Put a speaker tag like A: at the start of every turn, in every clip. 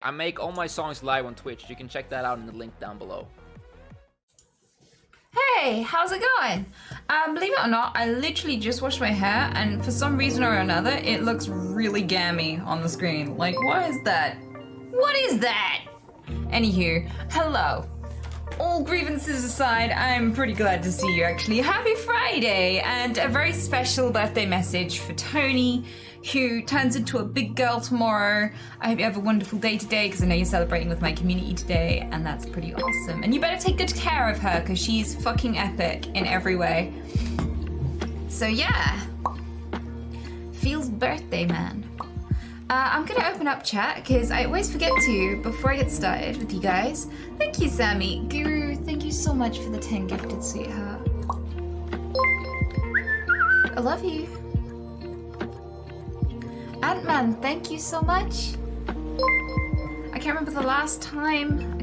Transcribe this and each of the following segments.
A: I make all my songs live on Twitch. You can check that out in the link down below.
B: Hey, how's it going? Believe it or not, I literally just washed my hair and for some reason or another, it looks really gammy on the screen. Like, what is that? What is that? Anywho, hello. All grievances aside, I'm pretty glad to see you actually. Happy Friday and a very special birthday message for Tony, who turns into a big girl tomorrow. I hope you have a wonderful day today because I know you're celebrating with my community today and that's pretty awesome. And you better take good care of her because she's fucking epic in every way. So yeah, feels birthday, man. I'm gonna open up chat because I always forget to before I get started with you guys. Thank you, Sammy. Guru, thank you so much for the 10 gifted, sweetheart. I love you. Ant-Man, thank you so much. I can't remember the last time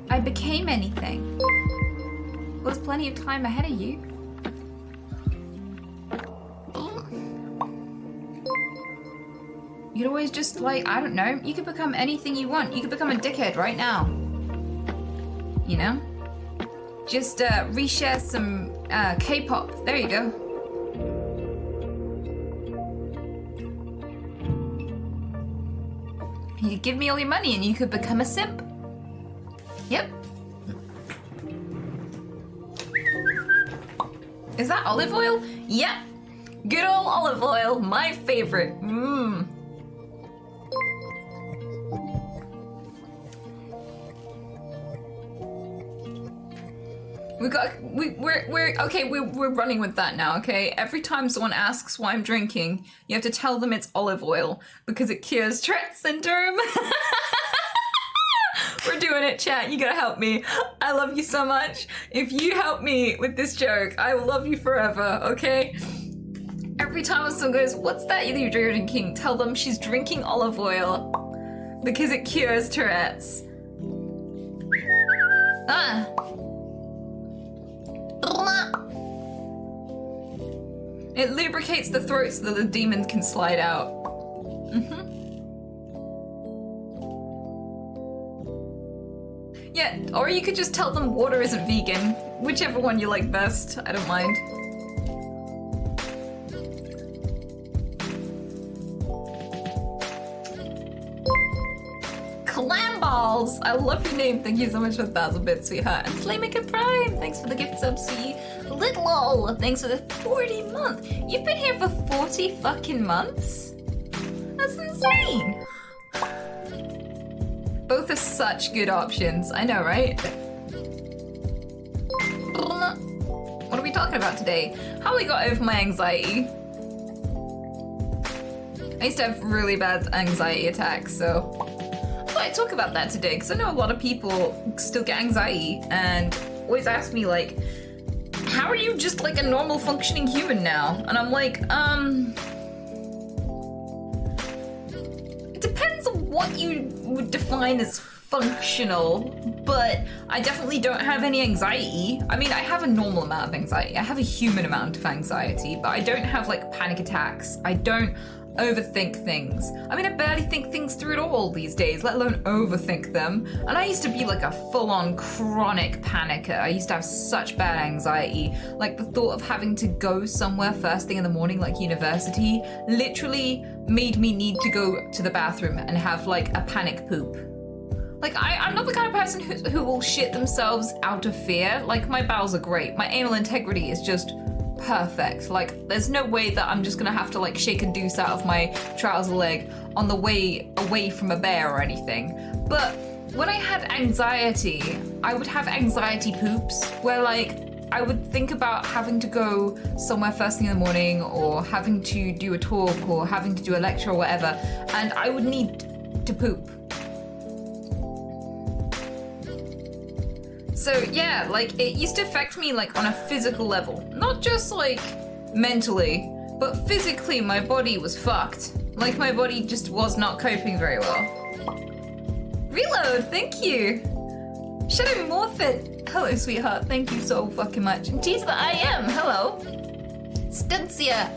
B: I became anything. There's plenty of time ahead of you. You could always just like, I don't know, you could become anything you want. You could become a dickhead right now. You know? Just reshare some K-pop. There you go. You could give me all your money and you could become a simp. Yep. Is that olive oil? Yep. Good old olive oil, my favorite. Mmm. We're running with that now, okay? Every time someone asks why I'm drinking, you have to tell them it's olive oil because it cures Tourette syndrome. We're doing it, chat. You gotta help me. I love you so much. If you help me with this joke, I will love you forever, okay? Every time someone goes, what's that you're drinking? Tell them she's drinking olive oil because it cures Tourette's. Ah. It lubricates the throat so that the demons can slide out. Yeah, or you could just tell them water isn't vegan. Whichever one you like best, I don't mind. Clam balls! I love your name. Thank you so much for 1,000 bits, sweetheart. And Slaymaker Prime, thanks for the gift sub, see. Little, thanks for the 40 month. You've been here for 40 fucking months? That's insane. Both are such good options. I know, right? What are we talking about today? How we got over my anxiety. I used to have really bad anxiety attacks, so I thought I'd talk about that today because I know a lot of people still get anxiety and always ask me like, how are you just like a normal functioning human now? And I'm like, it depends on what you would define as functional, but I definitely don't have any anxiety. I mean, I have a normal amount of anxiety. I have a human amount of anxiety, but I don't have like panic attacks. I don't overthink things. I mean, I barely think things through at all these days, let alone overthink them. And I used to be like a full-on chronic panicker. I used to have such bad anxiety. Like the thought of having to go somewhere first thing in the morning, like university, literally made me need to go to the bathroom and have like a panic poop. Like I'm not the kind of person who will shit themselves out of fear. Like my bowels are great. My anal integrity is just perfect. Like there's no way that I'm just gonna have to like shake a deuce out of my trouser leg on the way away from a bear or anything. But when I had anxiety, I would have anxiety poops where like I would think about having to go somewhere first thing in the morning or having to do a talk or having to do a lecture or whatever, and I would need to poop. So yeah, like it used to affect me like on a physical level, not just like mentally, but physically my body was fucked. Like my body just was not coping very well. Reload, thank you. Shadow Morphin, hello sweetheart, thank you so fucking much. And Tease the I am, hello. Stuncia,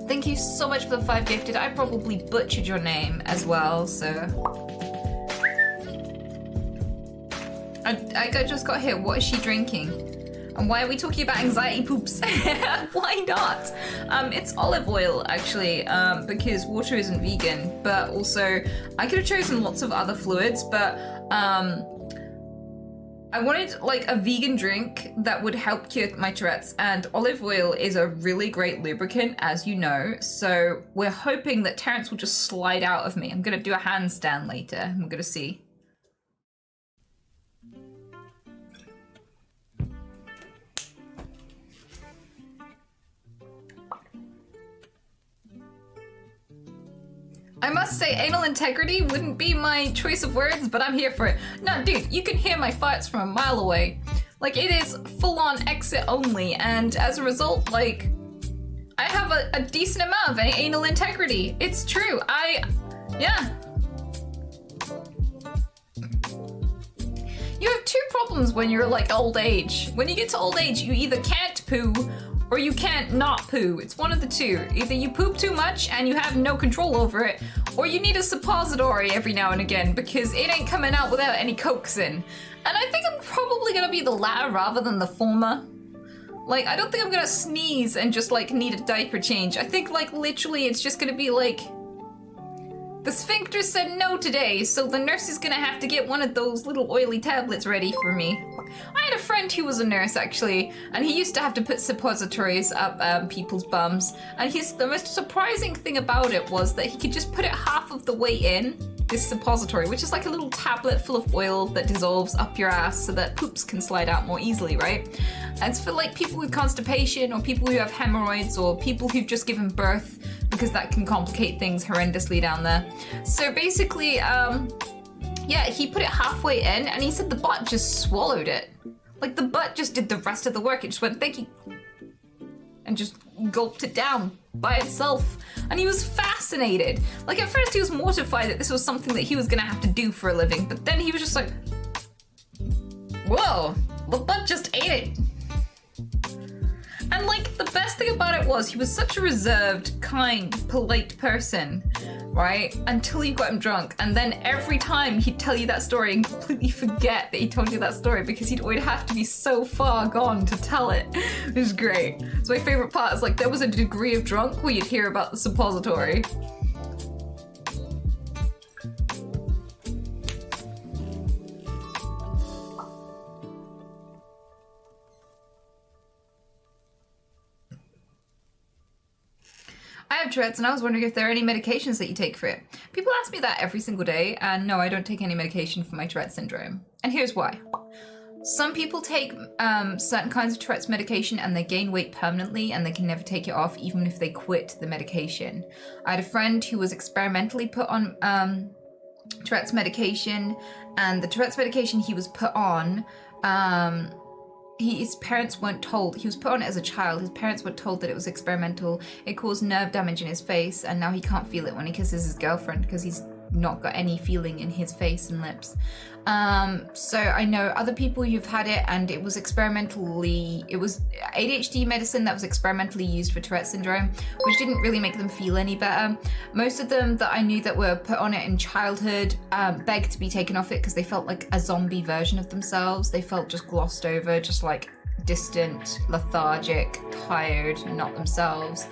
B: Thank you so much for the 5 gifted. I probably butchered your name as well, so. I just got here. What is she drinking? And why are we talking about anxiety poops? Why not? It's olive oil, actually, because water isn't vegan. But also, I could have chosen lots of other fluids, but I wanted like a vegan drink that would help cure my Tourette's, and olive oil is a really great lubricant, as you know. So we're hoping that Terrence will just slide out of me. I'm gonna do a handstand later. We're gonna see. I must say, anal integrity wouldn't be my choice of words, but I'm here for it. No, dude, you can hear my farts from a mile away. Like, it is full-on exit only, and as a result, like, I have a decent amount of anal integrity. It's true. Yeah. You have 2 problems when you're, like, old age. When you get to old age, you either can't poo or you can't not poo. It's one of the two. Either you poop too much and you have no control over it, or you need a suppository every now and again because it ain't coming out without any coaxing. And I think I'm probably gonna be the latter rather than the former. Like, I don't think I'm gonna sneeze and just like need a diaper change. I think like literally it's just gonna be like, the sphincter said no today, so the nurse is gonna have to get one of those little oily tablets ready for me. I had a friend who was a nurse, actually, and he used to have to put suppositories up people's bums, and the most surprising thing about it was that he could just put it half of the way in, this suppository, which is like a little tablet full of oil that dissolves up your ass so that poops can slide out more easily, right? And it's for like people with constipation, or people who have hemorrhoids, or people who've just given birth, because that can complicate things horrendously down there. So basically, yeah, he put it halfway in, and he said the butt just swallowed it. Like, the butt just did the rest of the work. It just went, thank you, and just gulped it down by itself. And he was fascinated. Like, at first he was mortified that this was something that he was gonna have to do for a living, but then he was just like, whoa, the butt just ate it. And like, the best thing about it was he was such a reserved, kind, polite person, right? Until you got him drunk. And then every time he'd tell you that story and completely forget that he told you that story because he'd always have to be so far gone to tell it. It was great. So my favorite part is like, there was a degree of drunk where you'd hear about the suppository. I have Tourette's, and I was wondering if there are any medications that you take for it. People ask me that every single day, and no, I don't take any medication for my Tourette's syndrome. And here's why. Some people take certain kinds of Tourette's medication and they gain weight permanently and they can never take it off even if they quit the medication. I had a friend who was experimentally put on Tourette's medication, and the Tourette's medication he was put on, his parents weren't told. He was put on it as a child. His parents were told that it was experimental. It caused nerve damage in his face, and now he can't feel it when he kisses his girlfriend because he's not got any feeling in his face and lips. So I know other people who've had it, and it was ADHD medicine that was experimentally used for Tourette's syndrome, which didn't really make them feel any better. Most of them that I knew that were put on it in childhood begged to be taken off it because they felt like a zombie version of themselves. They felt just glossed over, just like distant, lethargic, tired, not themselves.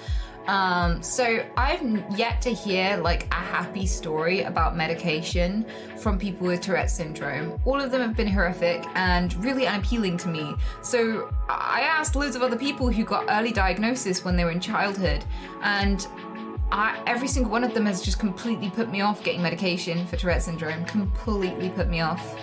B: So I've yet to hear like a happy story about medication from people with Tourette's syndrome. All of them have been horrific and really unappealing to me. So I asked loads of other people who got early diagnosis when they were in childhood, and every single one of them has just completely put me off getting medication for Tourette's syndrome. Completely put me off.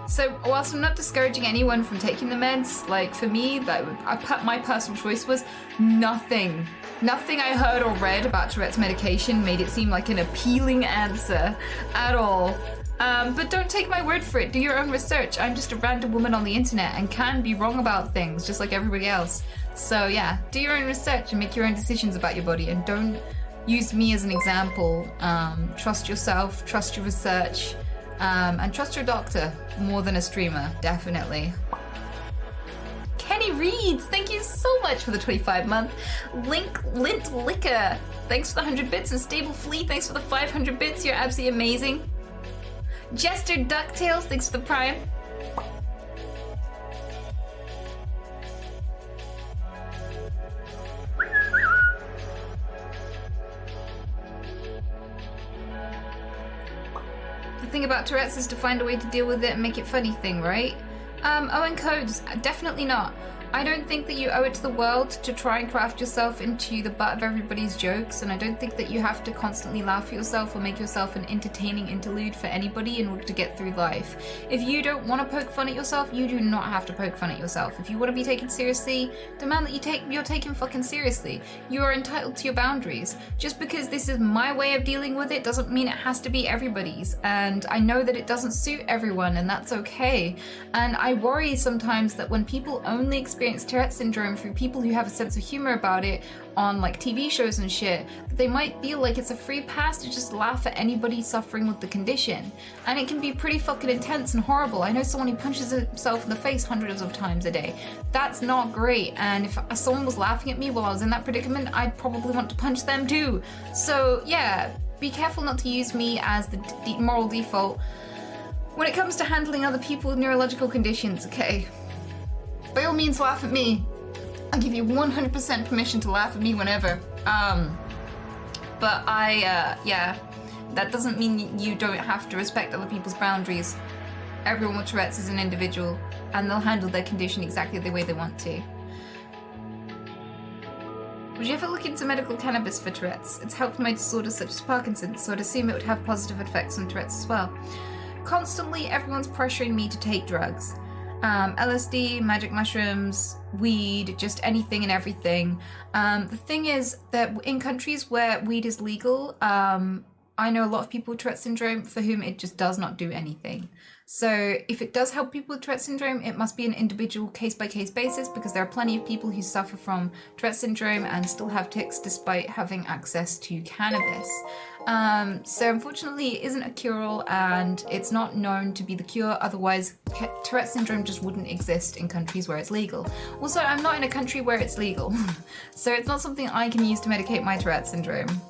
B: So whilst I'm not discouraging anyone from taking the meds, like for me, my personal choice was nothing. Nothing I heard or read about Tourette's medication made it seem like an appealing answer at all. But don't take my word for it. Do your own research. I'm just a random woman on the internet and can be wrong about things just like everybody else. So yeah, do your own research and make your own decisions about your body, and don't used me as an example. Trust yourself, trust your research, and trust your doctor more than a streamer, definitely. Kenny Reeds, thank you so much for the 25-month. Lint Liquor, thanks for the 100 bits. And Stable Flea, thanks for the 500 bits. You're absolutely amazing. Jester DuckTales, thanks for the Prime. The thing about Tourette's is to find a way to deal with it and make it funny thing, right? Owen Codes, definitely not. I don't think that you owe it to the world to try and craft yourself into the butt of everybody's jokes, and I don't think that you have to constantly laugh at yourself or make yourself an entertaining interlude for anybody in order to get through life. If you don't want to poke fun at yourself, you do not have to poke fun at yourself. If you want to be taken seriously, demand that you're taken fucking seriously. You are entitled to your boundaries. Just because this is my way of dealing with it doesn't mean it has to be everybody's, and I know that it doesn't suit everyone, and that's okay. And I worry sometimes that when people only experience Tourette syndrome through people who have a sense of humor about it on like TV shows and shit, they might feel like it's a free pass to just laugh at anybody suffering with the condition. And it can be pretty fucking intense and horrible. I know someone who punches himself in the face hundreds of times a day. That's not great. And if someone was laughing at me while I was in that predicament, I'd probably want to punch them too. So yeah, be careful not to use me as the moral default when it comes to handling other people with neurological conditions, okay? By all means, laugh at me. I give you 100% permission to laugh at me whenever. But yeah, that doesn't mean you don't have to respect other people's boundaries. Everyone with Tourette's is an individual, and they'll handle their condition exactly the way they want to. Would you ever look into medical cannabis for Tourette's? It's helped my disorders such as Parkinson's, so I'd assume it would have positive effects on Tourette's as well. Constantly, everyone's pressuring me to take drugs. LSD, magic mushrooms, weed, just anything and everything. The thing is that in countries where weed is legal, I know a lot of people with Tourette syndrome for whom it just does not do anything. So if it does help people with Tourette syndrome, it must be an individual case-by-case basis, because there are plenty of people who suffer from Tourette syndrome and still have tics despite having access to cannabis. So unfortunately it isn't a cure-all, and it's not known to be the cure, otherwise Tourette syndrome just wouldn't exist in countries where it's legal. Also, I'm not in a country where it's legal, so it's not something I can use to medicate my Tourette syndrome.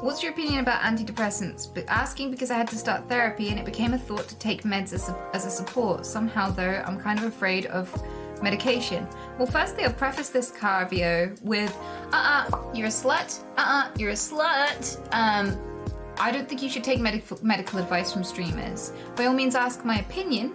B: What's your opinion about antidepressants? But asking because I had to start therapy and it became a thought to take meds as a support. Somehow though, I'm kind of afraid of medication. Well, firstly, I'll preface this Carvio with, you're a slut. You're a slut. I don't think you should take medical advice from streamers. By all means, ask my opinion.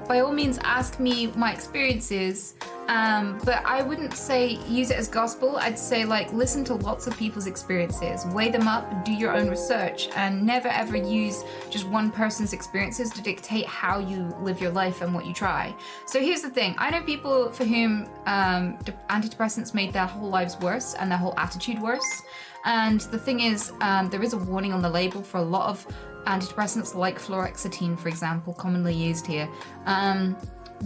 B: By all means, ask me my experiences. But I wouldn't say use it as gospel. I'd say listen to lots of people's experiences, weigh them up, do your own research, and never ever use just one person's experiences to dictate how you live your life and what you try. So here's the thing. I know people for whom antidepressants made their whole lives worse and their whole attitude worse. And the thing is, there is a warning on the label for a lot of antidepressants like fluoxetine, for example, commonly used here,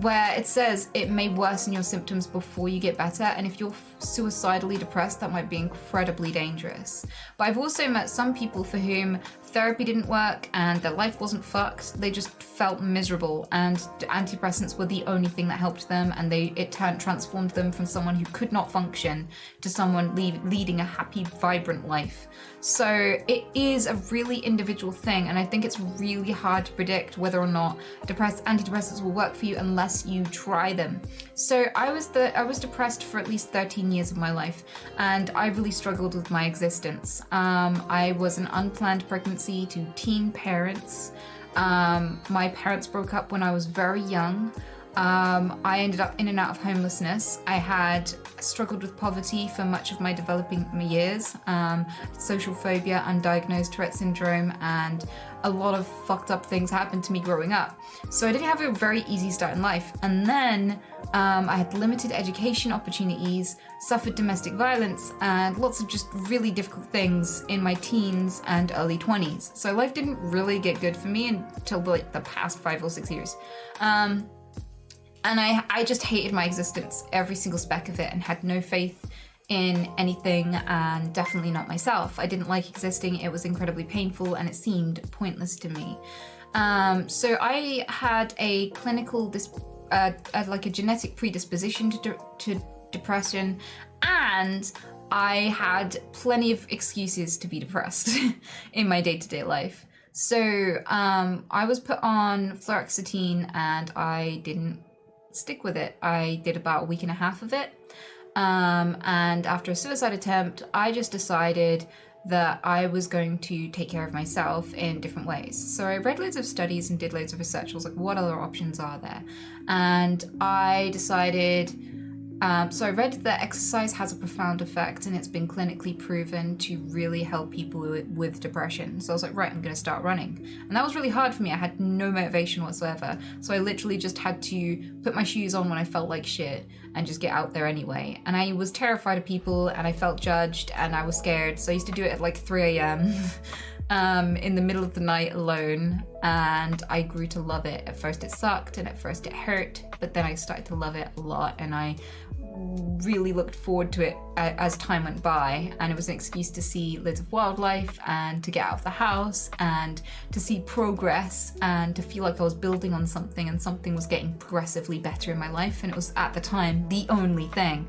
B: where it says it may worsen your symptoms before you get better, and if you're suicidally depressed, that might be incredibly dangerous. But I've also met some people for whom therapy didn't work and their life wasn't fucked, they just felt miserable, and antidepressants were the only thing that helped them, and it transformed them from someone who could not function to someone leading a happy, vibrant life. So it is a really individual thing, and I think it's really hard to predict whether or not antidepressants will work for you unless you try them. So I was depressed for at least 13 years of my life, and I really struggled with my existence. I was an unplanned pregnancy to teen parents. My parents broke up when I was very young. I ended up in and out of homelessness. I had struggled with poverty for much of my developing years, social phobia, undiagnosed Tourette syndrome, and a lot of fucked up things happened to me growing up. So I didn't have a very easy start in life. And then I had limited education opportunities, suffered domestic violence, and lots of just really difficult things in my teens and early 20s. So life didn't really get good for me until like the past 5 or 6 years. And I just hated my existence, every single speck of it, and had no faith in anything, and definitely not myself. I didn't like existing. It was incredibly painful and it seemed pointless to me. So I had a clinical, like a genetic predisposition to depression, and I had plenty of excuses to be depressed in my day-to-day life. So I was put on fluoxetine and I didn't stick with it. I did about a week and a half of it. And after a suicide attempt, I just decided that I was going to take care of myself in different ways. So I read loads of studies and did loads of research. I was like, what other options are there? And I decided, so I read that exercise has a profound effect and it's been clinically proven to really help people with depression. So I was like, right, I'm going to start running. And that was really hard for me. I had no motivation whatsoever. So I literally just had to put my shoes on when I felt like shit and just get out there anyway. And I was terrified of people and I felt judged and I was scared. So I used to do it at like 3 a.m. In the middle of the night alone, and I grew to love it. At first it sucked and at first it hurt, but then I started to love it a lot and I really looked forward to it as time went by, and it was an excuse to see loads of wildlife and to get out of the house and to see progress and to feel like I was building on something and something was getting progressively better in my life, and it was at the time the only thing.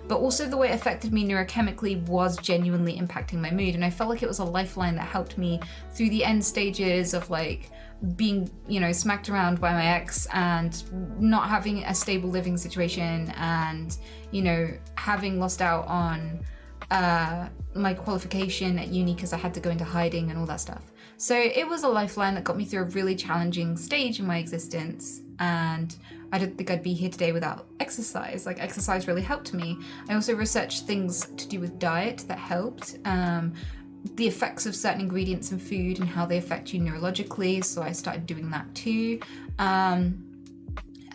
B: But also the way it affected me neurochemically was genuinely impacting my mood, and I felt like it was a lifeline that helped me through the end stages of like being, you know, smacked around by my ex and not having a stable living situation and, you know, having lost out on my qualification at uni because I had to go into hiding and all that stuff. So it was a lifeline that got me through a really challenging stage in my existence, and I don't think I'd be here today without exercise. Like, exercise really helped me. I also researched things to do with diet that helped. The effects of certain ingredients in food and how they affect you neurologically, so I started doing that too, and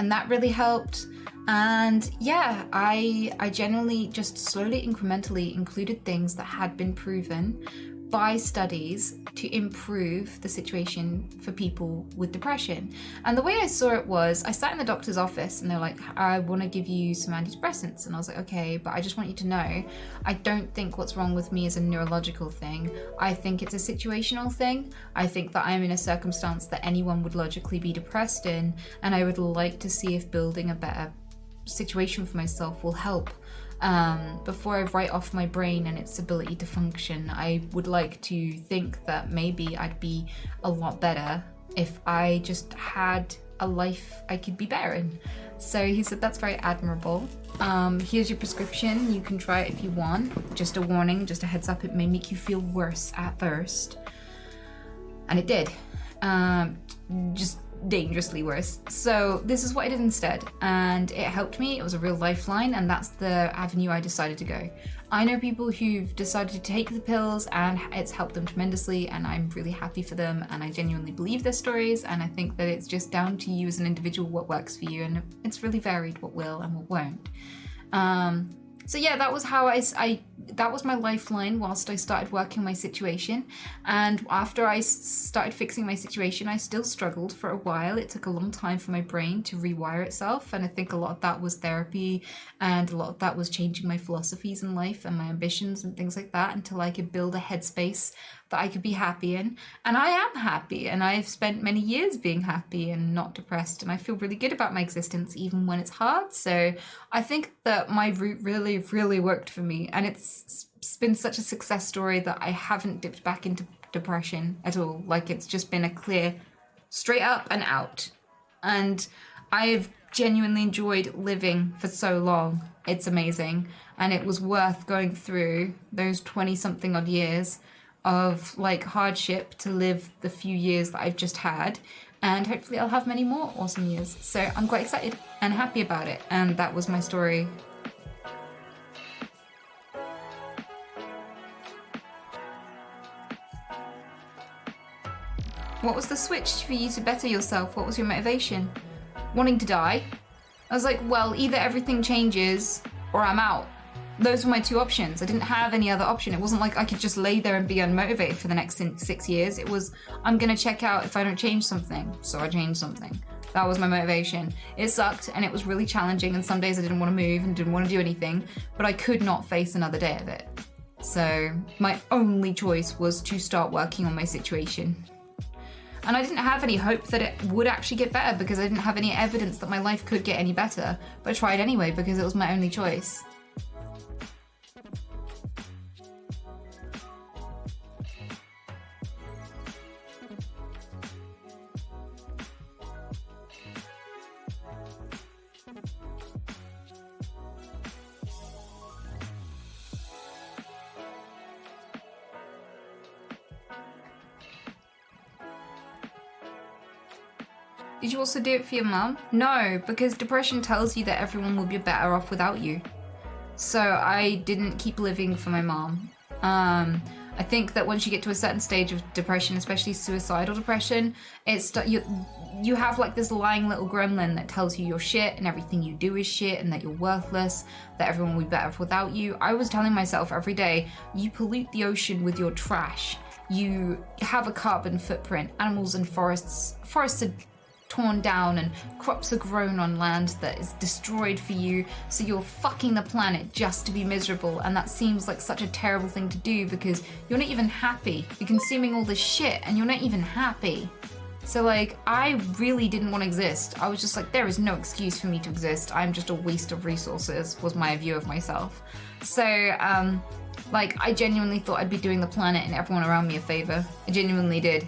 B: that really helped. And yeah, I generally just slowly, incrementally included things that had been proven by studies to improve the situation for people with depression. And the way I saw it was, I sat in the doctor's office and they're like, I want to give you some antidepressants. And I was like, okay, but I just want you to know, I don't think what's wrong with me is a neurological thing. I think it's a situational thing. I think that I'm in a circumstance that anyone would logically be depressed in, and I would like to see if building a better situation for myself will help. Before I write off my brain and its ability to function, I would like to think that maybe I'd be a lot better if I just had a life I could be better in. So he said, that's very admirable. Here's your prescription. You can try it if you want. Just a warning, just a heads up, it may make you feel worse at first. And it did. Just dangerously worse. So this is what I did instead, and it helped me. It was a real lifeline, and that's the avenue I decided to go. I know people who've decided to take the pills and it's helped them tremendously, and I'm really happy for them, and I genuinely believe their stories, and I think that it's just down to you as an individual what works for you, and it's really varied what will and what won't. So yeah, that was how that was my lifeline whilst I started working my situation. And after I started fixing my situation, I still struggled for a while. It took a long time for my brain to rewire itself. And I think a lot of that was therapy, and a lot of that was changing my philosophies in life and my ambitions and things like that, until I could build a headspace that I could be happy in. And I am happy, and I've spent many years being happy and not depressed, and I feel really good about my existence even when it's hard. So I think that my route really, really worked for me, and it's been such a success story that I haven't dipped back into depression at all. Like, it's just been a clear straight up and out, and I've genuinely enjoyed living for so long. It's amazing, and it was worth going through those 20 something odd years of like hardship to live the few years that I've just had, and hopefully I'll have many more awesome years. So I'm quite excited and happy about it, and that was my story. What was the switch for you to better yourself? What was your motivation? Wanting to die, I was like, well, either everything changes or I'm out. Those were my two options. I didn't have any other option. It wasn't like I could just lay there and be unmotivated for the next 6 years. It was, I'm gonna check out if I don't change something. So I changed something. That was my motivation. It sucked and it was really challenging, and some days I didn't want to move and didn't want to do anything, but I could not face another day of it. So my only choice was to start working on my situation. And I didn't have any hope that it would actually get better because I didn't have any evidence that my life could get any better, but I tried anyway because it was my only choice. Did you also do it for your mum? No, because depression tells you that everyone will be better off without you. So I didn't keep living for my mom. I think that once you get to a certain stage of depression, especially suicidal depression, you have like this lying little gremlin that tells you you're shit and everything you do is shit and that you're worthless, that everyone will be better off without you. I was telling myself every day, you pollute the ocean with your trash. You have a carbon footprint. Animals and forests are torn down and crops are grown on land that is destroyed for you, so you're fucking the planet just to be miserable. And that seems like such a terrible thing to do because you're not even happy. You're consuming all this shit and you're not even happy. So like, I really didn't want to exist. I was just like, there is no excuse for me to exist. I'm just a waste of resources, was my view of myself. So like, I genuinely thought I'd be doing the planet and everyone around me a favor. I genuinely did,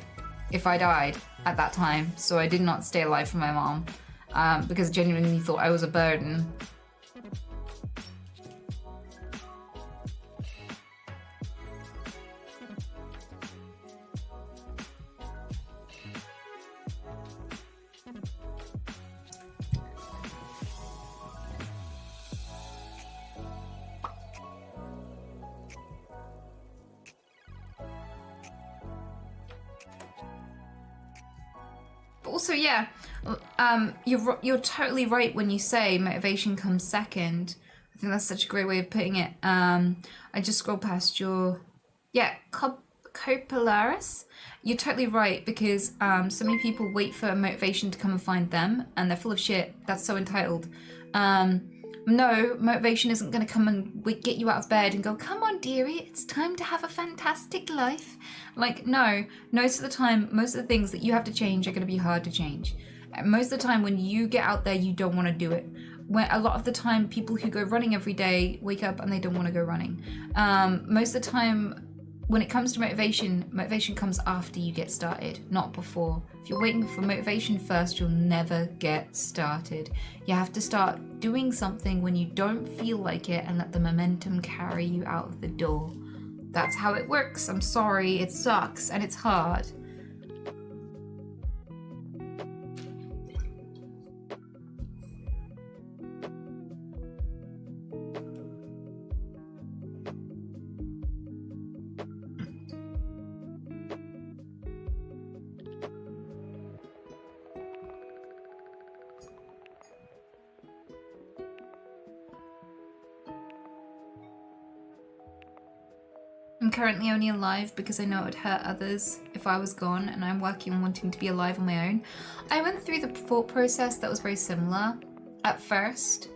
B: if I died at that time. So I did not stay alive for my mom because I genuinely thought I was a burden. Also, yeah, you're totally right when you say motivation comes second. I think that's such a great way of putting it. I just scrolled past your, Copularis. You're totally right because so many people wait for motivation to come and find them, and they're full of shit. That's so entitled. No, motivation isn't going to come and get you out of bed and go, come on, dearie, it's time to have a fantastic life. Like, no, most of the time, most of the things that you have to change are going to be hard to change. Most of the time when you get out there, you don't want to do it. When a lot of the time, people who go running every day wake up and they don't want to go running. Most of the time, when it comes to motivation, motivation comes after you get started, not before. If you're waiting for motivation first, you'll never get started. You have to start doing something when you don't feel like it and let the momentum carry you out of the door. That's how it works. I'm sorry, it sucks and it's hard. I'm currently only alive because I know it would hurt others if I was gone, and I'm working on wanting to be alive on my own. I went through the thought process that was very similar at first,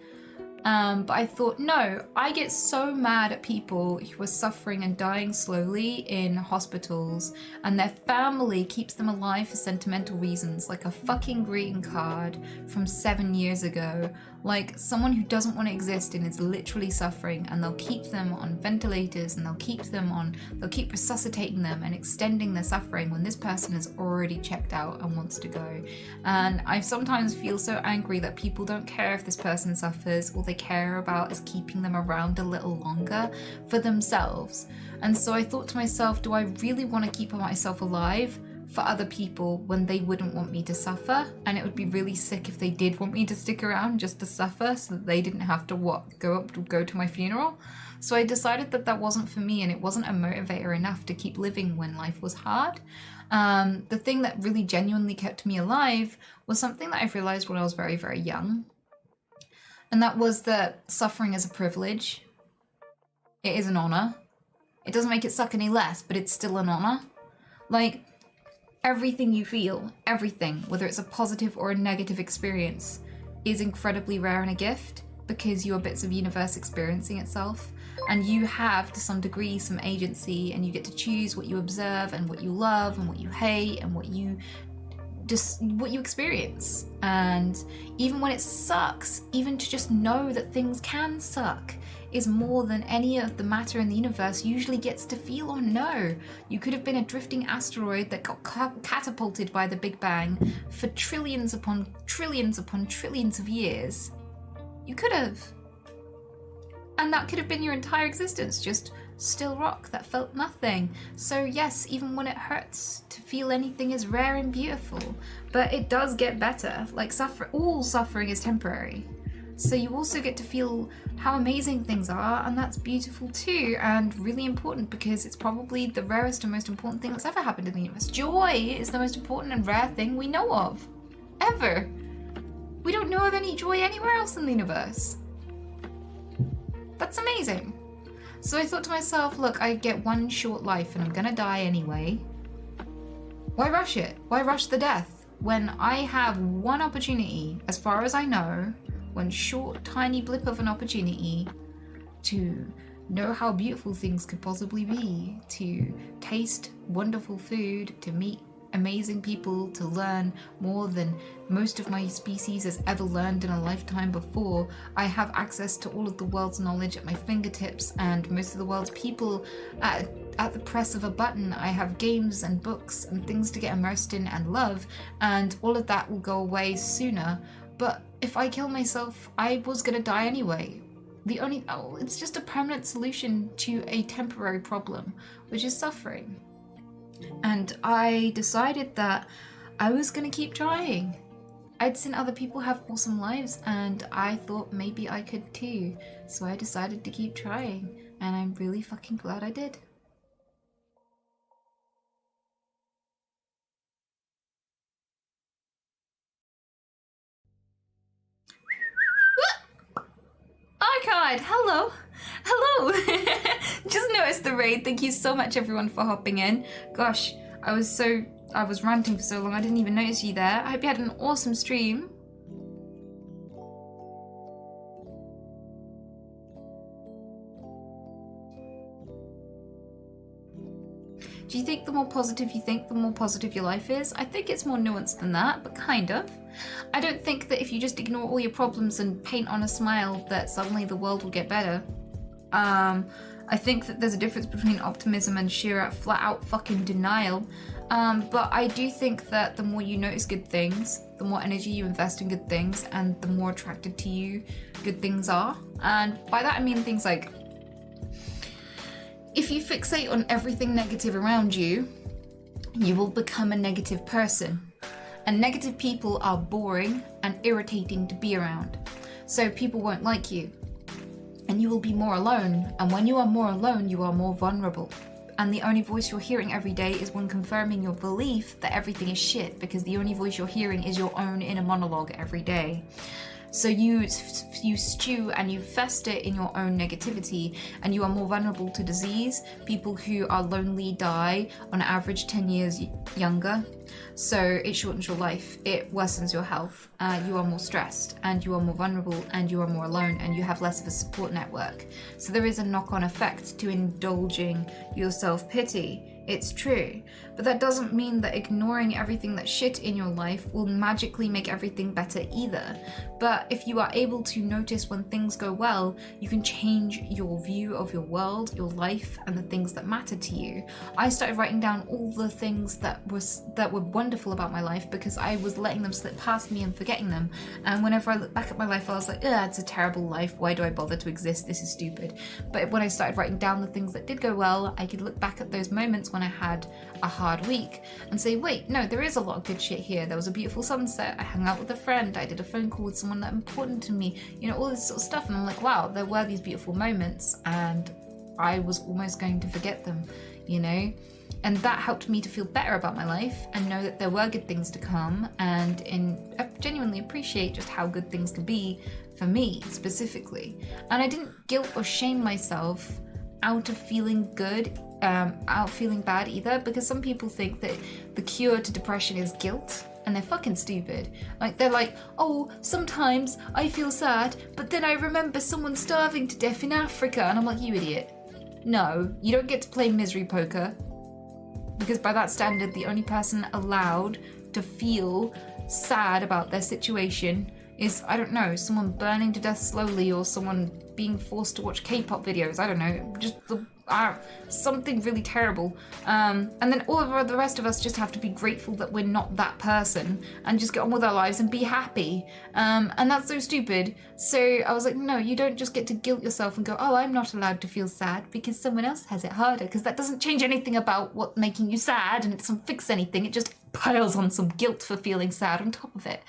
B: but I thought, no, I get so mad at people who are suffering and dying slowly in hospitals and their family keeps them alive for sentimental reasons, like a fucking greeting card from 7 years ago. Like someone who doesn't want to exist and is literally suffering, and they'll keep them on ventilators and they'll keep resuscitating them and extending their suffering when this person is already checked out and wants to go. And I sometimes feel so angry that people don't care if this person suffers. All they care about is keeping them around a little longer for themselves. And so I thought to myself, do I really want to keep myself alive for other people when they wouldn't want me to suffer? And it would be really sick if they did want me to stick around just to suffer so that they didn't have to go to my funeral. So I decided that that wasn't for me, and it wasn't a motivator enough to keep living when life was hard. The thing that really genuinely kept me alive was something that I realized when I was very, very young. And that was that suffering is a privilege. It is an honor. It doesn't make it suck any less, but it's still an honor. Like, everything you feel, everything, whether it's a positive or a negative experience, is incredibly rare and a gift because you are bits of universe experiencing itself. And you have, to some degree, some agency, and you get to choose what you observe and what you love and what you hate and what you experience. And even when it sucks, even to just know that things can suck is more than any of the matter in the universe usually gets to feel or know. You could have been a drifting asteroid that got catapulted by the Big Bang for trillions upon trillions upon trillions of years. You could have. And that could have been your entire existence, just still rock that felt nothing. So yes, even when it hurts, to feel anything is rare and beautiful, but it does get better. Like all suffering is temporary. So you also get to feel how amazing things are, and that's beautiful too, and really important because it's probably the rarest and most important thing that's ever happened in the universe. Joy is the most important and rare thing we know of, ever. We don't know of any joy anywhere else in the universe. That's amazing. So I thought to myself, look, I get one short life and I'm gonna die anyway. Why rush it? Why rush the death? When I have one opportunity, as far as I know, one short, tiny blip of an opportunity to know how beautiful things could possibly be, to taste wonderful food, to meet amazing people, to learn more than most of my species has ever learned in a lifetime before. I have access to all of the world's knowledge at my fingertips and most of the world's people at the press of a button. I have games and books and things to get immersed in and love, and all of that will go away sooner. But if I kill myself, I was gonna die anyway. It's just a permanent solution to a temporary problem, which is suffering. And I decided that I was gonna keep trying. I'd seen other people have awesome lives and I thought maybe I could too. So I decided to keep trying, and I'm really fucking glad I did. Archive, hello. Just noticed the raid. Thank you so much everyone for hopping in. Gosh, I was ranting for so long I didn't even notice you there. I hope you had an awesome stream. Do you think the more positive you think, the more positive your life is? I think it's more nuanced than that, but kind of. I don't think that if you just ignore all your problems and paint on a smile that suddenly the world will get better. I think that there's a difference between optimism and sheer flat out fucking denial. But I do think that the more you notice good things, the more energy you invest in good things, and the more attracted to you good things are. And by that I mean things like, if you fixate on everything negative around you, you will become a negative person. And negative people are boring and irritating to be around. So people won't like you. And you will be more alone. And when you are more alone, you are more vulnerable. And the only voice you're hearing every day is one confirming your belief that everything is shit, because the only voice you're hearing is your own inner monologue every day. So you stew and you fester in your own negativity, and you are more vulnerable to disease. People who are lonely die on average 10 years younger. So it shortens your life, it worsens your health, you are more stressed, and you are more vulnerable, and you are more alone, and you have less of a support network. So there is a knock-on effect to indulging your self-pity. It's true, but that doesn't mean that ignoring everything that's shit in your life will magically make everything better either. But if you are able to notice when things go well, you can change your view of your world, your life, and the things that matter to you. I started writing down all the things that were wonderful about my life because I was letting them slip past me and forgetting them. And whenever I look back at my life, I was like, ugh, it's a terrible life. Why do I bother to exist? This is stupid. But when I started writing down the things that did go well, I could look back at those moments when I had a hard week and say, wait, no, there is a lot of good shit here. There was a beautiful sunset. I hung out with a friend. I did a phone call with someone that important to me. You know, all this sort of stuff. And I'm like, wow, there were these beautiful moments and I was almost going to forget them, you know? And that helped me to feel better about my life and know that there were good things to come, and genuinely appreciate just how good things can be for me specifically. And I didn't guilt or shame myself out of feeling good, out feeling bad either, because some people think that the cure to depression is guilt, and they're fucking stupid. Like, they're like, oh, sometimes I feel sad, but then I remember someone starving to death in Africa, and I'm like, you idiot. No, you don't get to play misery poker, because by that standard, the only person allowed to feel sad about their situation is, I don't know, someone burning to death slowly, or someone being forced to watch K-pop videos. I don't know, just something really terrible. And then all of the rest of us just have to be grateful that we're not that person and just get on with our lives and be happy. And that's so stupid. So I was like, no, you don't just get to guilt yourself and go, oh, I'm not allowed to feel sad because someone else has it harder, because that doesn't change anything about what making you sad, and it doesn't fix anything. It just piles on some guilt for feeling sad on top of it.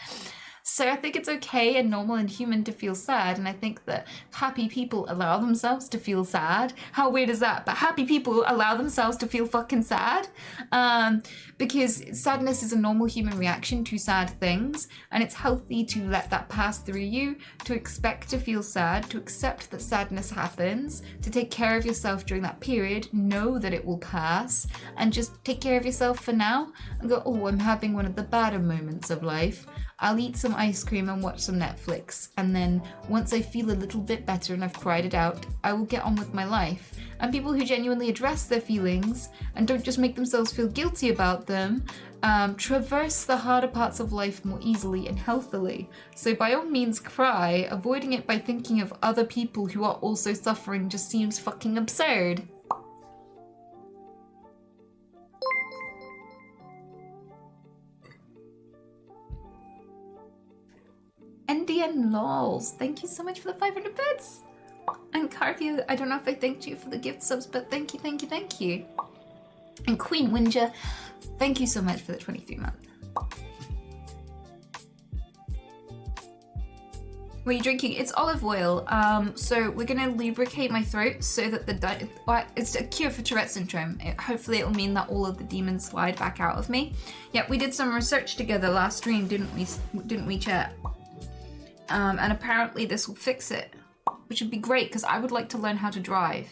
B: So I think it's okay and normal and human to feel sad, and I think that happy people allow themselves to feel sad. How weird is that? But happy people allow themselves to feel fucking sad, because sadness is a normal human reaction to sad things, and it's healthy to let that pass through you, to expect to feel sad, to accept that sadness happens, to take care of yourself during that period, know that it will pass, and just take care of yourself for now, and go, oh, I'm having one of the badder moments of life. I'll eat some ice cream and watch some Netflix, and then once I feel a little bit better and I've cried it out, I will get on with my life. And people who genuinely address their feelings and don't just make themselves feel guilty about them, traverse the harder parts of life more easily and healthily. So by all means cry. Avoiding it by thinking of other people who are also suffering just seems fucking absurd. NDN Lols, thank you so much for the 500 bits. And Carvia, I don't know if I thanked you for the gift subs, but thank you, thank you, thank you. And Queen Winja, thank you so much for the 23 month. What are you drinking? It's olive oil. So we're gonna lubricate my throat so that it's a cure for Tourette syndrome. Hopefully it'll mean that all of the demons slide back out of me. Yeah, we did some research together last stream, didn't we, chat? And apparently this will fix it, which would be great because I would like to learn how to drive.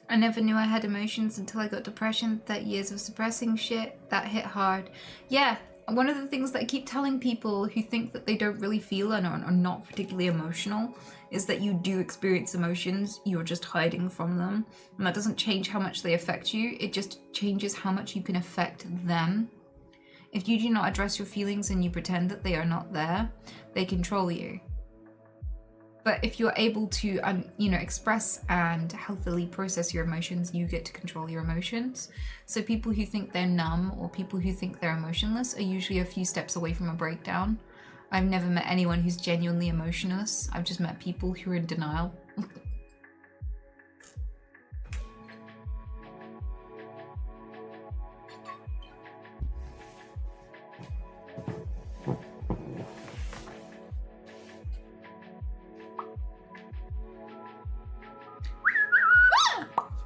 B: I never knew I had emotions until I got depression. 30 years of suppressing shit, that hit hard. Yeah, one of the things that I keep telling people who think that they don't really feel and are not particularly emotional is that you do experience emotions, you're just hiding from them. And that doesn't change how much they affect you, it just changes how much you can affect them. If you do not address your feelings and you pretend that they are not there, they control you. But if you're able to, express and healthily process your emotions, you get to control your emotions. So people who think they're numb or people who think they're emotionless are usually a few steps away from a breakdown. I've never met anyone who's genuinely emotionless. I've just met people who are in denial.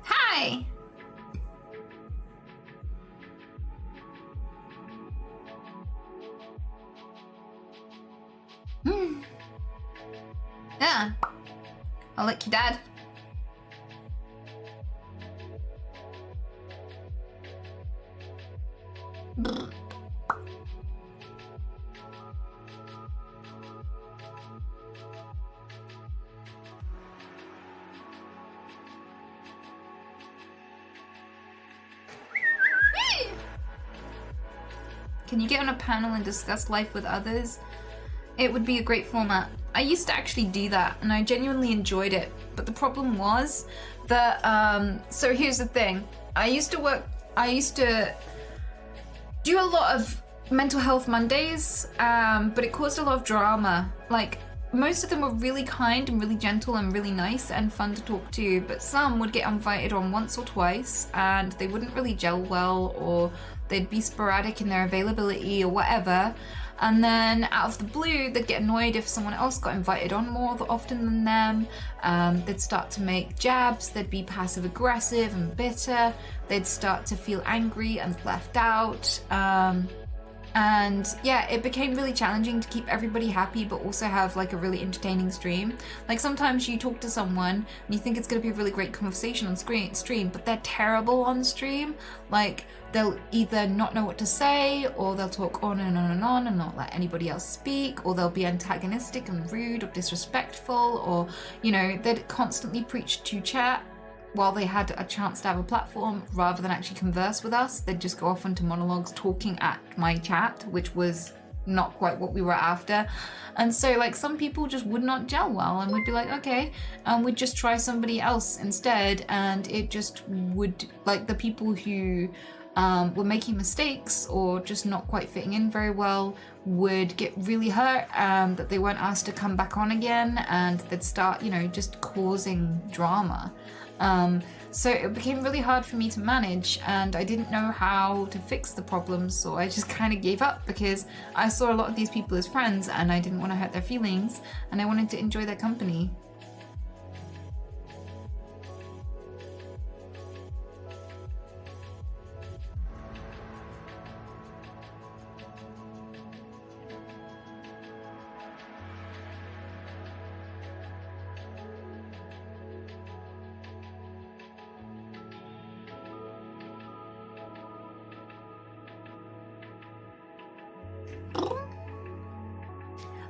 B: Hi! Yeah. I'll lick your dad. Brr. Can you get on a panel and discuss life with others? It would be a great format. I used to actually do that and I genuinely enjoyed it. But the problem was that, so here's the thing. I used to do a lot of mental health Mondays, but it caused a lot of drama. Like, most of them were really kind and really gentle and really nice and fun to talk to, but some would get invited on once or twice and they wouldn't really gel well, or they'd be sporadic in their availability or whatever. And then out of the blue, they'd get annoyed if someone else got invited on more often than them. They'd start to make jabs, they'd be passive aggressive and bitter, they'd start to feel angry and left out. And yeah, it became really challenging to keep everybody happy but also have like a really entertaining stream. Like sometimes you talk to someone and you think it's going to be a really great conversation on stream, but they're terrible on stream. Like they'll either not know what to say, or they'll talk on and on and on and not let anybody else speak, or they'll be antagonistic and rude or disrespectful, or, you know, they'd constantly preach to chat while they had a chance to have a platform. Rather than actually converse with us, they'd just go off into monologues talking at my chat, which was not quite what we were after. And so like some people just would not gel well and would be like, okay, and we'd just try somebody else instead. And it just would, like, the people who were making mistakes or just not quite fitting in very well would get really hurt that they weren't asked to come back on again, and they'd start, you know, just causing drama. So it became really hard for me to manage, and I didn't know how to fix the problems, so I just kind of gave up because I saw a lot of these people as friends and I didn't want to hurt their feelings and I wanted to enjoy their company.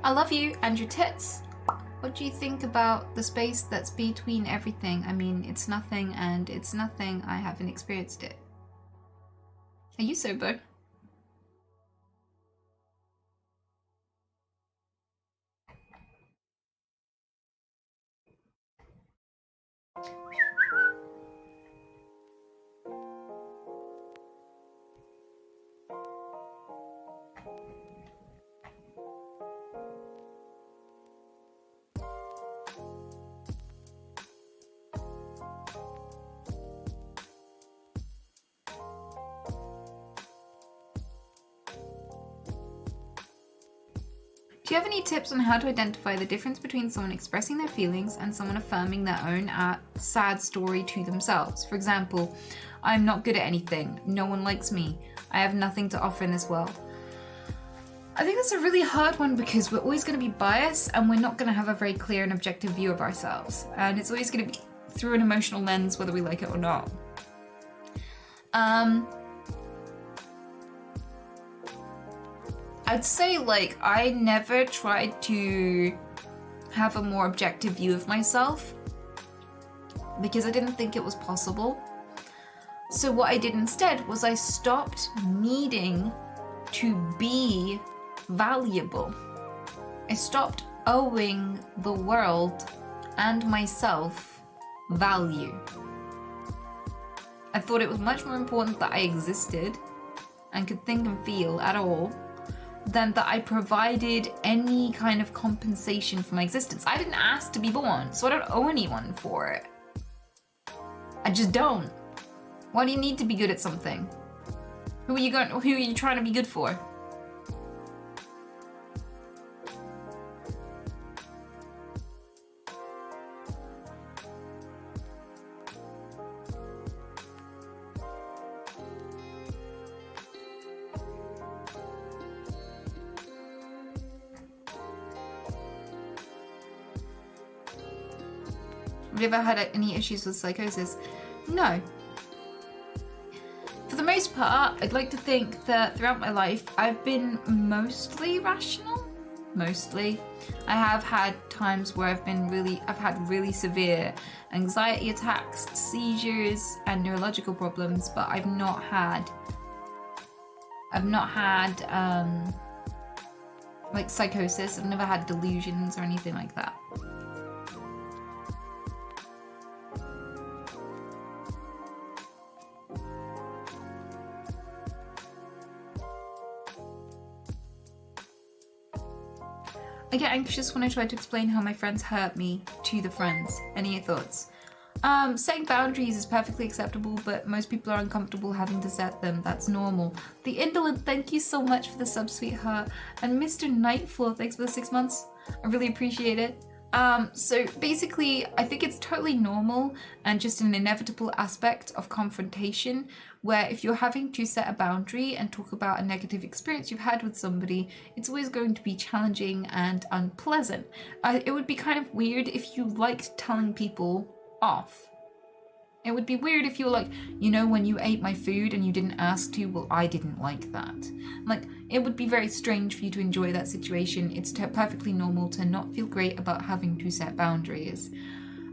B: I love you and your tits. What do you think about the space that's between everything? I mean, it's nothing and it's nothing. I haven't experienced it. Are you sober? Do you have any tips on how to identify the difference between someone expressing their feelings and someone affirming their own sad story to themselves? For example, I'm not good at anything, no one likes me, I have nothing to offer in this world. I think that's a really hard one because we're always going to be biased and we're not going to have a very clear and objective view of ourselves. And it's always going to be through an emotional lens, whether we like it or not. I'd say, like, I never tried to have a more objective view of myself because I didn't think it was possible. So what I did instead was I stopped needing to be valuable. I stopped owing the world and myself value. I thought it was much more important that I existed and could think and feel at all than that I provided any kind of compensation for my existence. I didn't ask to be born, so I don't owe anyone for it. I just don't. Why do you need to be good at something? Who are you trying to be good for? Have you ever had any issues with psychosis? No. For the most part, I'd like to think that throughout my life, I've been mostly rational. Mostly. I have had times where I've had really severe anxiety attacks, seizures, and neurological problems, but I've not had I've not had like psychosis. I've never had delusions or anything like that. I get anxious when I try to explain how my friends hurt me to the friends. Any thoughts? Setting boundaries is perfectly acceptable, but most people are uncomfortable having to set them. That's normal. The Indolent, thank you so much for the sub, sweetheart. And Mr. Nightfall, thanks for the 6 months. I really appreciate it. So basically, I think it's totally normal and just an inevitable aspect of confrontation, where if you're having to set a boundary and talk about a negative experience you've had with somebody, it's always going to be challenging and unpleasant. It would be kind of weird if you liked telling people off. It would be weird if you were like, you know, when you ate my food and you didn't ask to, well, I didn't like that. Like, it would be very strange for you to enjoy that situation. It's perfectly normal to not feel great about having to set boundaries.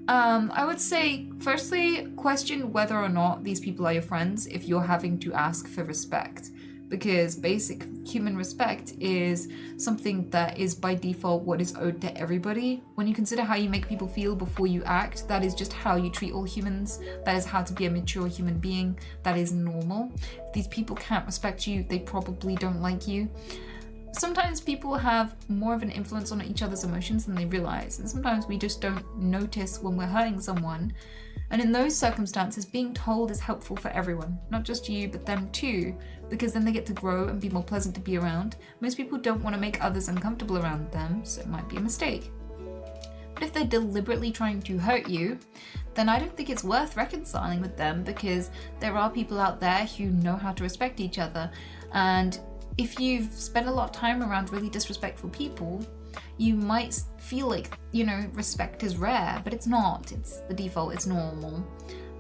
B: I would say, firstly, question whether or not these people are your friends if you're having to ask for respect. Because basic human respect is something that is by default what is owed to everybody. When you consider how you make people feel before you act, that is just how you treat all humans. That is how to be a mature human being. That is normal. If these people can't respect you, they probably don't like you. Sometimes people have more of an influence on each other's emotions than they realize, and sometimes we just don't notice when we're hurting someone. And in those circumstances, being told is helpful for everyone, not just you, but them too, because then they get to grow and be more pleasant to be around. Most people don't want to make others uncomfortable around them, so it might be a mistake. But if they're deliberately trying to hurt you, then I don't think it's worth reconciling with them, because there are people out there who know how to respect each other. And if you've spent a lot of time around really disrespectful people, you might feel like, you know, respect is rare, but it's not. It's the default, it's normal.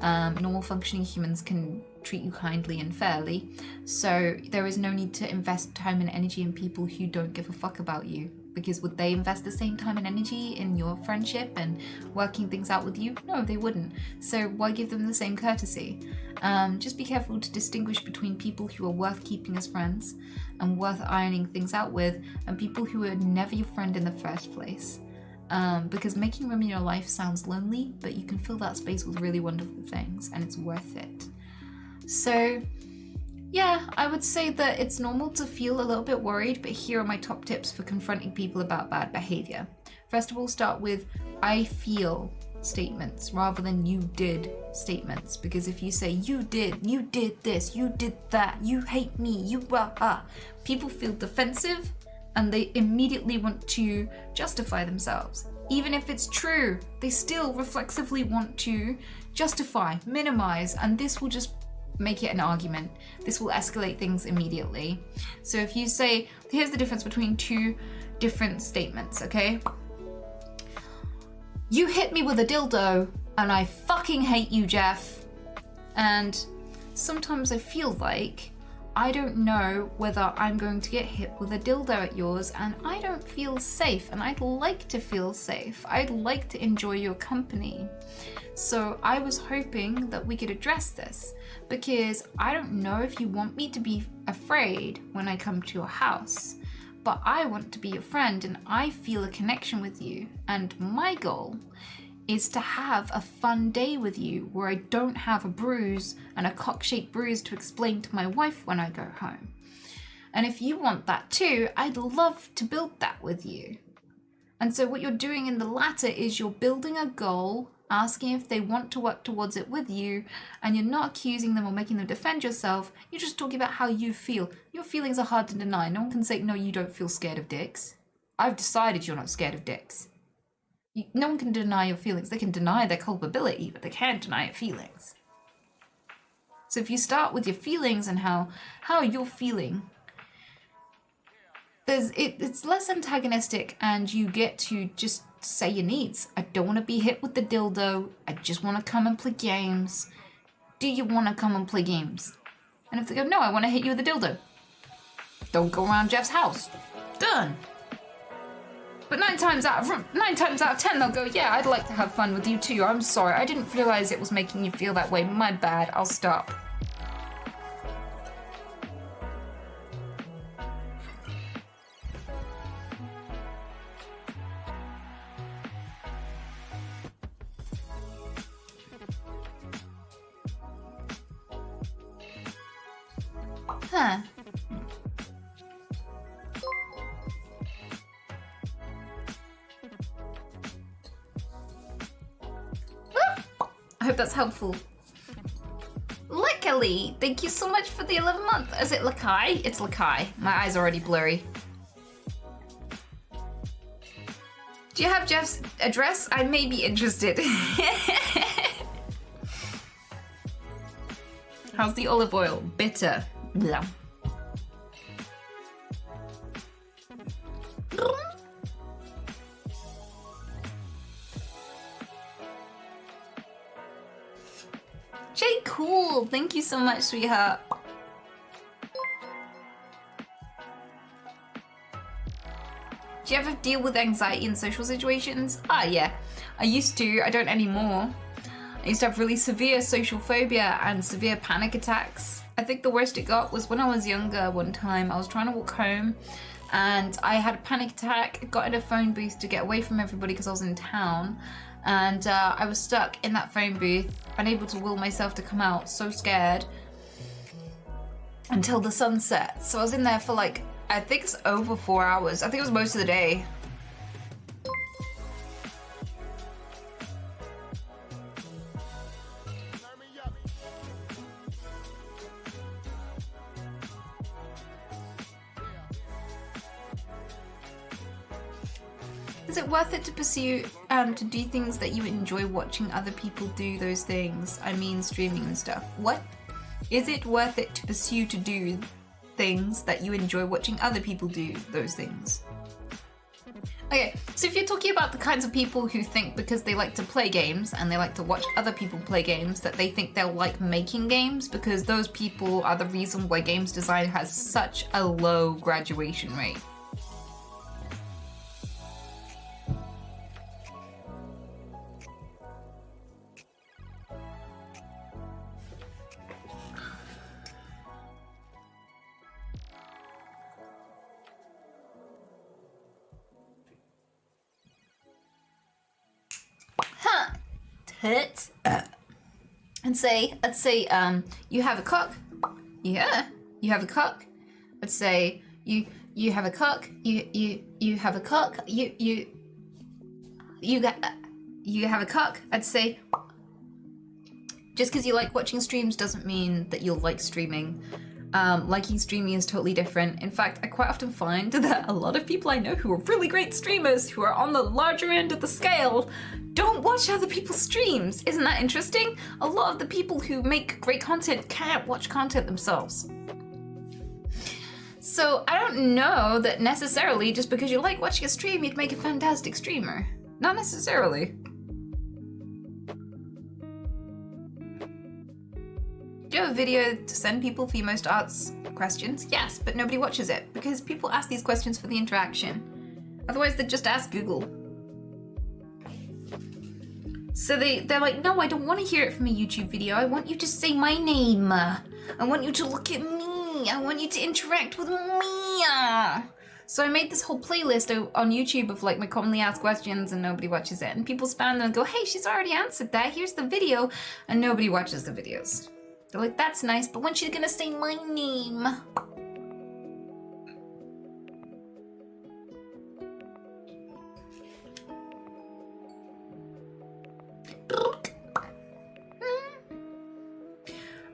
B: Normal functioning humans can treat you kindly and fairly, so there is no need to invest time and energy in people who don't give a fuck about you. Because would they invest the same time and energy in your friendship and working things out with you? No, they wouldn't. So why give them the same courtesy? Just be careful to distinguish between people who are worth keeping as friends and worth ironing things out with, and people who are never your friend in the first place. Because making room in your life sounds lonely, but you can fill that space with really wonderful things, and it's worth it. So yeah, I would say that it's normal to feel a little bit worried, but here are my top tips for confronting people about bad behavior. First of all, start with I feel statements rather than you did statements, because if you say you did this, you did that, you hate me, you people feel defensive and they immediately want to justify themselves. Even if it's true, they still reflexively want to justify, minimize, and this will just make it an argument. This will escalate things immediately. So if you say, here's the difference between two different statements, okay? You hit me with a dildo and I fucking hate you, Jeff. And sometimes I feel like I don't know whether I'm going to get hit with a dildo at yours, and I don't feel safe, and I'd like to feel safe. I'd like to enjoy your company. So I was hoping that we could address this, because I don't know if you want me to be afraid when I come to your house, but I want to be your friend and I feel a connection with you, and my goal is to have a fun day with you where I don't have a bruise and a cock-shaped bruise to explain to my wife when I go home. And if you want that too, I'd love to build that with you. And so what you're doing in the latter is you're building a goal, asking if they want to work towards it with you, and you're not accusing them or making them defend yourself. You're just talking about how you feel. Your feelings are hard to deny. No one can say, no, you don't feel scared of dicks. I've decided you're not scared of dicks. No one can deny your feelings. They can deny their culpability, but they can't deny your feelings. So if you start with your feelings and how you're feeling, it's less antagonistic, and you get to just say your needs. I don't want to be hit with the dildo. I just want to come and play games. Do you want to come and play games? And if they go, no, I want to hit you with a dildo. Don't go around Jeff's house. Done. But 9 times out of 10, they'll go, yeah, I'd like to have fun with you too. I'm sorry, I didn't realize it was making you feel that way. My bad, I'll stop. Huh. I hope that's helpful. Luckily, thank you so much for the 11th month. Is it Lakai? It's Lakai. My eyes are already blurry. Do you have Jeff's address? I may be interested. How's the olive oil? Bitter. Blah. Jay, cool. Thank you so much, sweetheart. Do you ever deal with anxiety in social situations? Ah, yeah. I used to. I don't anymore. I used to have really severe social phobia and severe panic attacks. I think the worst it got was when I was younger one time. I was trying to walk home and I had a panic attack, got in a phone booth to get away from everybody because I was in town. And I was stuck in that phone booth, unable to will myself to come out, so scared, until the sun set. So I was in there for like, I think it's over 4 hours. I think it was most of the day. Is it worth it to pursue, to do things that you enjoy watching other people do those things? I mean, streaming and stuff. What? Is it worth it to pursue to do things that you enjoy watching other people do those things? Okay, so if you're talking about the kinds of people who think because they like to play games and they like to watch other people play games that they think they'll like making games, because those people are the reason why games design has such a low graduation rate. Hit and say, I'd say, you have a cock. Yeah, you have a cock. I'd say, you have a cock. You have a cock. You have a cock. I'd say, just because you like watching streams doesn't mean that you'll like streaming. Liking streaming is totally different. In fact, I quite often find that a lot of people I know who are really great streamers, who are on the larger end of the scale, don't watch other people's streams. Isn't that interesting? A lot of the people who make great content can't watch content themselves. So I don't know that necessarily just because you like watching a stream, you'd make a fantastic streamer. Not necessarily. Do you have a video to send people for your most arts questions? Yes, but nobody watches it because people ask these questions for the interaction. Otherwise, they'd just ask Google. So they're like, no, I don't want to hear it from a YouTube video. I want you to say my name. I want you to look at me. I want you to interact with me. So I made this whole playlist on YouTube of like my commonly asked questions and nobody watches it. And people spam them and go, hey, she's already answered that. Here's the video. And nobody watches the videos. They're like, that's nice, but when she's gonna say my name?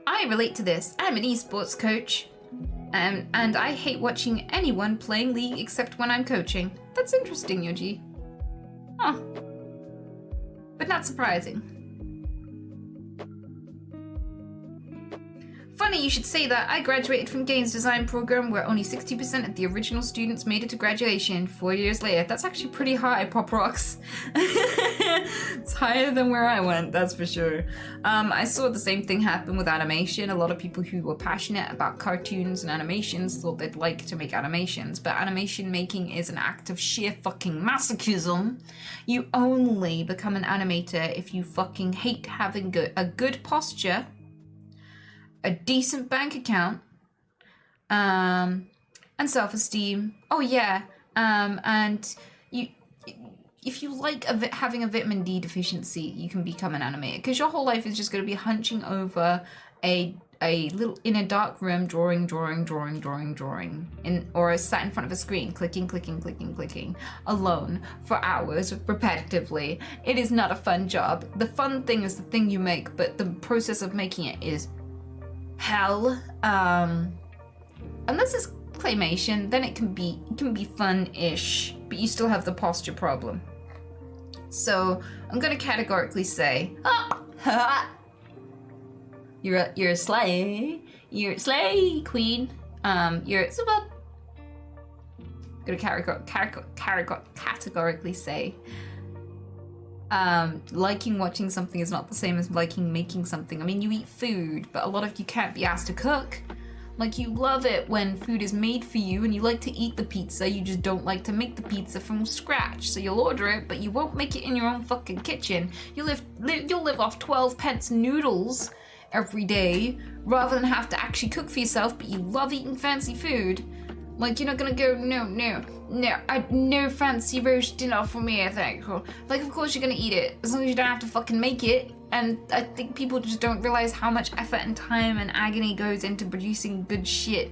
B: I relate to this. I'm an esports coach, and I hate watching anyone playing League except when I'm coaching. That's interesting, Yoji. Huh. But not surprising. Funny you should say that. I graduated from games design program where only 60% of the original students made it to graduation 4 years later. That's actually pretty high, Pop Rocks. It's higher than where I went, that's for sure. I saw the same thing happen with animation. A lot of people who were passionate about cartoons and animations thought they'd like to make animations, but animation making is an act of sheer fucking masochism. You only become an animator if you fucking hate having a good posture, a decent bank account, and self-esteem. Oh yeah, and if you like having a vitamin D deficiency, you can become an animator because your whole life is just going to be hunching over a in a dark room, drawing, or sat in front of a screen, clicking, alone for hours repetitively. It is not a fun job. The fun thing is the thing you make, but the process of making it is hell. Unless it's claymation, then it can be fun-ish, but you still have the posture problem. So I'm gonna categorically say, you're a slay queen. Gonna categorically say, liking watching something is not the same as liking making something. I mean, you eat food, but a lot of you can't be asked to cook. Like, you love it when food is made for you and you like to eat the pizza, you just don't like to make the pizza from scratch. So you'll order it, but you won't make it in your own fucking kitchen. You'll live off 12 pence noodles every day rather than have to actually cook for yourself, but you love eating fancy food. Like, you're not gonna go, no fancy roast dinner for me, I think. Like, of course you're gonna eat it, as long as you don't have to fucking make it. And I think people just don't realize how much effort and time and agony goes into producing good shit.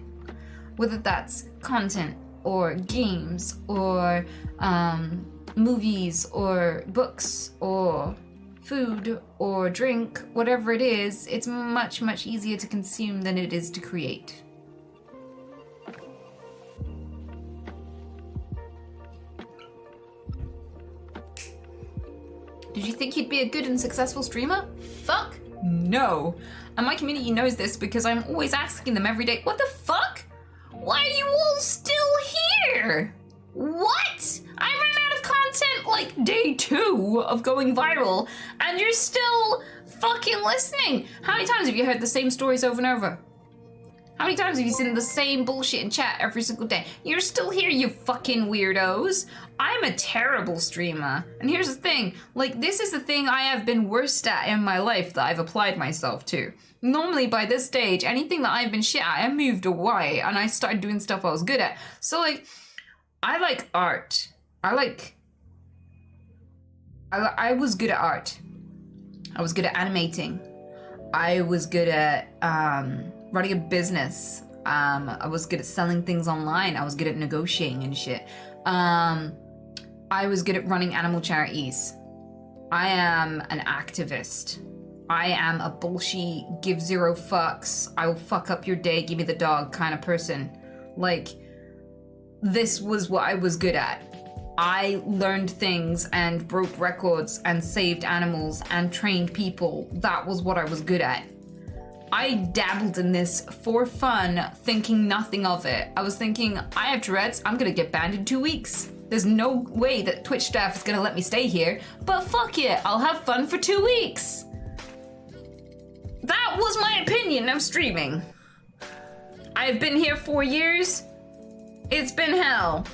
B: Whether that's content, or games, or movies, or books, or food, or drink, whatever it is, it's much, much easier to consume than it is to create. Did you think you'd be a good and successful streamer? Fuck no. And my community knows this because I'm always asking them every day, what the fuck? Why are you all still here? What? I ran out of content like day 2 of going viral and you're still fucking listening. How many times have you heard the same stories over and over? How many times have you seen the same bullshit in chat every single day? You're still here, you fucking weirdos. I'm a terrible streamer. And here's the thing, like, this is the thing I have been worst at in my life that I've applied myself to. Normally by this stage, anything that I've been shit at, I moved away and I started doing stuff I was good at. So like, I like art. I was good at art. I was good at animating. I was good at running a business. I was good at selling things online. I was good at negotiating and shit. I was good at running animal charities. I am an activist. I am a bullshit, give zero fucks, I will fuck up your day, give me the dog kind of person. Like, this was what I was good at. I learned things and broke records and saved animals and trained people. That was what I was good at. I dabbled in this for fun, thinking nothing of it. I was thinking, I have Tourette's, I'm gonna get banned in 2 weeks. There's no way that Twitch staff is gonna let me stay here, but fuck it, I'll have fun for 2 weeks. That was my opinion of streaming. I've been here 4 years. It's been hell.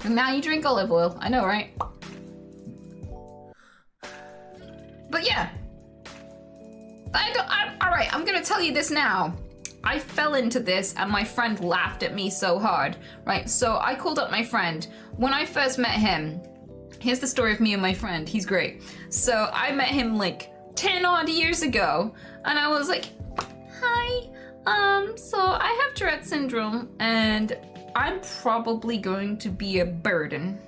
B: And now you drink olive oil. I know, right? But yeah. Alright, I'm gonna tell you this now. I fell into this and my friend laughed at me so hard, right? So I called up my friend. When I first met him, here's the story of me and my friend. He's great. So I met him like 10 odd years ago and I was like, hi, so I have Tourette syndrome and I'm probably going to be a burden,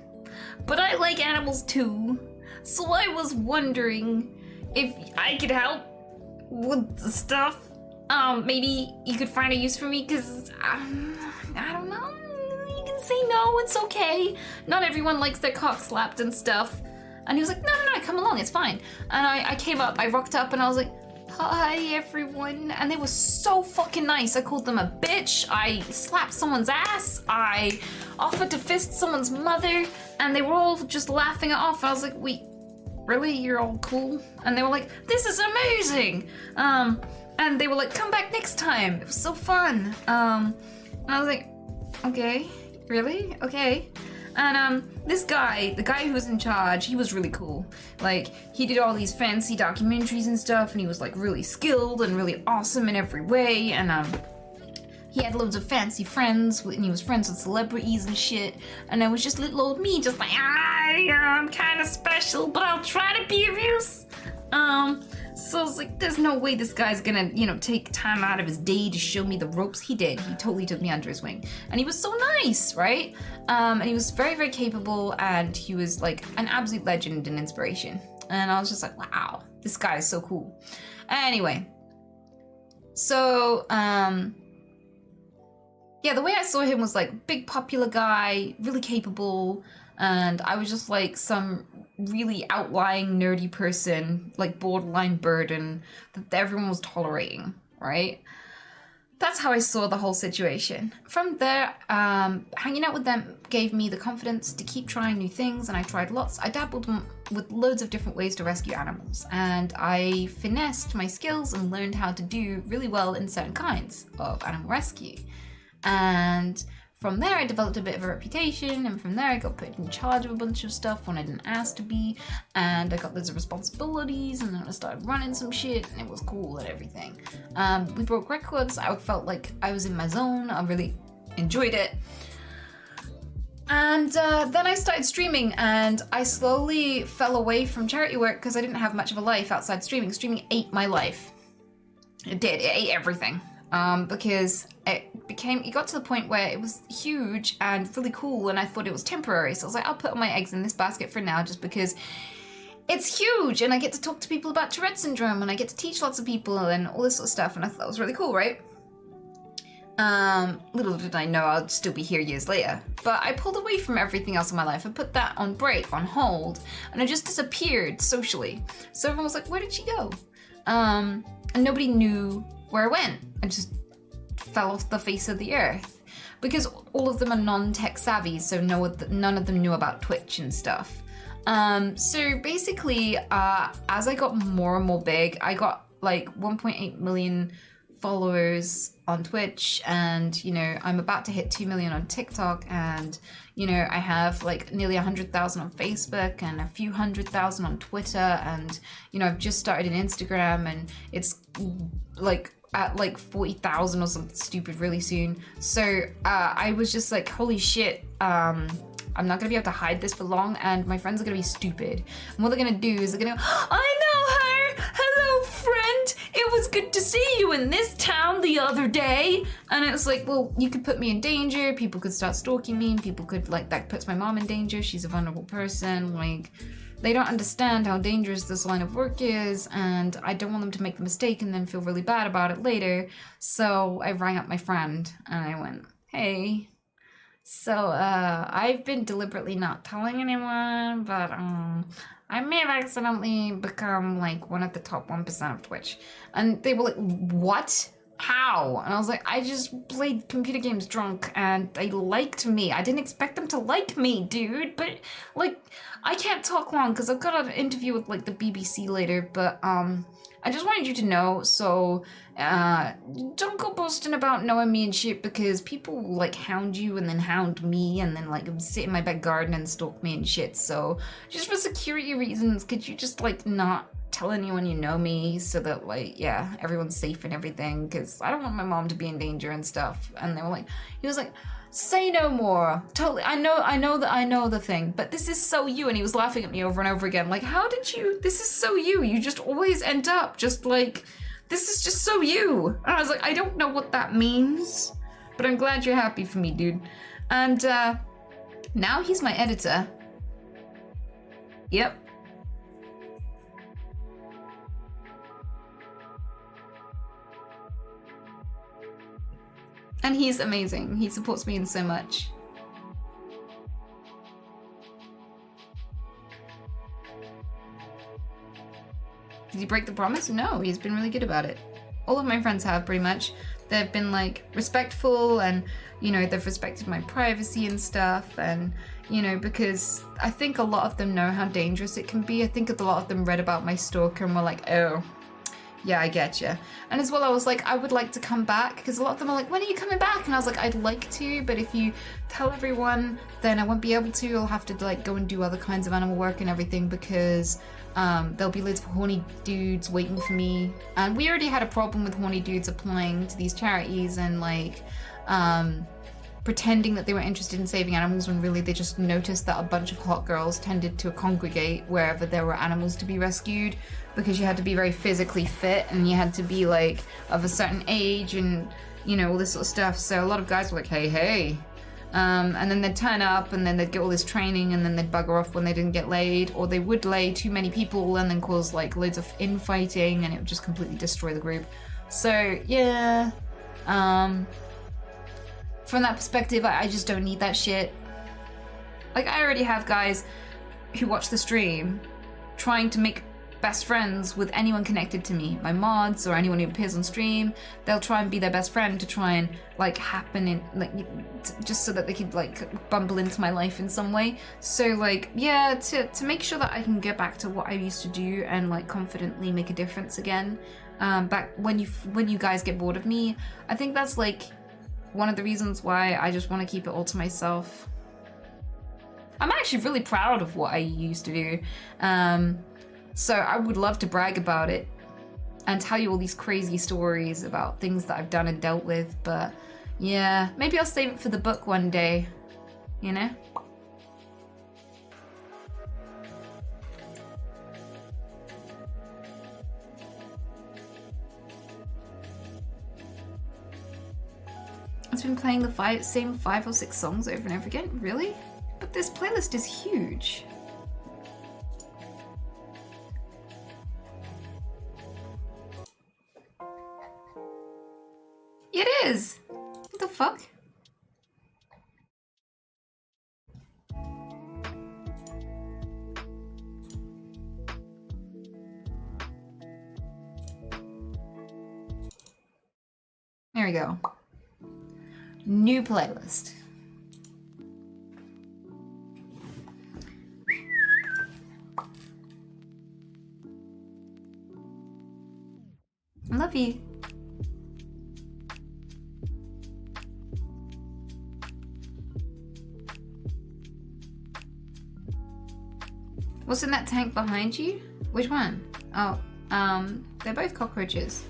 B: but I like animals too. So I was wondering if I could help with the stuff. Maybe you could find a use for me, because I don't know. You can say no, it's okay. Not everyone likes their cock slapped and stuff. And he was like, no, come along, it's fine. And I came up, I rocked up and I was like, hi everyone, and they were so fucking nice. I called them a bitch, I slapped someone's ass, I offered to fist someone's mother, and they were all just laughing it off. I was like, wait, really? You're all cool? And they were like, this is amazing! And they were like, come back next time, it was so fun. And I was like, okay, really? Okay. And this guy, the guy who was in charge, he was really cool. Like, he did all these fancy documentaries and stuff, and he was like really skilled and really awesome in every way. And he had loads of fancy friends, and he was friends with celebrities and shit. And I was just little old me, just like, I'm kind of special, but I'll try to be of use. So I was like, there's no way this guy's gonna, take time out of his day to show me the ropes. He did. He totally took me under his wing. And he was so nice, right? And he was very, very capable, and he was like an absolute legend and inspiration. And I was just like, wow, this guy is so cool. Anyway, so, yeah, the way I saw him was like big popular guy, really capable, and I was just like some really outlying nerdy person, like borderline burden that everyone was tolerating, right? That's how I saw the whole situation. From there, hanging out with them gave me the confidence to keep trying new things, and I tried lots. I dabbled with loads of different ways to rescue animals, and I finessed my skills and learned how to do really well in certain kinds of animal rescue. And from there, I developed a bit of a reputation, and from there, I got put in charge of a bunch of stuff when I didn't ask to be, and I got loads of responsibilities, and then I started running some shit, and it was cool and everything. We broke records. I felt like I was in my zone. I really enjoyed it. And then I started streaming, and I slowly fell away from charity work because I didn't have much of a life outside streaming. Streaming ate my life. It did. It ate everything. Because it got to the point where it was huge and really cool, and I thought it was temporary. So I was like, I'll put all my eggs in this basket for now, just because it's huge, and I get to talk to people about Tourette syndrome, and I get to teach lots of people and all this sort of stuff, and I thought that was really cool, right? Little did I know I'd still be here years later. But I pulled away from everything else in my life. I put that on break, on hold, and I just disappeared socially. So everyone was like, where did she go? And nobody knew where I went. I just fell off the face of the earth. Because all of them are non-tech savvy, so none of them knew about Twitch and stuff. So basically, as I got more and more big, I got like 1.8 million followers on Twitch, and I'm about to hit 2 million on TikTok, and I have like nearly 100,000 on Facebook and a few 100,000 on Twitter, and I've just started an Instagram, and it's like at like 40,000 or something stupid really soon. So I was just like, holy shit, I'm not gonna be able to hide this for long, and my friends are gonna be stupid. And what they're gonna do is they're gonna go, I know her! Hello, friend! It was good to see you in this town the other day. And it's like, well, you could put me in danger, people could start stalking me, and people could, that puts my mom in danger, she's a vulnerable person, they don't understand how dangerous this line of work is, and I don't want them to make the mistake and then feel really bad about it later. So I rang up my friend, and I went, hey, so I've been deliberately not telling anyone, but I may have accidentally become like one of the top 1% of Twitch. And they were like, what? How? And I was like, I just played computer games drunk, and they liked me. I didn't expect them to like me, dude, but I can't talk long because I've got an interview with the BBC later, but I just wanted you to know, so don't go boasting about knowing me and shit, because people will hound you and then hound me and then sit in my back garden and stalk me and shit. So just for security reasons, could you just not tell anyone you know me, so that yeah, everyone's safe and everything, because I don't want my mom to be in danger and stuff. And they were he was like, say no more. Totally, I know the thing, but this is so you. And he was laughing at me over and over again, how did you, this is so you. You just always end up just this is just so you. And I was like, I don't know what that means, but I'm glad you're happy for me, dude. And now he's my editor. Yep. And he's amazing. He supports me in so much. Did he break the promise? No, he's been really good about it. All of my friends have, pretty much. They've been respectful, and they've respected my privacy and stuff, and because I think a lot of them know how dangerous it can be. I think a lot of them read about my stalker and were like, oh, Yeah, I get you. And as well, I was like, I would like to come back, because a lot of them are like, when are you coming back? And I was like, I'd like to, but if you tell everyone, then I won't be able to. I'll have to like go and do other kinds of animal work and everything, because there'll be loads of horny dudes waiting for me. And we already had a problem with horny dudes applying to these charities and like pretending that they were interested in saving animals when really they just noticed that a bunch of hot girls tended to congregate wherever there were animals to be rescued, because you had to be very physically fit and you had to be like of a certain age and, you know, all this sort of stuff. So a lot of guys were like, hey. And then they'd turn up and then they'd get all this training and then they'd bugger off when they didn't get laid, or they would lay too many people and then cause like loads of infighting and it would just completely destroy the group. So yeah, from that perspective, I just don't need that shit. Like, I already have guys who watch the stream trying to make best friends with anyone connected to me, my mods or anyone who appears on stream. They'll try and be their best friend to try and like happen in like just so that they could like bumble into my life in some way. So like, yeah, to make sure that I can get back to what I used to do and like confidently make a difference again. Back when you guys get bored of me, I think that's like one of the reasons why I just want to keep it all to myself. I'm actually really proud of what I used to do. So I would love to brag about it and tell you all these crazy stories about things that I've done and dealt with, but yeah, maybe I'll save it for the book one day, you know? It's been playing the same 5 or 6 songs over and over again? Really? But this playlist is huge. It is! What the fuck? There we go. New playlist. I love you. What's in that tank behind you? Which one? Oh, they're both cockroaches.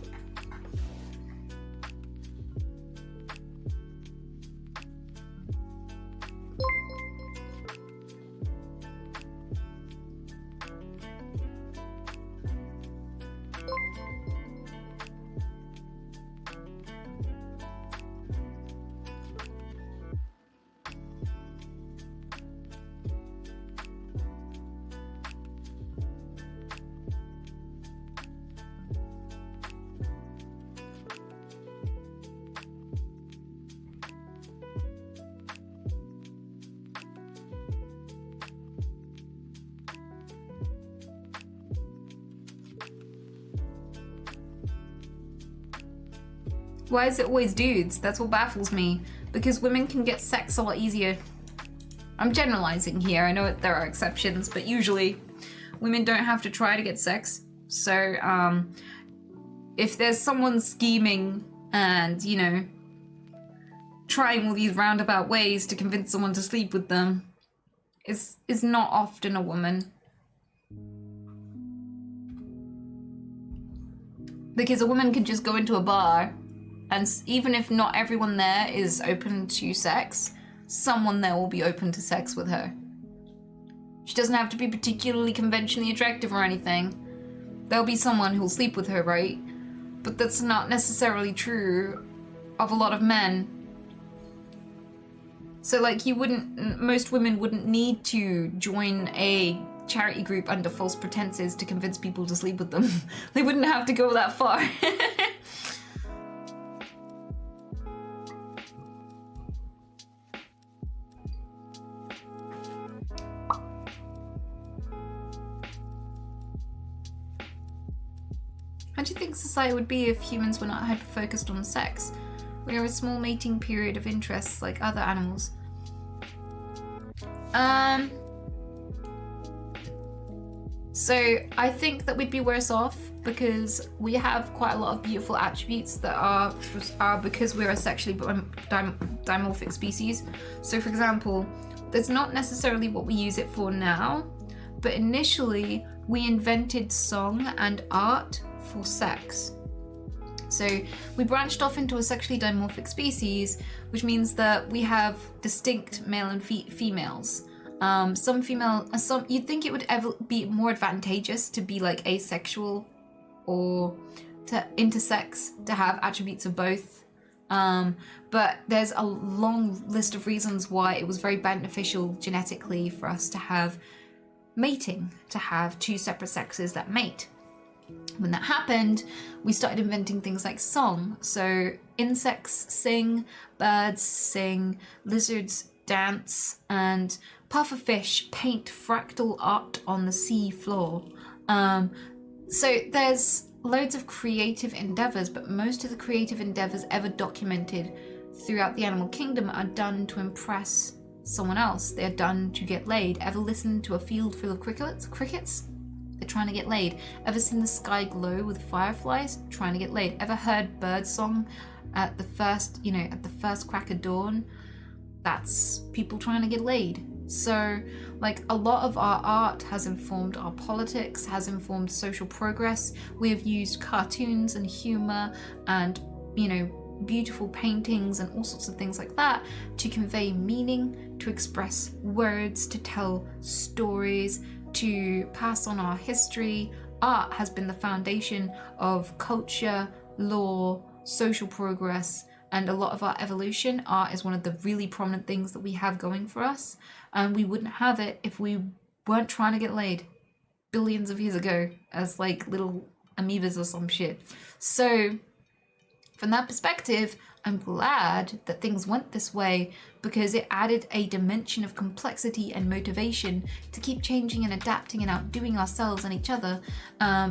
B: Why is it always dudes? That's what baffles me. Because women can get sex a lot easier. I'm generalizing here, I know there are exceptions, but usually women don't have to try to get sex. So, if there's someone scheming and, you know, trying all these roundabout ways to convince someone to sleep with them, is not often a woman. Because a woman can just go into a bar, and even if not everyone there is open to sex, someone there will be open to sex with her. She doesn't have to be particularly conventionally attractive or anything. There'll be someone who'll sleep with her, right? But that's not necessarily true of a lot of men. So like most women wouldn't need to join a charity group under false pretenses to convince people to sleep with them. They wouldn't have to go that far. How do you think society would be if humans were not hyper-focused on sex? We are a small mating period of interests like other animals. So I think that we'd be worse off because we have quite a lot of beautiful attributes that are because we're a sexually dimorphic species. So for example, that's not necessarily what we use it for now, but initially we invented song and art for sex. So we branched off into a sexually dimorphic species, which means that we have distinct male and females. Some you'd think it would ever be more advantageous to be like asexual or to intersex, to have attributes of both. But there's a long list of reasons why it was very beneficial genetically for us to have mating, to have two separate sexes that mate. When that happened, we started inventing things like song. So insects sing, birds sing, lizards dance, and pufferfish paint fractal art on the sea floor. So there's loads of creative endeavors, but most of the creative endeavors ever documented throughout the animal kingdom are done to impress someone else. They're done to get laid. Ever listened to a field full of crickets? They're trying to get laid. Ever seen the sky glow with fireflies? Trying to get laid. Ever heard bird song at the first crack of dawn? That's people trying to get laid. So, like, a lot of our art has informed our politics, has informed social progress. We have used cartoons and humor and, beautiful paintings and all sorts of things like that to convey meaning, to express words, to tell stories, to pass on our history. Art has been the foundation of culture, law, social progress, and a lot of our evolution. Art is one of the really prominent things that we have going for us, and we wouldn't have it if we weren't trying to get laid billions of years ago as like little amoebas or some shit. So from that perspective, I'm glad that things went this way, because it added a dimension of complexity and motivation to keep changing and adapting and outdoing ourselves and each other,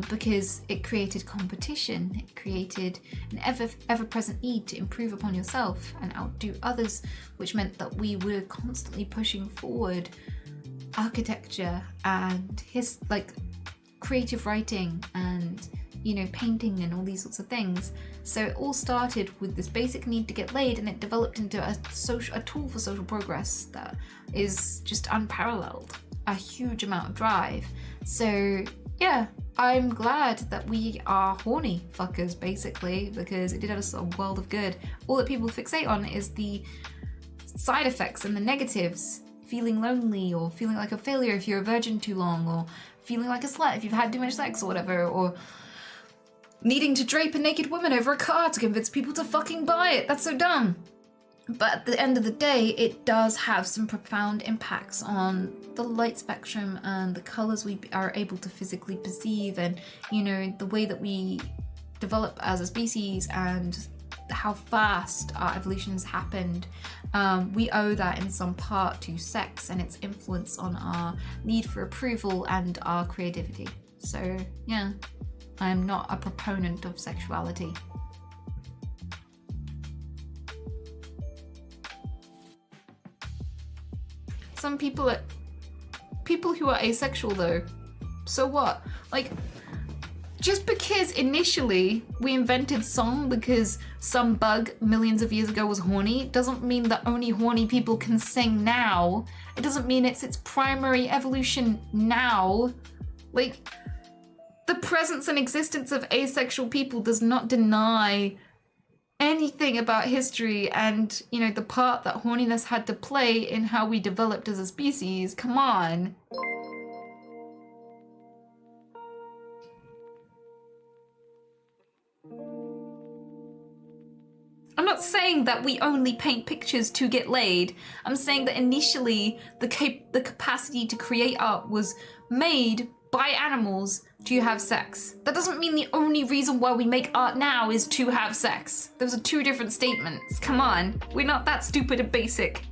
B: because it created competition. It created an ever-present need to improve upon yourself and outdo others, which meant that we were constantly pushing forward architecture and creative writing and painting and all these sorts of things. So it all started with this basic need to get laid, and it developed into a tool for social progress that is just unparalleled. A huge amount of drive. So yeah, I'm glad that we are horny fuckers, basically, because it did us a world of good. All that people fixate on is the side effects and the negatives. Feeling lonely, or feeling like a failure if you're a virgin too long, or feeling like a slut if you've had too much sex or whatever, or needing to drape a naked woman over a car to convince people to fucking buy it. That's so dumb. But at the end of the day, it does have some profound impacts on the light spectrum and the colors we are able to physically perceive, and the way that we develop as a species and how fast our evolution has happened. We owe that in some part to sex and its influence on our need for approval and our creativity. So yeah, I'm not a proponent of sexuality. Some people who are asexual though, so what? Like, just because initially we invented song because some bug millions of years ago was horny, doesn't mean that only horny people can sing now. It doesn't mean it's its primary evolution now. Like, the presence and existence of asexual people does not deny anything about history and, the part that horniness had to play in how we developed as a species. Come on. I'm not saying that we only paint pictures to get laid. I'm saying that initially the capacity to create art was made by animals to have sex. That doesn't mean the only reason why we make art now is to have sex. Those are two different statements. Come on, we're not that stupid and basic.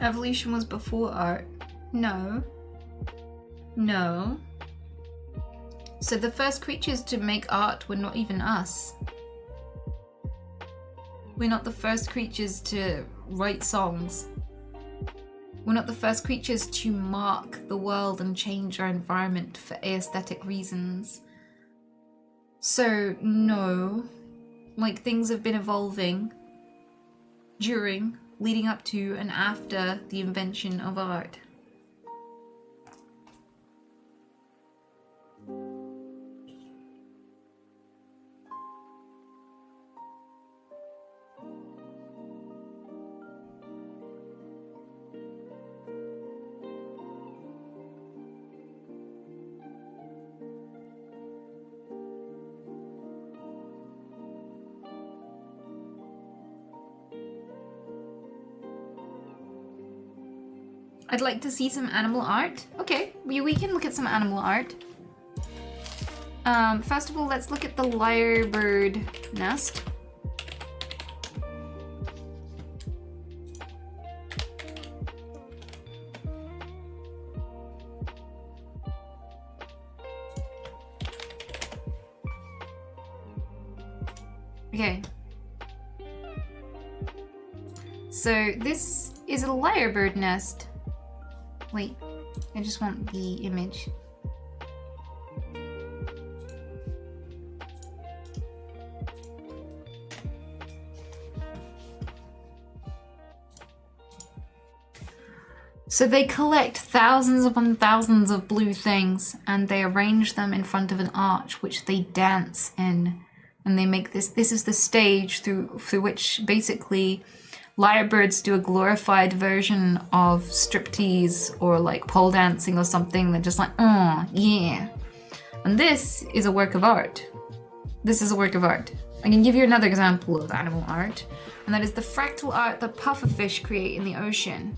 B: Evolution was before art. No. No. So the first creatures to make art were not even us. We're not the first creatures to write songs. We're not the first creatures to mark the world and change our environment for aesthetic reasons. So, no. Like, things have been evolving during, leading up to, and after the invention of art. I'd like to see some animal art. Okay, we can look at some animal art. First of all, let's look at the lyrebird nest. Okay. So this is a lyrebird nest. Wait, I just want the image. So they collect thousands upon thousands of blue things and they arrange them in front of an arch which they dance in. And they make this is the stage through which basically lyrebirds do a glorified version of striptease or like pole dancing or something. They're just like, oh, yeah. And this is a work of art. This is a work of art. I can give you another example of animal art, and that is the fractal art that pufferfish create in the ocean.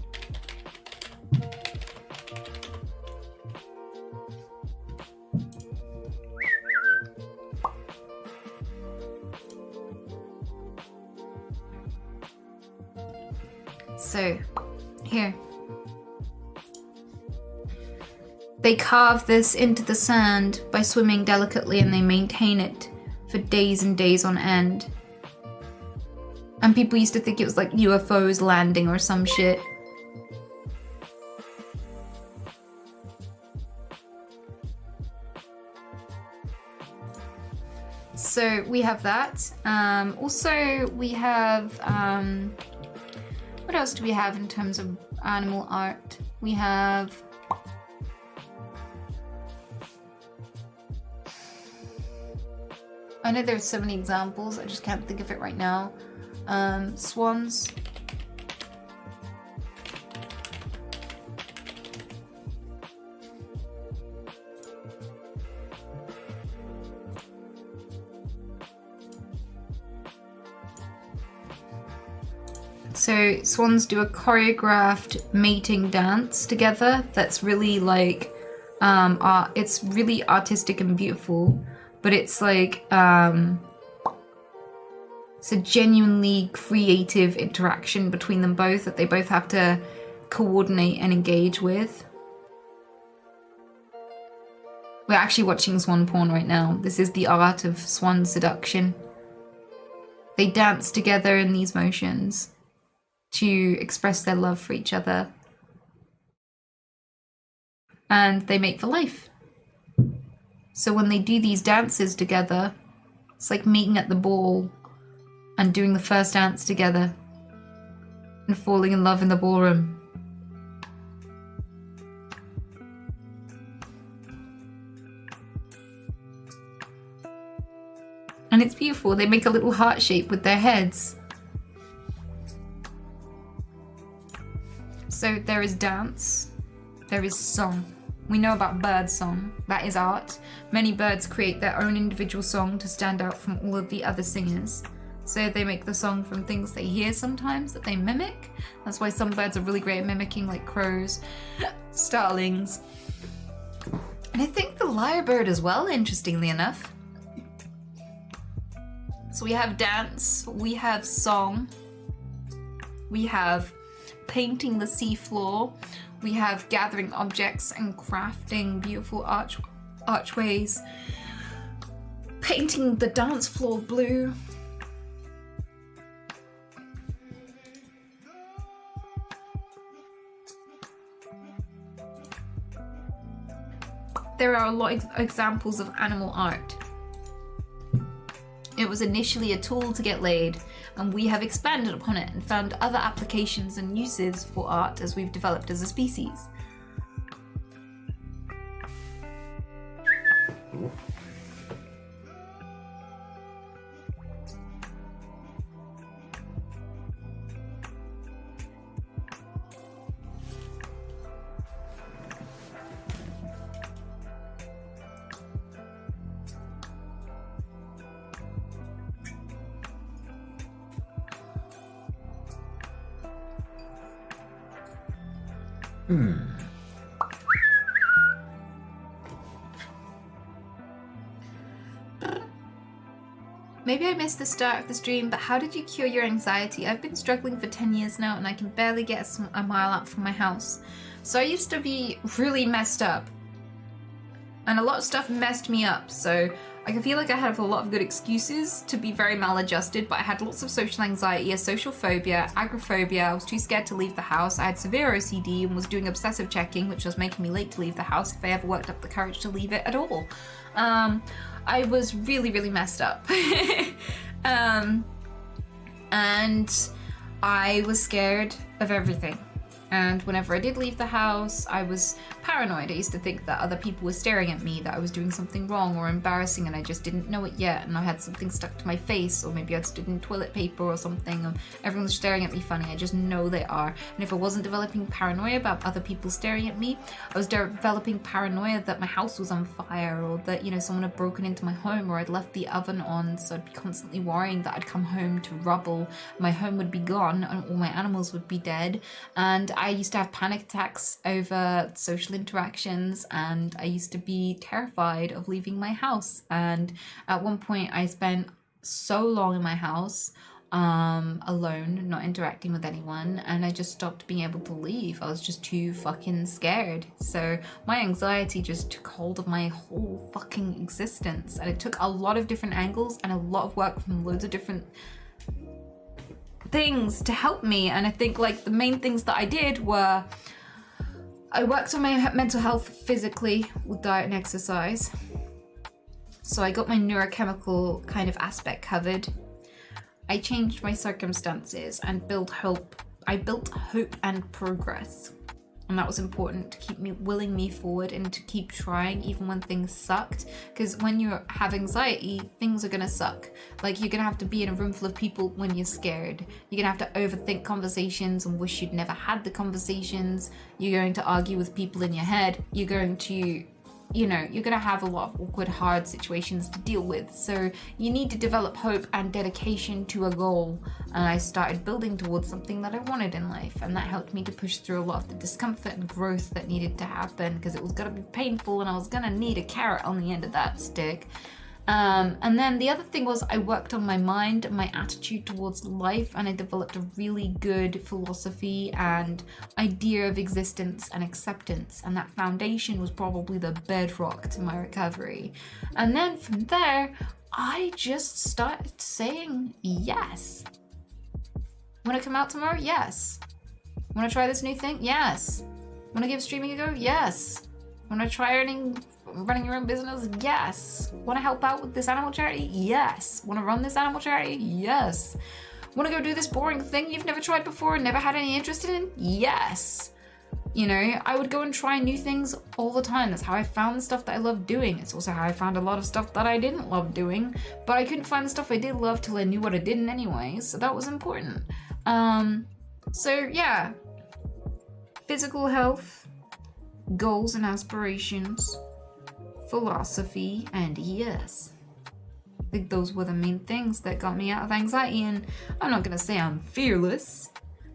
B: So, here. They carve this into the sand by swimming delicately, and they maintain it for days and days on end. And people used to think it was like UFOs landing or some shit. So we have that. Also, we have... what else do we have in terms of animal art? We have... I know there's so many examples, I just can't think of it right now. Swans. So swans do a choreographed mating dance together that's really like, it's really artistic and beautiful, but it's like, it's a genuinely creative interaction between them both that they both have to coordinate and engage with. We're actually watching swan porn right now. This is the art of swan seduction. They dance together in these motions to express their love for each other. And they mate for life. So when they do these dances together, it's like meeting at the ball and doing the first dance together and falling in love in the ballroom. And it's beautiful. They make a little heart shape with their heads. So there is dance, there is song. We know about bird song, that is art. Many birds create their own individual song to stand out from all of the other singers. So they make the song from things they hear sometimes that they mimic. That's why some birds are really great at mimicking, like crows, starlings. And I think the lyrebird as well, interestingly enough. So we have dance, we have song, we have painting the seafloor. We have gathering objects and crafting beautiful archways. Painting the dance floor blue. There are a lot of examples of animal art. It was initially a tool to get laid, and we have expanded upon it and found other applications and uses for art as we've developed as a species. Maybe I missed the start of the stream, but how did you cure your anxiety? I've been struggling for 10 years now and I can barely get a mile out from my house. So I used to be really messed up. And a lot of stuff messed me up, so I can feel like I have a lot of good excuses to be very maladjusted, but I had lots of social anxiety, a social phobia, agoraphobia. I was too scared to leave the house. I had severe OCD and was doing obsessive checking, which was making me late to leave the house if I ever worked up the courage to leave it at all. I was really, really messed up. And I was scared of everything. And whenever I did leave the house, I was paranoid. I used to think that other people were staring at me, that I was doing something wrong or embarrassing and I just didn't know it yet, and I had something stuck to my face, or maybe I'd stood in toilet paper or something, and everyone's staring at me funny. I just know they are. And if I wasn't developing paranoia about other people staring at me, I was developing paranoia that my house was on fire, or that, you know, someone had broken into my home, or I'd left the oven on, so I'd be constantly worrying that I'd come home to rubble, my home would be gone, and all my animals would be dead. And I used to have panic attacks over social interactions, and I used to be terrified of leaving my house. And at one point I spent so long in my house alone, not interacting with anyone, and I just stopped being able to leave. I was just too fucking scared. So my anxiety just took hold of my whole fucking existence, and it took a lot of different angles and a lot of work from loads of different things to help me. And I think like the main things that I did were I worked on my mental health physically with diet and exercise. So I got my neurochemical kind of aspect covered. I changed my circumstances and built hope. I built hope and progress. And that was important to keep me willing me forward and to keep trying even when things sucked. Because when you have anxiety, things are gonna suck. Like, you're gonna have to be in a room full of people when you're scared. You're gonna have to overthink conversations and wish you'd never had the conversations. You're going to argue with people in your head. You're going to, you know, you're gonna have a lot of awkward, hard situations to deal with. So you need to develop hope and dedication to a goal. And I started building towards something that I wanted in life, and that helped me to push through a lot of the discomfort and growth that needed to happen, because it was gonna be painful and I was gonna need a carrot on the end of that stick. And then the other thing was I worked on my mind and my attitude towards life, and I developed a really good philosophy and idea of existence and acceptance, and that foundation was probably the bedrock to my recovery. And then from there, I just started saying yes. Wanna come out tomorrow? Yes. Wanna try this new thing? Yes. Wanna give streaming a go? Yes. Wanna try running your own business? Yes. Want to help out with this animal charity? Yes. Want to run this animal charity? Yes. Want to go do this boring thing you've never tried before and never had any interest in? Yes. You know, I would go and try new things all the time. That's how I found the stuff that I loved doing. It's also how I found a lot of stuff that I didn't love doing, but I couldn't find the stuff I did love till I knew what I didn't anyway, so that was important. So yeah, physical health, goals and aspirations, philosophy, and yes. I think those were the main things that got me out of anxiety, and I'm not gonna say I'm fearless.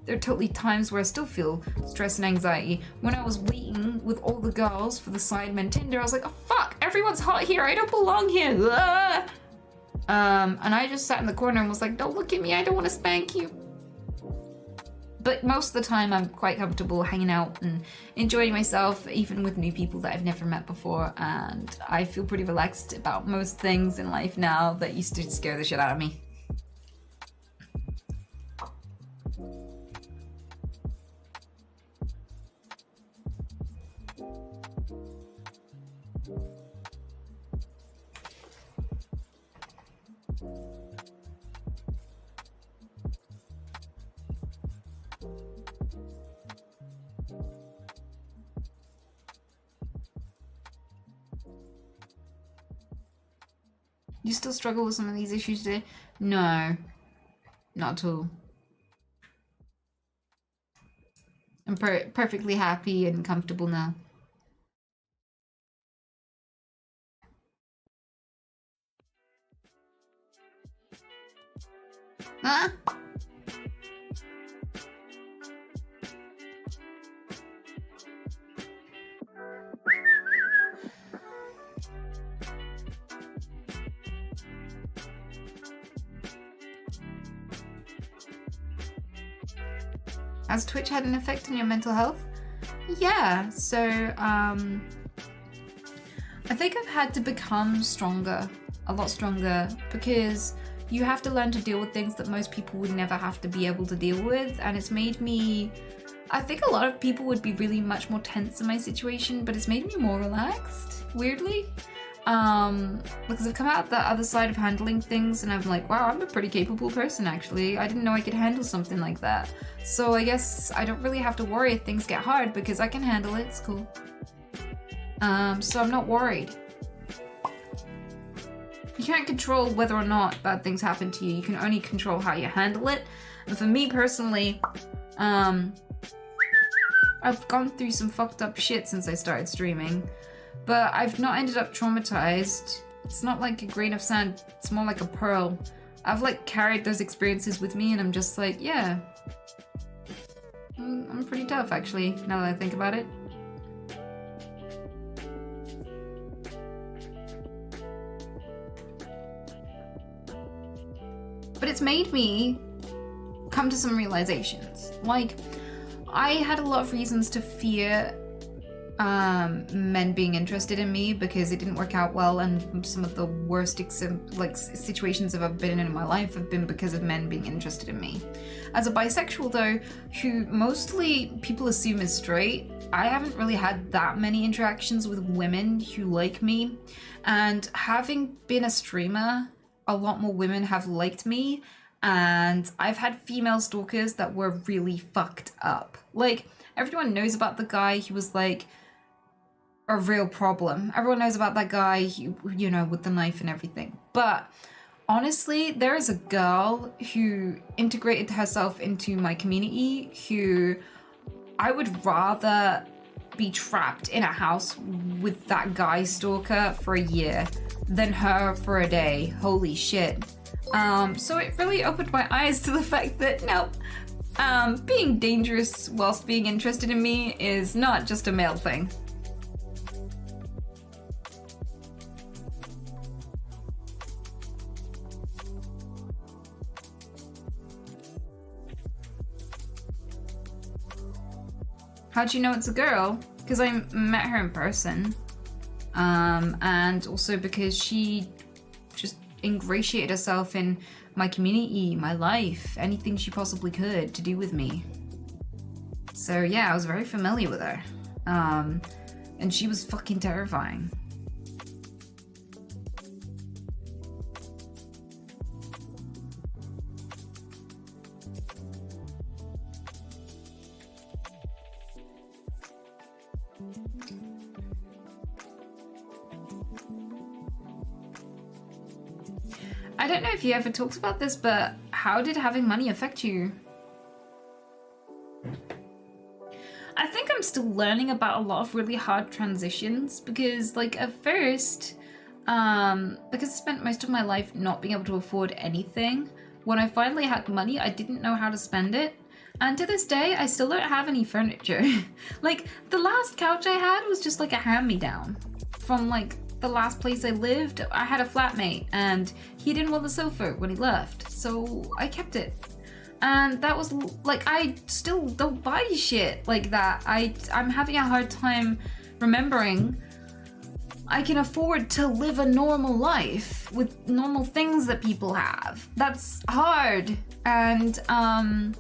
B: There are totally times where I still feel stress and anxiety. When I was waiting with all the girls for the Sidemen Tinder, I was like, oh fuck, everyone's hot here, I don't belong here. Ah! And I just sat in the corner and was like, don't look at me, I don't want to spank you. But most of the time I'm quite comfortable hanging out and enjoying myself, even with new people that I've never met before, and I feel pretty relaxed about most things in life now that used to scare the shit out of me. You still struggle with some of these issues today? No, not at all. I'm perfectly happy and comfortable now. Huh? Has Twitch had an effect on your mental health? Yeah, so I think I've had to become stronger, a lot stronger, because you have to learn to deal with things that most people would never have to be able to deal with, and it's made me, I think a lot of people would be really much more tense in my situation, but it's made me more relaxed, weirdly. Because I've come out the other side of handling things and I'm like, wow, I'm a pretty capable person actually. I didn't know I could handle something like that. So I guess I don't really have to worry if things get hard because I can handle it, it's cool. So I'm not worried. You can't control whether or not bad things happen to you. You can only control how you handle it. And for me personally, I've gone through some fucked up shit since I started streaming. But I've not ended up traumatized. It's not like a grain of sand, it's more like a pearl. I've like carried those experiences with me and I'm just like, yeah. I'm pretty tough actually, now that I think about it. But it's made me come to some realizations. Like, I had a lot of reasons to fear men being interested in me because it didn't work out well, and some of the worst situations that I've been in my life have been because of men being interested in me. As a bisexual though, who mostly people assume is straight, I haven't really had that many interactions with women who like me, and having been a streamer, a lot more women have liked me, and I've had female stalkers that were really fucked up. Like, everyone knows about the guy who was like a real problem. Everyone knows about that guy, you know, with the knife and everything. But honestly, there is a girl who integrated herself into my community who I would rather be trapped in a house with that guy stalker for a year than her for a day. Holy shit. So it really opened my eyes to the fact that, no, being dangerous whilst being interested in me is not just a male thing. How'd you know it's a girl? Because I met her in person. And also because she just ingratiated herself in my community, my life, anything she possibly could to do with me. So yeah, I was very familiar with her. And she was fucking terrifying. I don't know if you ever talked about this, but how did having money affect you? I think I'm still learning about a lot of really hard transitions because, like, at first, because I spent most of my life not being able to afford anything, when I finally had money, I didn't know how to spend it. And to this day, I still don't have any furniture. Like, the last couch I had was just like a hand-me-down from, like, the last place I lived. I had a flatmate and he didn't want the sofa when he left, so I kept it. And that was like, I still don't buy shit like that. I'm having a hard time remembering I can afford to live a normal life with normal things that people have. That's hard. And I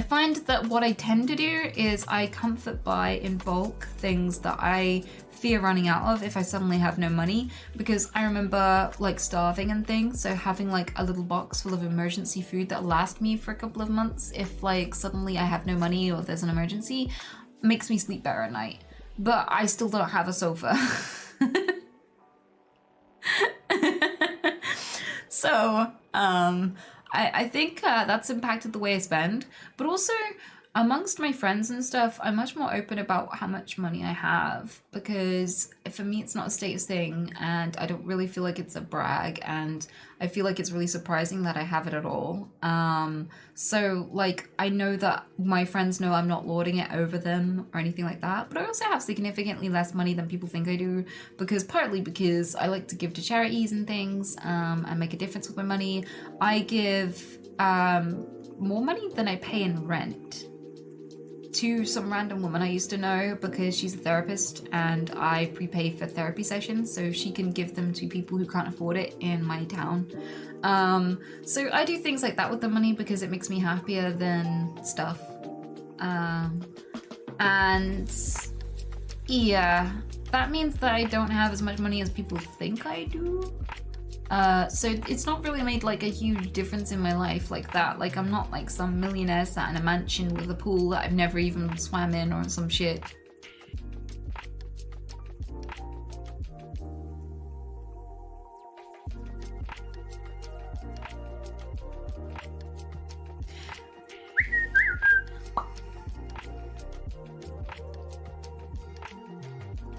B: find that what I tend to do is I comfort buy in bulk things that I fear running out of if I suddenly have no money, because I remember like starving and things, so having like a little box full of emergency food that'll last me for a couple of months if like suddenly I have no money or there's an emergency makes me sleep better at night. But I still don't have a sofa. So I think that's impacted the way I spend, but also amongst my friends and stuff, I'm much more open about how much money I have, because for me it's not a status thing, and I don't really feel like it's a brag, and I feel like it's really surprising that I have it at all. So like, I know that my friends know I'm not lording it over them or anything like that, but I also have significantly less money than people think I do, partly because I like to give to charities and things, and make a difference with my money. I give more money than I pay in rent to some random woman I used to know, because she's a therapist and I prepay for therapy sessions so she can give them to people who can't afford it in my town. So I do things like that with the money because it makes me happier than stuff. And yeah, that means that I don't have as much money as people think I do. So it's not really made like a huge difference in my life like that. Like, I'm not like some millionaire sat in a mansion with a pool that I've never even swam in or some shit.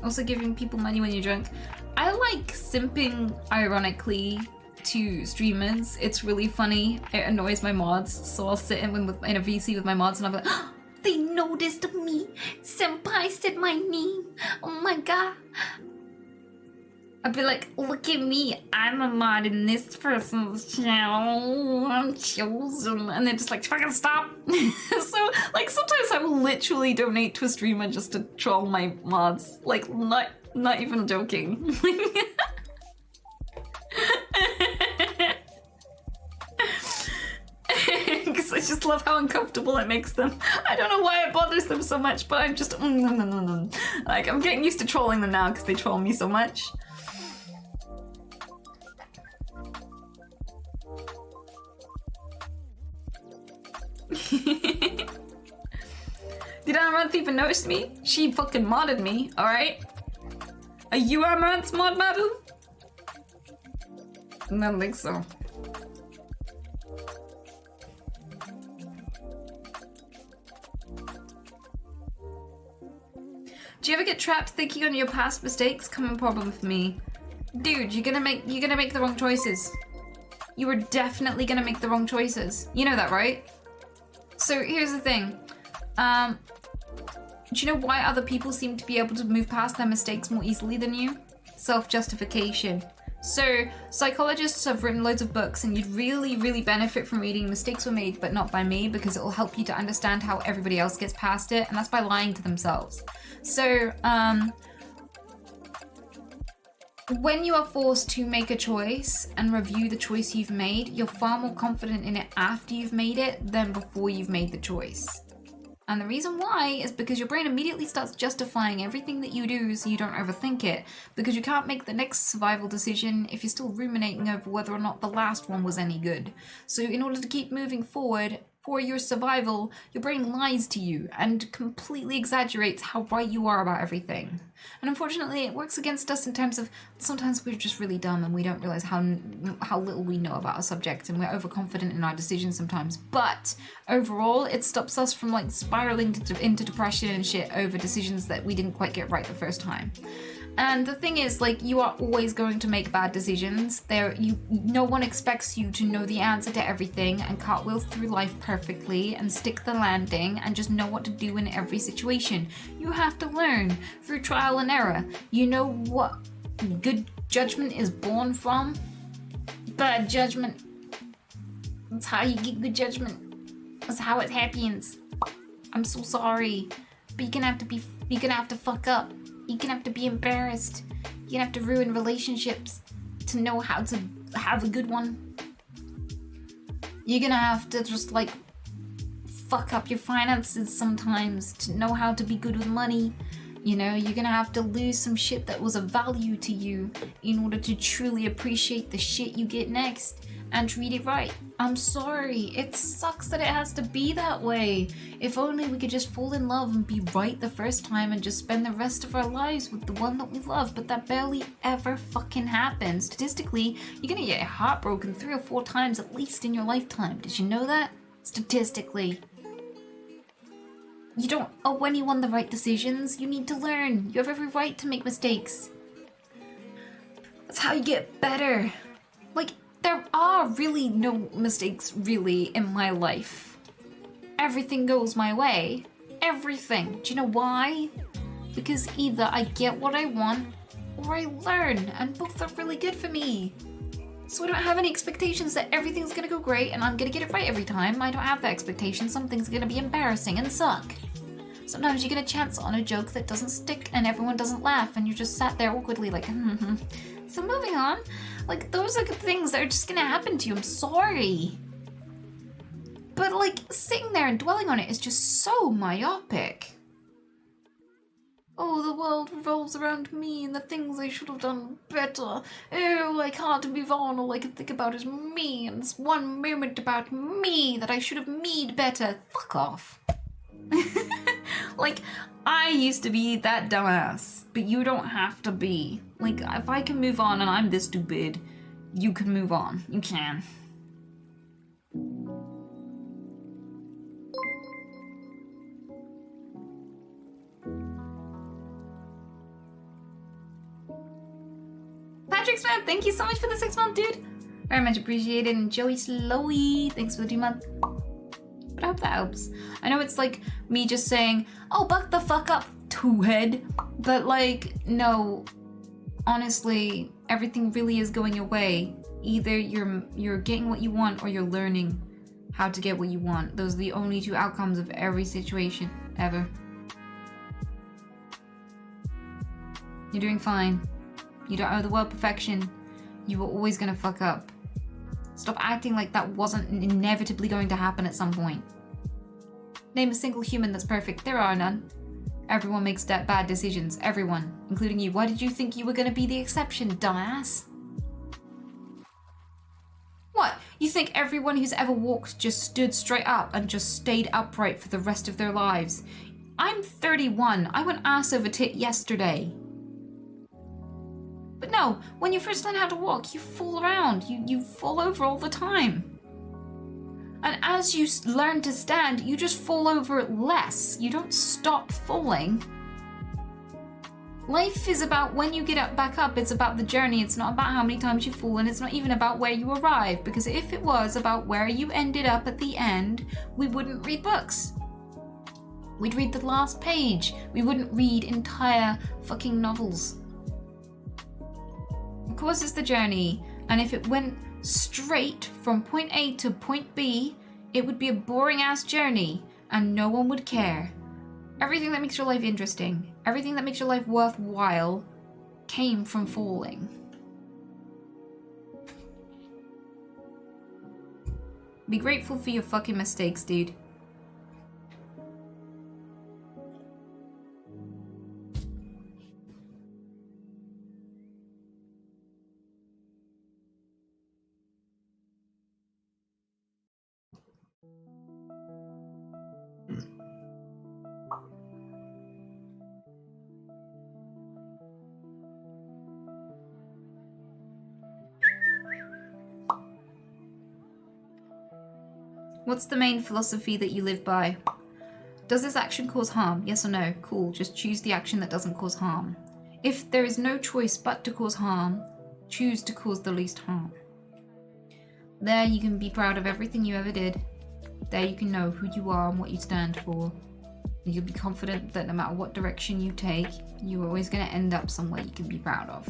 B: Also, giving people money when you're drunk. I like simping ironically to streamers. It's really funny. It annoys my mods, so I'll sit in a VC with my mods and I'll be like, oh, they noticed me. Senpai said my name. Oh my god. I'd be like, look at me. I'm a mod in this person's channel. I'm chosen. And they're just like, fucking stop. So, like, sometimes I will literally donate to a streamer just to troll my mods. Like, not even joking. Because I just love how uncomfortable it makes them. I don't know why it bothers them so much, but I'm just like, I'm getting used to trolling them now because they troll me so much. Did Amaranth even notice me? She fucking modded me, alright? Are you Amaranth's mod, Mabu? I don't think so. Do you ever get trapped thinking on your past mistakes? Common problem for me. Dude, you're gonna make the wrong choices. You are definitely gonna make the wrong choices. You know that, right? So here's the thing. Do you know why other people seem to be able to move past their mistakes more easily than you? Self-justification. So psychologists have written loads of books, and you'd really, really benefit from reading Mistakes Were Made But Not By Me, because it will help you to understand how everybody else gets past it, and that's by lying to themselves. So when you are forced to make a choice and review the choice you've made, you're far more confident in it after you've made it than before you've made the choice. And the reason why is because your brain immediately starts justifying everything that you do so you don't overthink it, because you can't make the next survival decision if you're still ruminating over whether or not the last one was any good. So in order to keep moving forward, for your survival, your brain lies to you and completely exaggerates how right you are about everything. And unfortunately, it works against us in terms of sometimes we're just really dumb and we don't realize how little we know about a subject, and we're overconfident in our decisions sometimes. But overall, it stops us from like spiraling into depression and shit over decisions that we didn't quite get right the first time. And the thing is, like, you are always going to make bad decisions. No one expects you to know the answer to everything and cartwheel through life perfectly and stick the landing and just know what to do in every situation. You have to learn through trial and error. You know what good judgment is born from? Bad judgment. That's how you get good judgment. That's how it happens. I'm so sorry. But you're gonna have to fuck up. You're gonna have to be embarrassed. You're gonna have to ruin relationships to know how to have a good one. You're gonna have to just like fuck up your finances sometimes to know how to be good with money. You know, you're gonna have to lose some shit that was of value to you in order to truly appreciate the shit you get next and treat it right. I'm sorry, it sucks that it has to be that way. If only we could just fall in love and be right the first time and just spend the rest of our lives with the one that we love, but that barely ever fucking happens. Statistically, you're gonna get heartbroken 3 or 4 times at least in your lifetime. Did you know that? Statistically. You don't owe anyone the right decisions. You need to learn. You have every right to make mistakes. That's how you get better. Like, there are really no mistakes really in my life. Everything goes my way. Everything. Do you know why? Because either I get what I want or I learn, and both are really good for me. So I don't have any expectations that everything's gonna go great and I'm gonna get it right every time. I don't have that expectation. Something's gonna be embarrassing and suck. Sometimes you get a chance on a joke that doesn't stick and everyone doesn't laugh and you're just sat there awkwardly like, So moving on, like those are things that are just gonna happen to you, I'm sorry. But like sitting there and dwelling on it is just so myopic. Oh, the world revolves around me and the things I should have done better. Oh, I can't move on. All I can think about is me and this one moment about me that I should have made better. Fuck off. Like, I used to be that dumbass, but you don't have to be. Like, if I can move on and I'm this stupid, you can move on. You can. Patrick Smith, thank you so much for the 6 month, dude. Very much appreciated. And Joey Slowy, thanks for the 2 month. But I hope that helps. I know it's like me just saying, oh, buck the fuck up, two-head. But like, no, honestly, everything really is going your way. Either you're getting what you want or you're learning how to get what you want. Those are the only 2 outcomes of every situation, ever. You're doing fine. You don't owe the world perfection. You were always gonna fuck up. Stop acting like that wasn't inevitably going to happen at some point. Name a single human that's perfect. There are none. Everyone makes bad decisions. Everyone, including you. Why did you think you were gonna be the exception, dumbass? What? You think everyone who's ever walked just stood straight up and just stayed upright for the rest of their lives? I'm 31. I went ass over tit yesterday. But no, when you first learn how to walk, you fall around. You fall over all the time. And as you learn to stand, you just fall over less. You don't stop falling. Life is about when you get back up, it's about the journey. It's not about how many times you fall, and it's not even about where you arrive. Because if it was about where you ended up at the end, we wouldn't read books. We'd read the last page. We wouldn't read entire fucking novels. Of course it's the journey, and if it went straight from point A to point B, it would be a boring ass journey, and no one would care. Everything that makes your life interesting, everything that makes your life worthwhile, came from falling. Be grateful for your fucking mistakes, dude. What's the main philosophy that you live by? Does this action cause harm? Yes or no? Cool, just choose the action that doesn't cause harm. If there is no choice but to cause harm, choose to cause the least harm. There you can be proud of everything you ever did. There you can know who you are and what you stand for. You'll be confident that no matter what direction you take, you're always going to end up somewhere you can be proud of.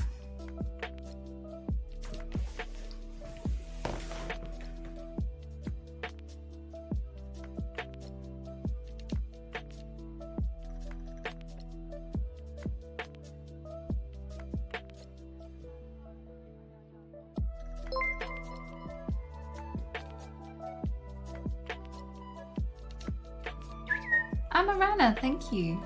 B: Amarana, thank you.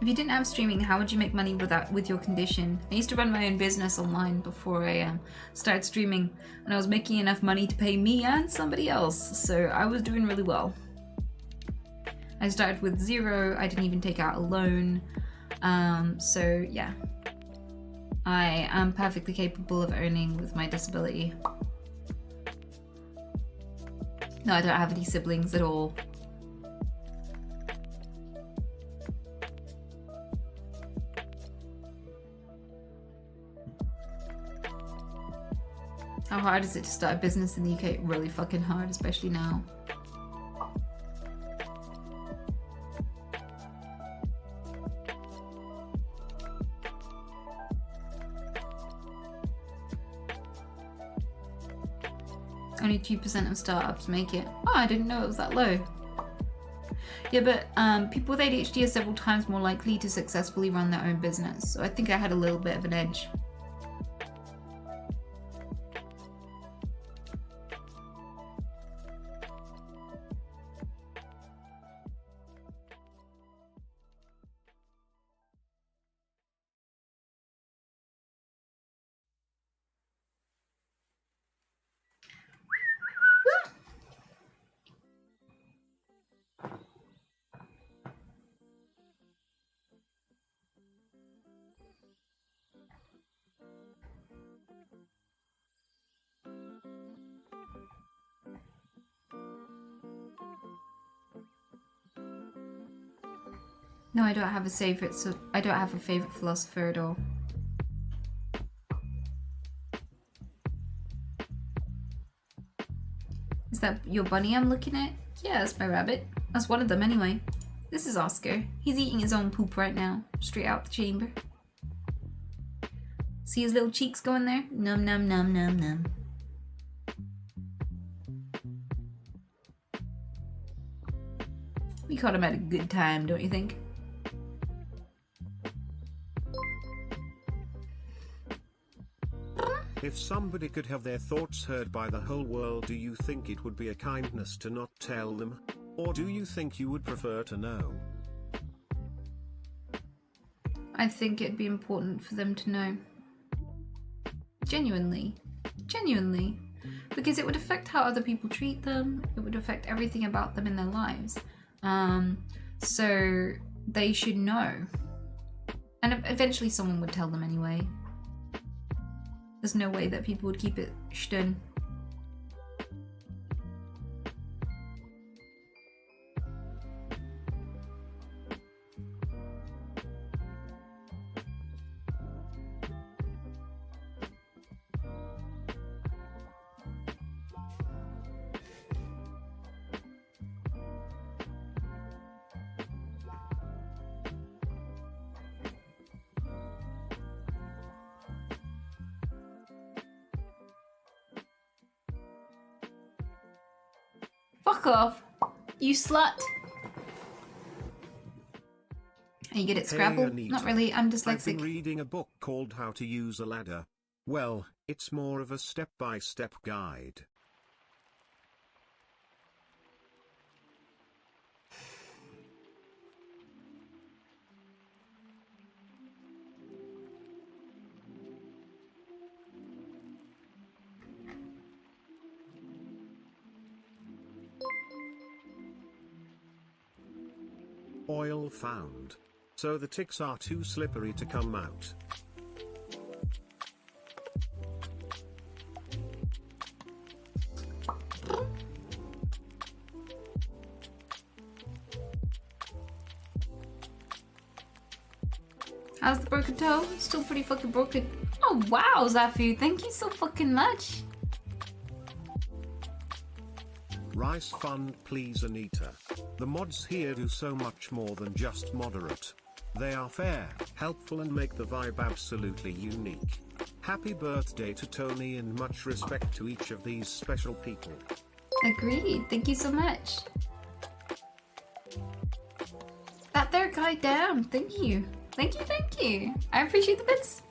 B: If you didn't have streaming, how would you make money with your condition? I used to run my own business online before I started streaming, and I was making enough money to pay me and somebody else, so I was doing really well. I started with 0, I didn't even take out a loan, so yeah. I am perfectly capable of earning with my disability. No, I don't have any siblings at all. How hard is it to start a business in the UK? Really fucking hard, especially now. Only 2% of startups make it. Oh, I didn't know it was that low. Yeah, but people with ADHD are several times more likely to successfully run their own business, so I think I had a little bit of an edge. No, I don't have a favorite, so I don't have a favorite philosopher at all. Is that your bunny I'm looking at? Yeah, that's my rabbit. That's one of them anyway. This is Oscar. He's eating his own poop right now, straight out the chamber. See his little cheeks going there? Num num num num num. We caught him at a good time, don't you think?
C: If somebody could have their thoughts heard by the whole world, do you think it would be a kindness to not tell them? Or do you think you would prefer to know?
B: I think it'd be important for them to know. Genuinely. Genuinely. Because it would affect how other people treat them. It would affect everything about them in their lives. So they should know. And eventually someone would tell them anyway. There's no way that people would keep it stun. Fuck off, you slut. Are you good at Scrabble?
C: Anita,
B: Not really, I'm
C: I've
B: dyslexic.
C: been reading a book called How to Use a Ladder. Well, it's more of a step-by-step guide. Oil found. So the ticks are too slippery to come out.
B: How's the broken toe? Still pretty fucking broken. Oh wow, Zafu, thank you so fucking much.
C: Rice fund please Anita. The mods here do so much more than just moderate. They are fair, helpful and make the vibe absolutely unique. Happy birthday to Tony and much respect to each of these special people.
B: Agreed, thank you so much. That there guy down, thank you. Thank you, thank you. I appreciate the bits.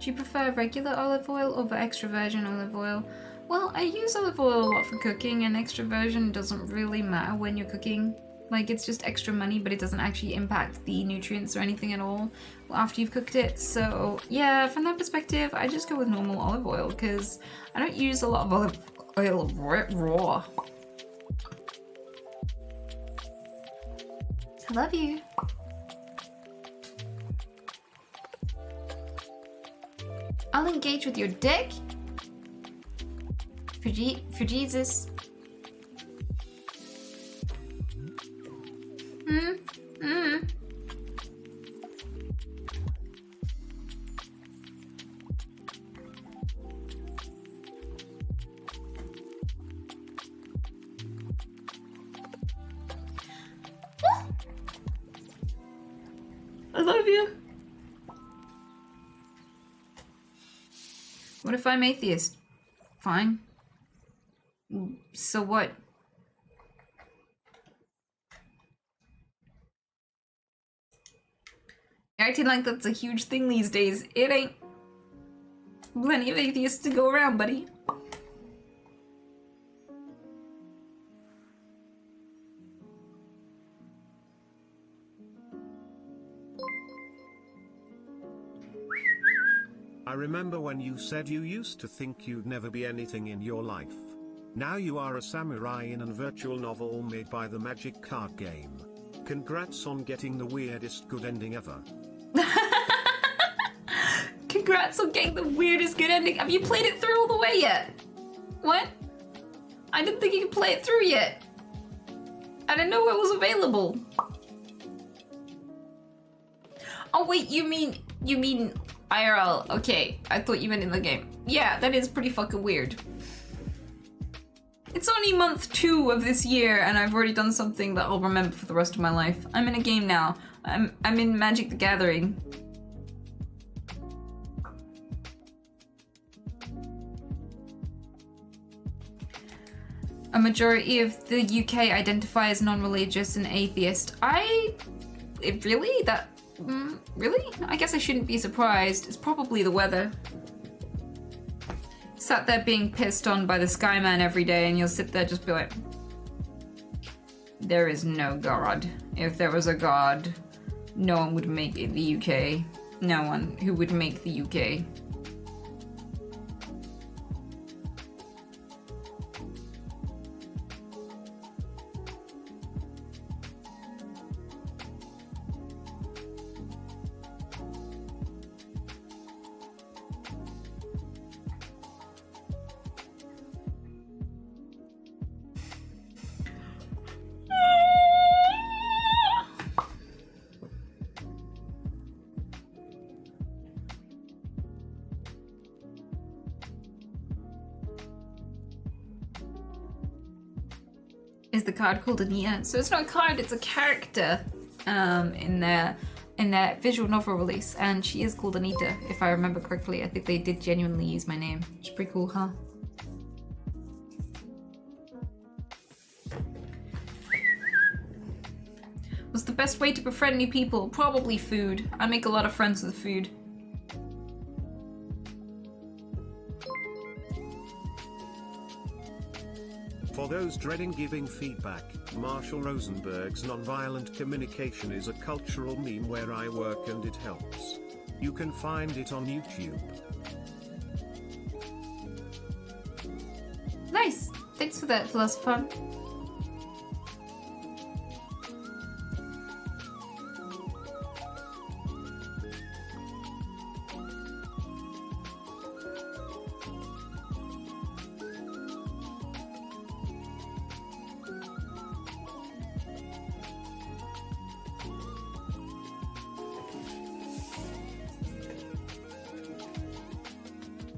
B: Do you prefer regular olive oil over extra virgin olive oil? Well, I use olive oil a lot for cooking, and extra virgin doesn't really matter when you're cooking. Like, it's just extra money, but it doesn't actually impact the nutrients or anything at all after you've cooked it. So, yeah, from that perspective, I just go with normal olive oil, because I don't use a lot of olive oil raw. I love you. I'll engage with your dick? For Jesus. I love you. What if I'm atheist? Fine. So what? Acting like that's a huge thing these days. It ain't. Plenty of atheists to go around, buddy.
C: I remember when you said you used to think you'd never be anything in your life. Now you are a samurai in a virtual novel made by the Magic card game. Congrats on getting the weirdest good ending ever.
B: Congrats on getting the weirdest good ending. Have you played it through all the way yet? What? I didn't think you could play it through yet. I didn't know it was available. Oh wait, you mean IRL? Okay, I thought you meant in the game. Yeah, that is pretty fucking weird. It's only month 2 of this year, and I've already done something that I'll remember for the rest of my life. I'm in a game now. I'm in Magic the Gathering. A majority of the UK identify as non-religious and atheist. Really? Really? I guess I shouldn't be surprised. It's probably the weather. Sat there being pissed on by the Skyman every day, and you'll sit there just be like, there is no God. If there was a God, no one would make it the UK. No one who would make the UK. Is the card called Ania? So it's not a card, it's a character in their visual novel release, and she is called Anita, if I remember correctly. I think they did genuinely use my name. It's pretty cool, huh? What's the best way to befriend new people? Probably food. I make a lot of friends with food.
C: For those dreading giving feedback, Marshall Rosenberg's nonviolent communication is a cultural meme where I work and it helps. You can find it on YouTube.
B: Nice! Thanks for that, philosopher.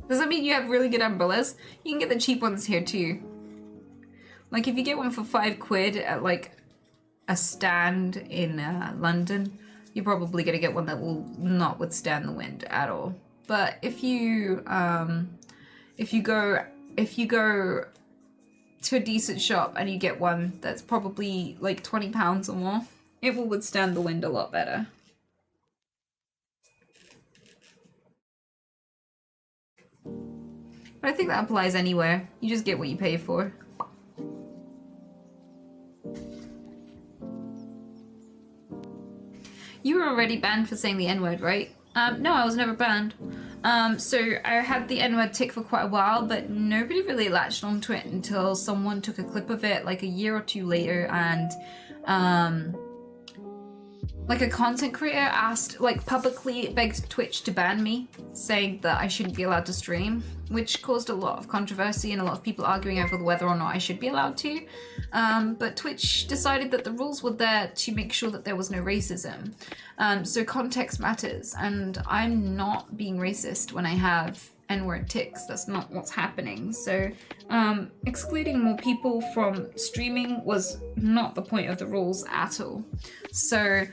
B: Does that mean you have really good umbrellas? You can get the cheap ones here too. Like if you get one for £5 at like a stand in London, you're probably gonna get one that will not withstand the wind at all. but if you go to a decent shop and you get one that's probably like £20 or more, it will withstand the wind a lot better. But I think that applies anywhere. You just get what you pay for. You were already banned for saying the N-word, right? No, I was never banned. So I had the N-word tick for quite a while, but nobody really latched onto it until someone took a clip of it like a year or two later, and like a content creator asked, like publicly begged Twitch to ban me, saying that I shouldn't be allowed to stream, which caused a lot of controversy and a lot of people arguing over whether or not I should be allowed to. But Twitch decided that the rules were there to make sure that there was no racism. So context matters, and I'm not being racist when I have N-word ticks. That's not what's happening. So excluding more people from streaming was not the point of the rules at all. So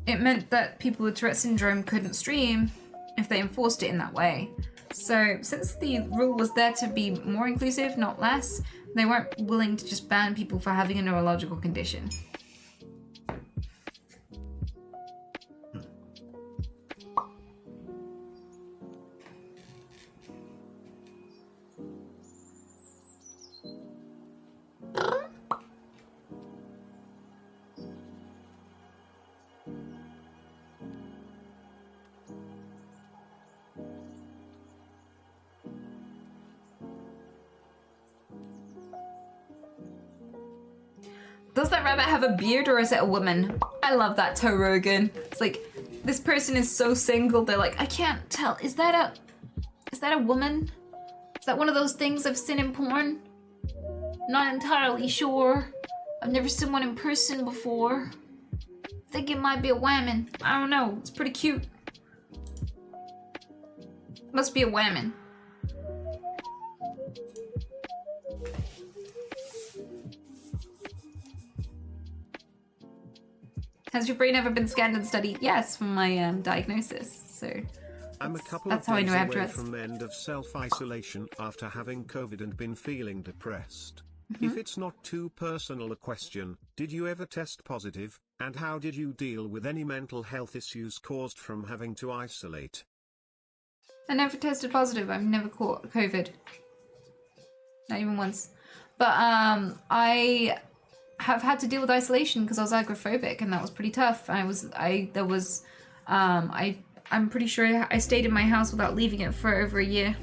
B: it meant that people with Tourette syndrome couldn't stream if they enforced it in that way. So since the rule was there to be more inclusive, not less, they weren't willing to just ban people for having a neurological condition. Does that rabbit have a beard or is it a woman? I love that toe Rogan. It's like, this person is so single, they're like, I can't tell, is that a woman? Is that one of those things I've seen in porn? Not entirely sure. I've never seen one in person before. I think it might be a woman. I don't know, it's pretty cute. Must be a woman. Has your brain ever been scanned and studied? Yes, from my diagnosis. So
C: I'm a couple
B: that's
C: of
B: how I
C: days
B: know I have
C: away
B: Tourette's.
C: from the end of self-isolation after having COVID and been feeling depressed. If it's not too personal a question, did you ever test positive, and how did you deal with any mental health issues caused from having to isolate?
B: I never tested positive. I've never caught COVID. Not even once. But I have had to deal with isolation because I was agoraphobic, and that was pretty tough. I'm pretty sure I stayed in my house without leaving it for over a year.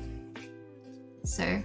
B: So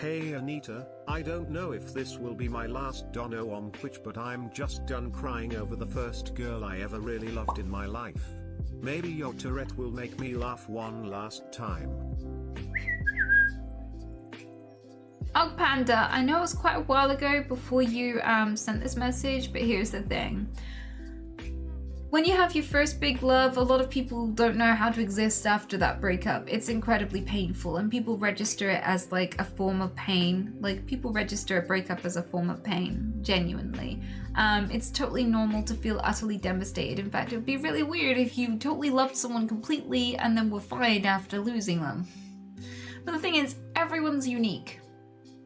C: Hey Anita, I don't know if this will be my last dono on Twitch, but I'm just done crying over the first girl I ever really loved in my life. Maybe your Tourette will make me laugh one last time.
B: Og Panda, I know it was quite a while ago before you sent this message, but here's the thing. When you have your first big love, a lot of people don't know how to exist after that breakup. It's incredibly painful, and people register it as like a form of pain. Like, people register a breakup as a form of pain, genuinely. It's totally normal to feel utterly devastated. In fact, it would be really weird if you totally loved someone completely and then were fine after losing them. But the thing is, everyone's unique.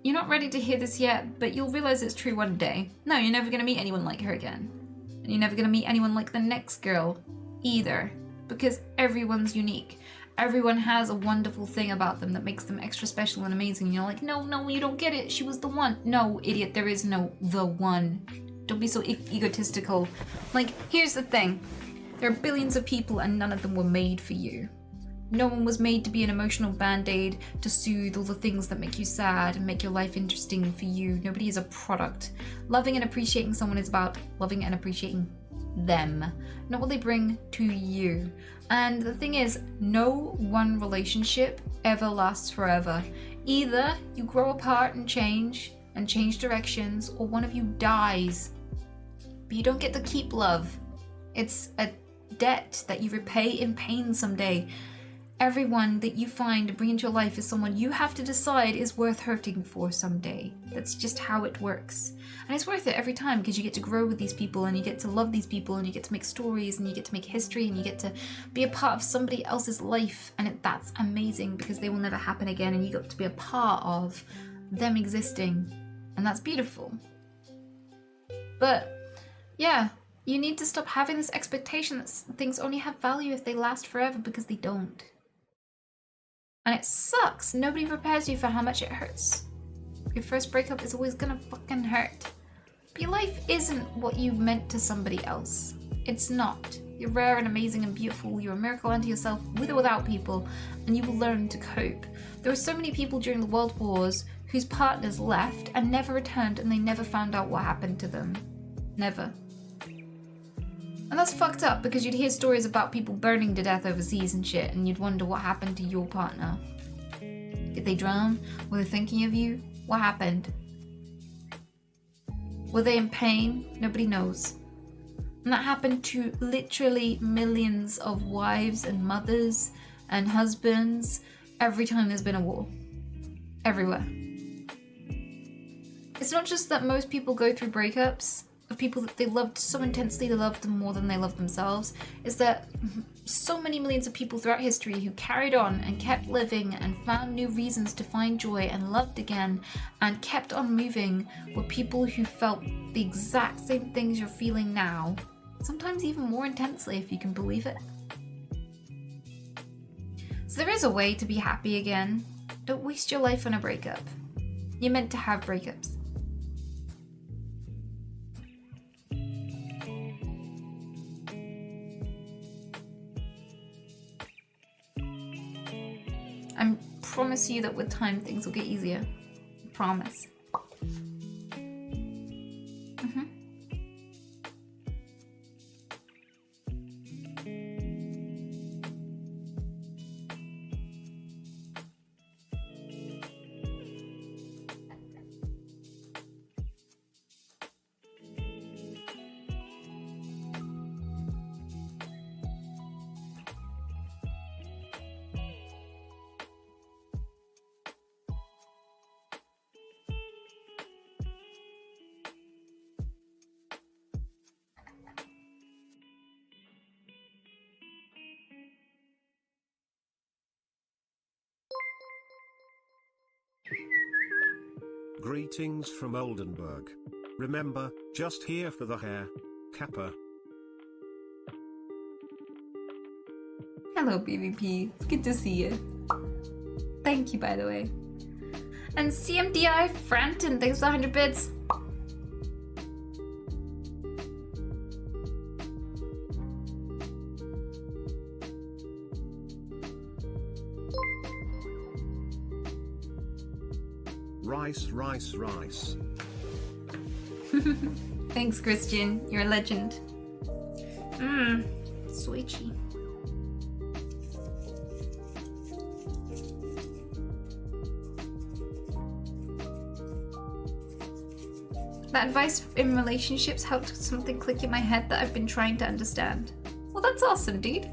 B: You're not ready to hear this yet, but you'll realize it's true one day. No, you're never gonna meet anyone like her again. And you're never gonna meet anyone like the next girl either, because everyone's unique. Everyone has a wonderful thing about them that makes them extra special and amazing. And you're like, no, you don't get it. She was the one. No, idiot, there is no the one. Don't be so egotistical. Like, here's the thing. There are billions of people and none of them were made for you. No one was made to be an emotional band-aid to soothe all the things that make you sad and make your life interesting for you. Nobody is a product. Loving and appreciating someone is about loving and appreciating them, not what they bring to you. And the thing is, no one relationship ever lasts forever. Either you grow apart and change directions, or one of you dies. But you don't get to keep love. It's a debt that you repay in pain someday. Everyone that you find to bring into your life is someone you have to decide is worth hurting for someday. That's just how it works. And it's worth it every time because you get to grow with these people and you get to love these people and you get to make stories and you get to make history and you get to be a part of somebody else's life. And that's amazing because they will never happen again and you got to be a part of them existing. And that's beautiful. But yeah, you need to stop having this expectation that things only have value if they last forever, because they don't. And it sucks. Nobody prepares you for how much it hurts. Your first breakup is always gonna fucking hurt. But your life isn't what you meant to somebody else. It's not. You're rare and amazing and beautiful. You're a miracle unto yourself, with or without people, and you will learn to cope. There were so many people during the World Wars whose partners left and never returned, and they never found out what happened to them. Never. And that's fucked up because you'd hear stories about people burning to death overseas and shit, and you'd wonder what happened to your partner. Did they drown? Were they thinking of you? What happened? Were they in pain? Nobody knows. And that happened to literally millions of wives and mothers and husbands every time there's been a war. Everywhere. It's not just that most people go through breakups of people that they loved so intensely, they loved them more than they loved themselves. Is that so many millions of people throughout history who carried on and kept living and found new reasons to find joy and loved again and kept on moving were people who felt the exact same things you're feeling now, sometimes even more intensely if you can believe it. So there is a way to be happy again. Don't waste your life on a breakup. You're meant to have breakups. I promise you that with time things will get easier. I promise.
C: Greetings from Oldenburg. Remember, just here for the hair. Kappa.
B: Hello, BVP. It's good to see you. Thank you, by the way. And CMDI Frampton, thanks for 100 bits.
C: Rice.
B: Thanks, Christian. You're a legend. Sweetie. That advice in relationships helped something click in my head that I've been trying to understand. Well, that's awesome, dude.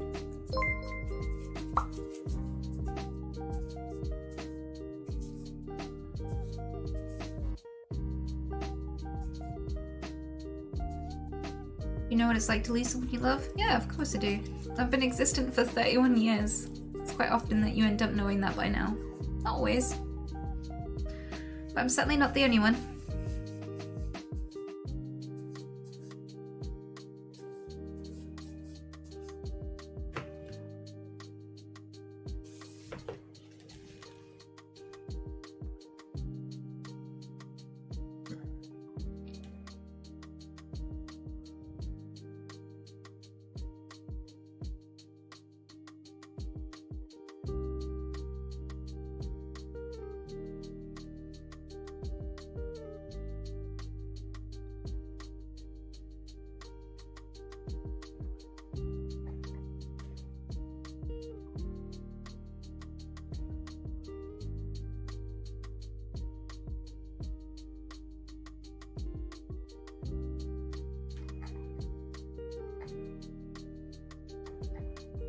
B: You know what it's like to lose someone you love? Yeah, of course I do. I've been existent for 31 years. It's quite often that you end up knowing that by now. Not always. But I'm certainly not the only one.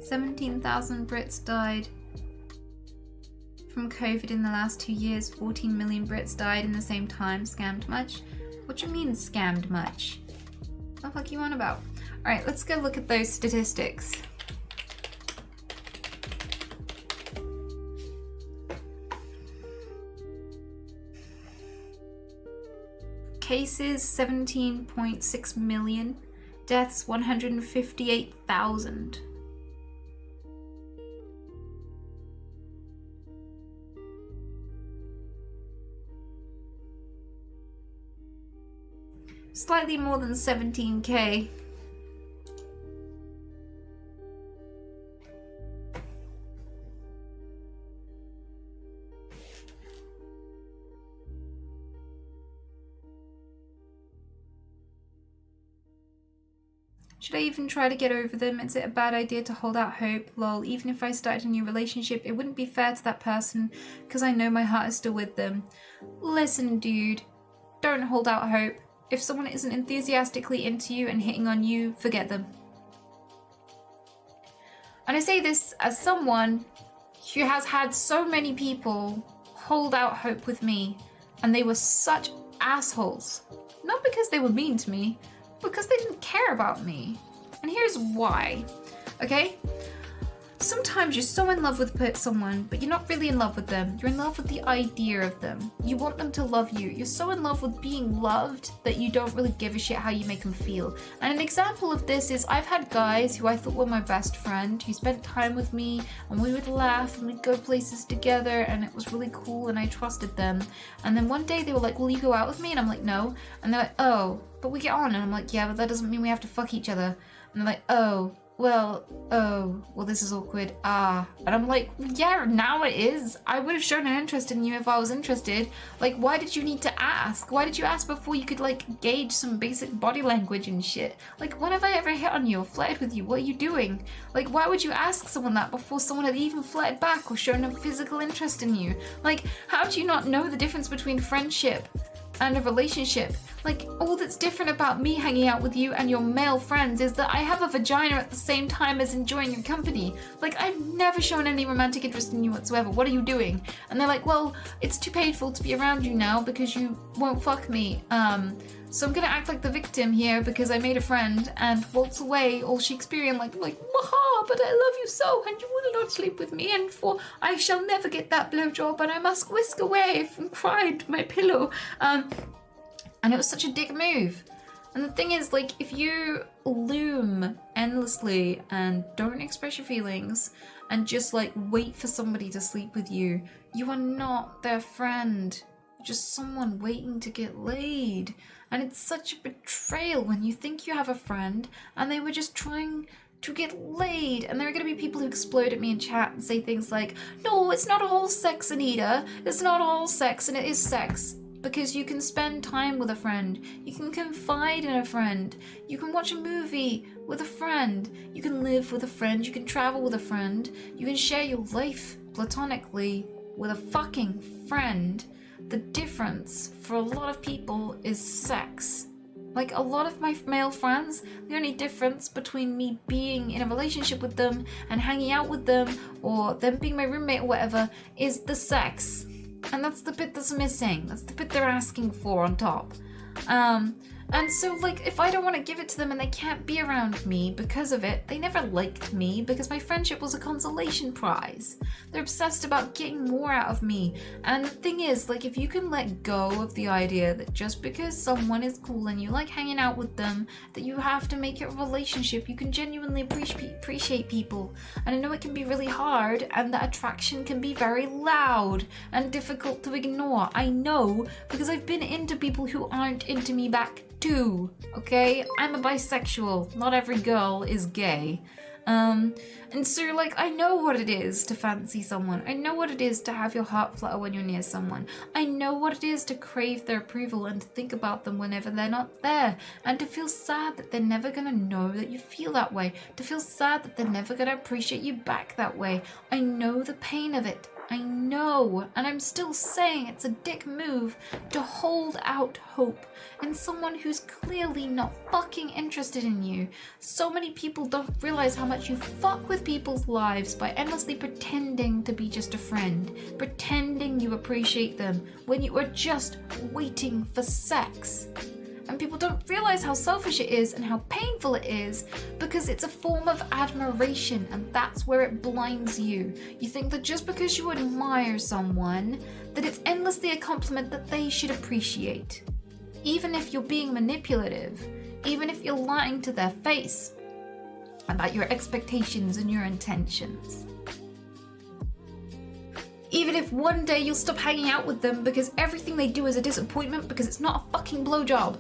B: 17,000 Brits died from COVID in the last 2 years. 14 million Brits died in the same time. Scammed much? What do you mean scammed much? What the fuck you on about? Alright, let's go look at those statistics. Cases 17.6 million. Deaths 158,000. Slightly more than 17k. Should I even try to get over them? Is it a bad idea to hold out hope? Lol, even if I started a new relationship, it wouldn't be fair to that person because I know my heart is still with them. Listen, dude, don't hold out hope. If someone isn't enthusiastically into you and hitting on you, forget them. And I say this as someone who has had so many people hold out hope with me, and they were such assholes. Not because they were mean to me, because they didn't care about me. And here's why, okay? Sometimes you're so in love with someone, but you're not really in love with them. You're in love with the idea of them. You want them to love you. You're so in love with being loved that you don't really give a shit how you make them feel. And an example of this is I've had guys who I thought were my best friend who spent time with me, and we would laugh and we'd go places together, and it was really cool and I trusted them. And then one day they were like, will you go out with me? And I'm like, no. And they're like, oh, but we get on. And I'm like, yeah, but that doesn't mean we have to fuck each other. And they're like, oh, well, this is awkward. And I'm like, yeah, now it is. I would have shown an interest in you if I was interested. Like, why did you need to ask? Why did you ask before you could, like, gauge some basic body language and shit? Like, when have I ever hit on you or flirted with you? What are you doing? Like, why would you ask someone that before someone had even flirted back or shown a physical interest in you? Like, how do you not know the difference between friendship and a relationship? Like, all that's different about me hanging out with you and your male friends is that I have a vagina at the same time as enjoying your company. Like, I've never shown any romantic interest in you whatsoever. What are you doing? And they're like, well, it's too painful to be around you now because you won't fuck me. So I'm gonna act like the victim here because I made a friend and waltz away all Shakespearean like, waha, but I love you so and you will not sleep with me, and for I shall never get that blowjob and I must whisk away and cry into my pillow. And it was such a dick move. And the thing is, like, if you loom endlessly and don't express your feelings and just, like, wait for somebody to sleep with you, you are not their friend. You're just someone waiting to get laid. And it's such a betrayal when you think you have a friend and they were just trying to get laid. And there are going to be people who explode at me in chat and say things like, no, it's not all sex, Anita. It's not all sex, and it is sex. Because you can spend time with a friend, you can confide in a friend, you can watch a movie with a friend, you can live with a friend, you can travel with a friend, you can share your life platonically with a fucking friend. The difference for a lot of people is sex. Like, a lot of my male friends, the only difference between me being in a relationship with them and hanging out with them or them being my roommate or whatever is the sex. And that's the bit that's missing. That's the bit they're asking for on top. And so, like, if I don't want to give it to them and they can't be around me because of it, they never liked me because my friendship was a consolation prize. They're obsessed about getting more out of me. And the thing is, like, if you can let go of the idea that just because someone is cool and you like hanging out with them, that you have to make it a relationship, you can genuinely appreciate people. And I know it can be really hard and that attraction can be very loud and difficult to ignore. I know, because I've been into people who aren't into me back too, okay? I'm a bisexual. Not every girl is gay. And so, like, I know what it is to fancy someone. I know what it is to have your heart flutter when you're near someone. I know what it is to crave their approval and to think about them whenever they're not there. And to feel sad that they're never gonna know that you feel that way. To feel sad that they're never gonna appreciate you back that way. I know the pain of it. I know, and I'm still saying it's a dick move to hold out hope in someone who's clearly not fucking interested in you. So many people don't realize how much you fuck with people's lives by endlessly pretending to be just a friend, pretending you appreciate them when you are just waiting for sex. And people don't realize how selfish it is and how painful it is because it's a form of admiration, and that's where it blinds you. You think that just because you admire someone, that it's endlessly a compliment that they should appreciate. Even if you're being manipulative, even if you're lying to their face about your expectations and your intentions. Even if one day you'll stop hanging out with them because everything they do is a disappointment because it's not a fucking blowjob.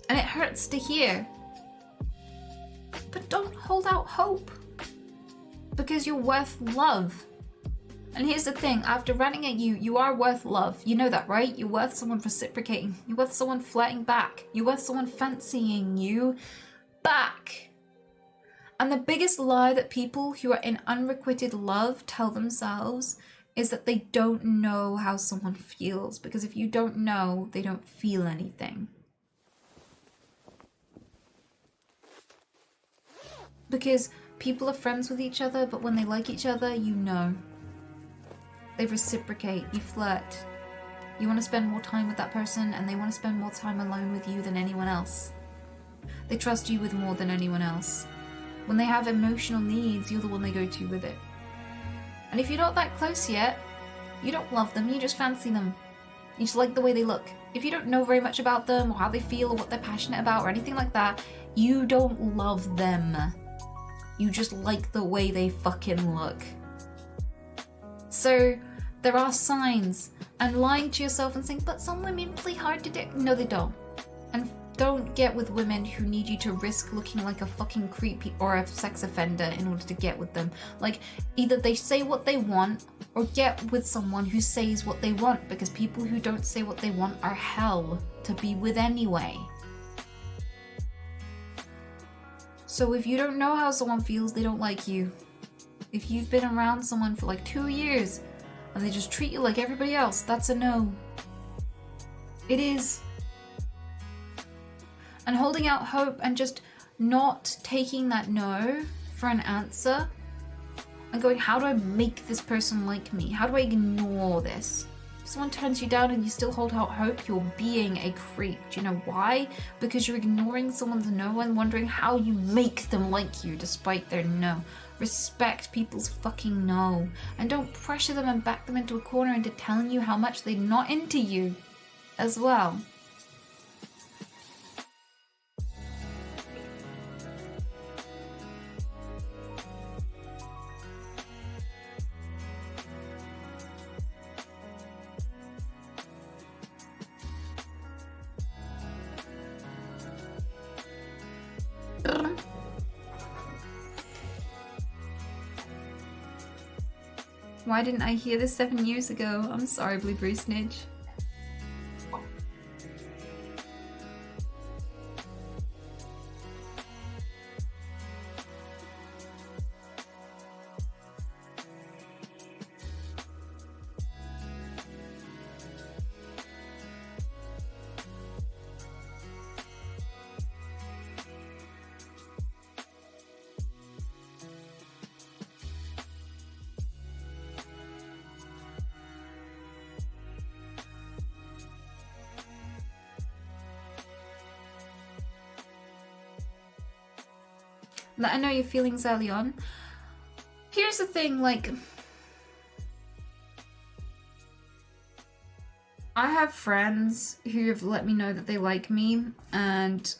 B: And it hurts to hear. But don't hold out hope. Because you're worth love. And here's the thing, after running at you, you are worth love. You know that, right? You're worth someone reciprocating. You're worth someone flirting back. You're worth someone fancying you back. And the biggest lie that people who are in unrequited love tell themselves is that they don't know how someone feels. Because if you don't know, they don't feel anything. Because people are friends with each other, but when they like each other, you know. They reciprocate, you flirt. You want to spend more time with that person, and they want to spend more time alone with you than anyone else. They trust you with more than anyone else. When they have emotional needs, you're the one they go to with it. And if you're not that close yet, you don't love them, you just fancy them. You just like the way they look. If you don't know very much about them, or how they feel, or what they're passionate about, or anything like that, you don't love them. You just like the way they fucking look. So there are signs, and lying to yourself and saying, but some women play hard to do. No, they don't. And don't get with women who need you to risk looking like a fucking creep or a sex offender in order to get with them. Like, either they say what they want, or get with someone who says what they want, because people who don't say what they want are hell to be with anyway. So if you don't know how someone feels, they don't like you. If you've been around someone for like 2 years and they just treat you like everybody else, that's a no. It is. And holding out hope and just not taking that no for an answer and going, how do I make this person like me? How do I ignore this? If someone turns you down and you still hold out hope, you're being a creep. Do you know why? Because you're ignoring someone's no and wondering how you make them like you despite their no. Respect people's fucking no. And don't pressure them and back them into a corner into telling you how much they're not into you as well. Why didn't I hear this 7 years ago? I'm sorry, Blueberry Snitch. Let her know your feelings early on. Here's the thing, like, I have friends who have let me know that they like me, and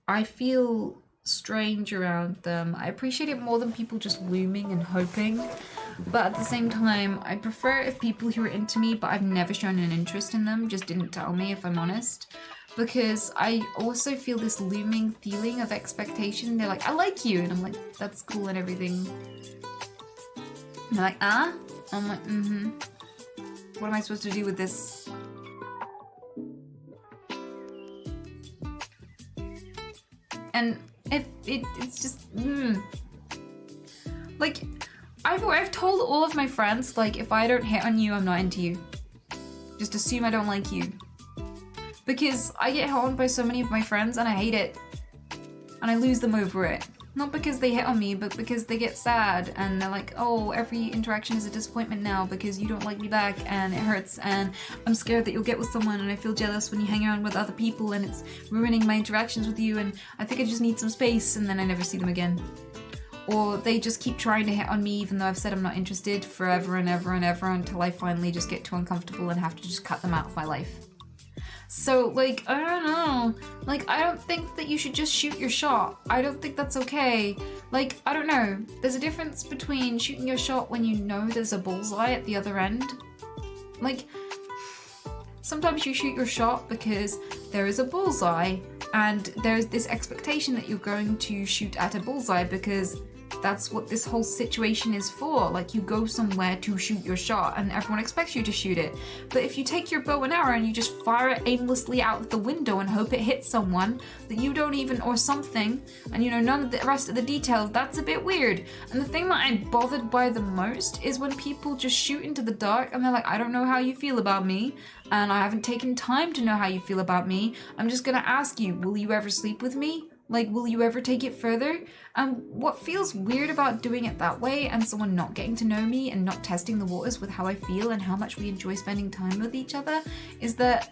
B: I feel strange around them. I appreciate it more than people just looming and hoping. But at the same time, I prefer if people who are into me but I've never shown an interest in them just didn't tell me, if I'm honest. Because I also feel this looming feeling of expectation. They're like, I like you. And I'm like, that's cool and everything. And they're like, ah? I'm like, mm-hmm. What am I supposed to do with this? And if it's just, like, I've told all of my friends, like, if I don't hit on you, I'm not into you. Just assume I don't like you. Because I get hit on by so many of my friends and I hate it. And I lose them over it. Not because they hit on me, but because they get sad and they're like, oh, every interaction is a disappointment now because you don't like me back and it hurts and I'm scared that you'll get with someone and I feel jealous when you hang around with other people and it's ruining my interactions with you and I think I just need some space, and then I never see them again. Or they just keep trying to hit on me even though I've said I'm not interested forever and ever and ever until I finally just get too uncomfortable and have to just cut them out of my life. So, like, I don't know. Like, I don't think that you should just shoot your shot. I don't think that's okay. Like, I don't know. There's a difference between shooting your shot when you know there's a bullseye at the other end. Like, sometimes you shoot your shot because there is a bullseye and there's this expectation that you're going to shoot at a bullseye because that's what this whole situation is for. Like, you go somewhere to shoot your shot and everyone expects you to shoot it. But if you take your bow and arrow and you just fire it aimlessly out of the window and hope it hits someone that you don't even, or something, and you know none of the rest of the details, that's a bit weird. And the thing that I'm bothered by the most is when people just shoot into the dark and they're like, I don't know how you feel about me and I haven't taken time to know how you feel about me. I'm just gonna ask you, will you ever sleep with me? Like, will you ever take it further? What feels weird about doing it that way and someone not getting to know me and not testing the waters with how I feel and how much we enjoy spending time with each other is that,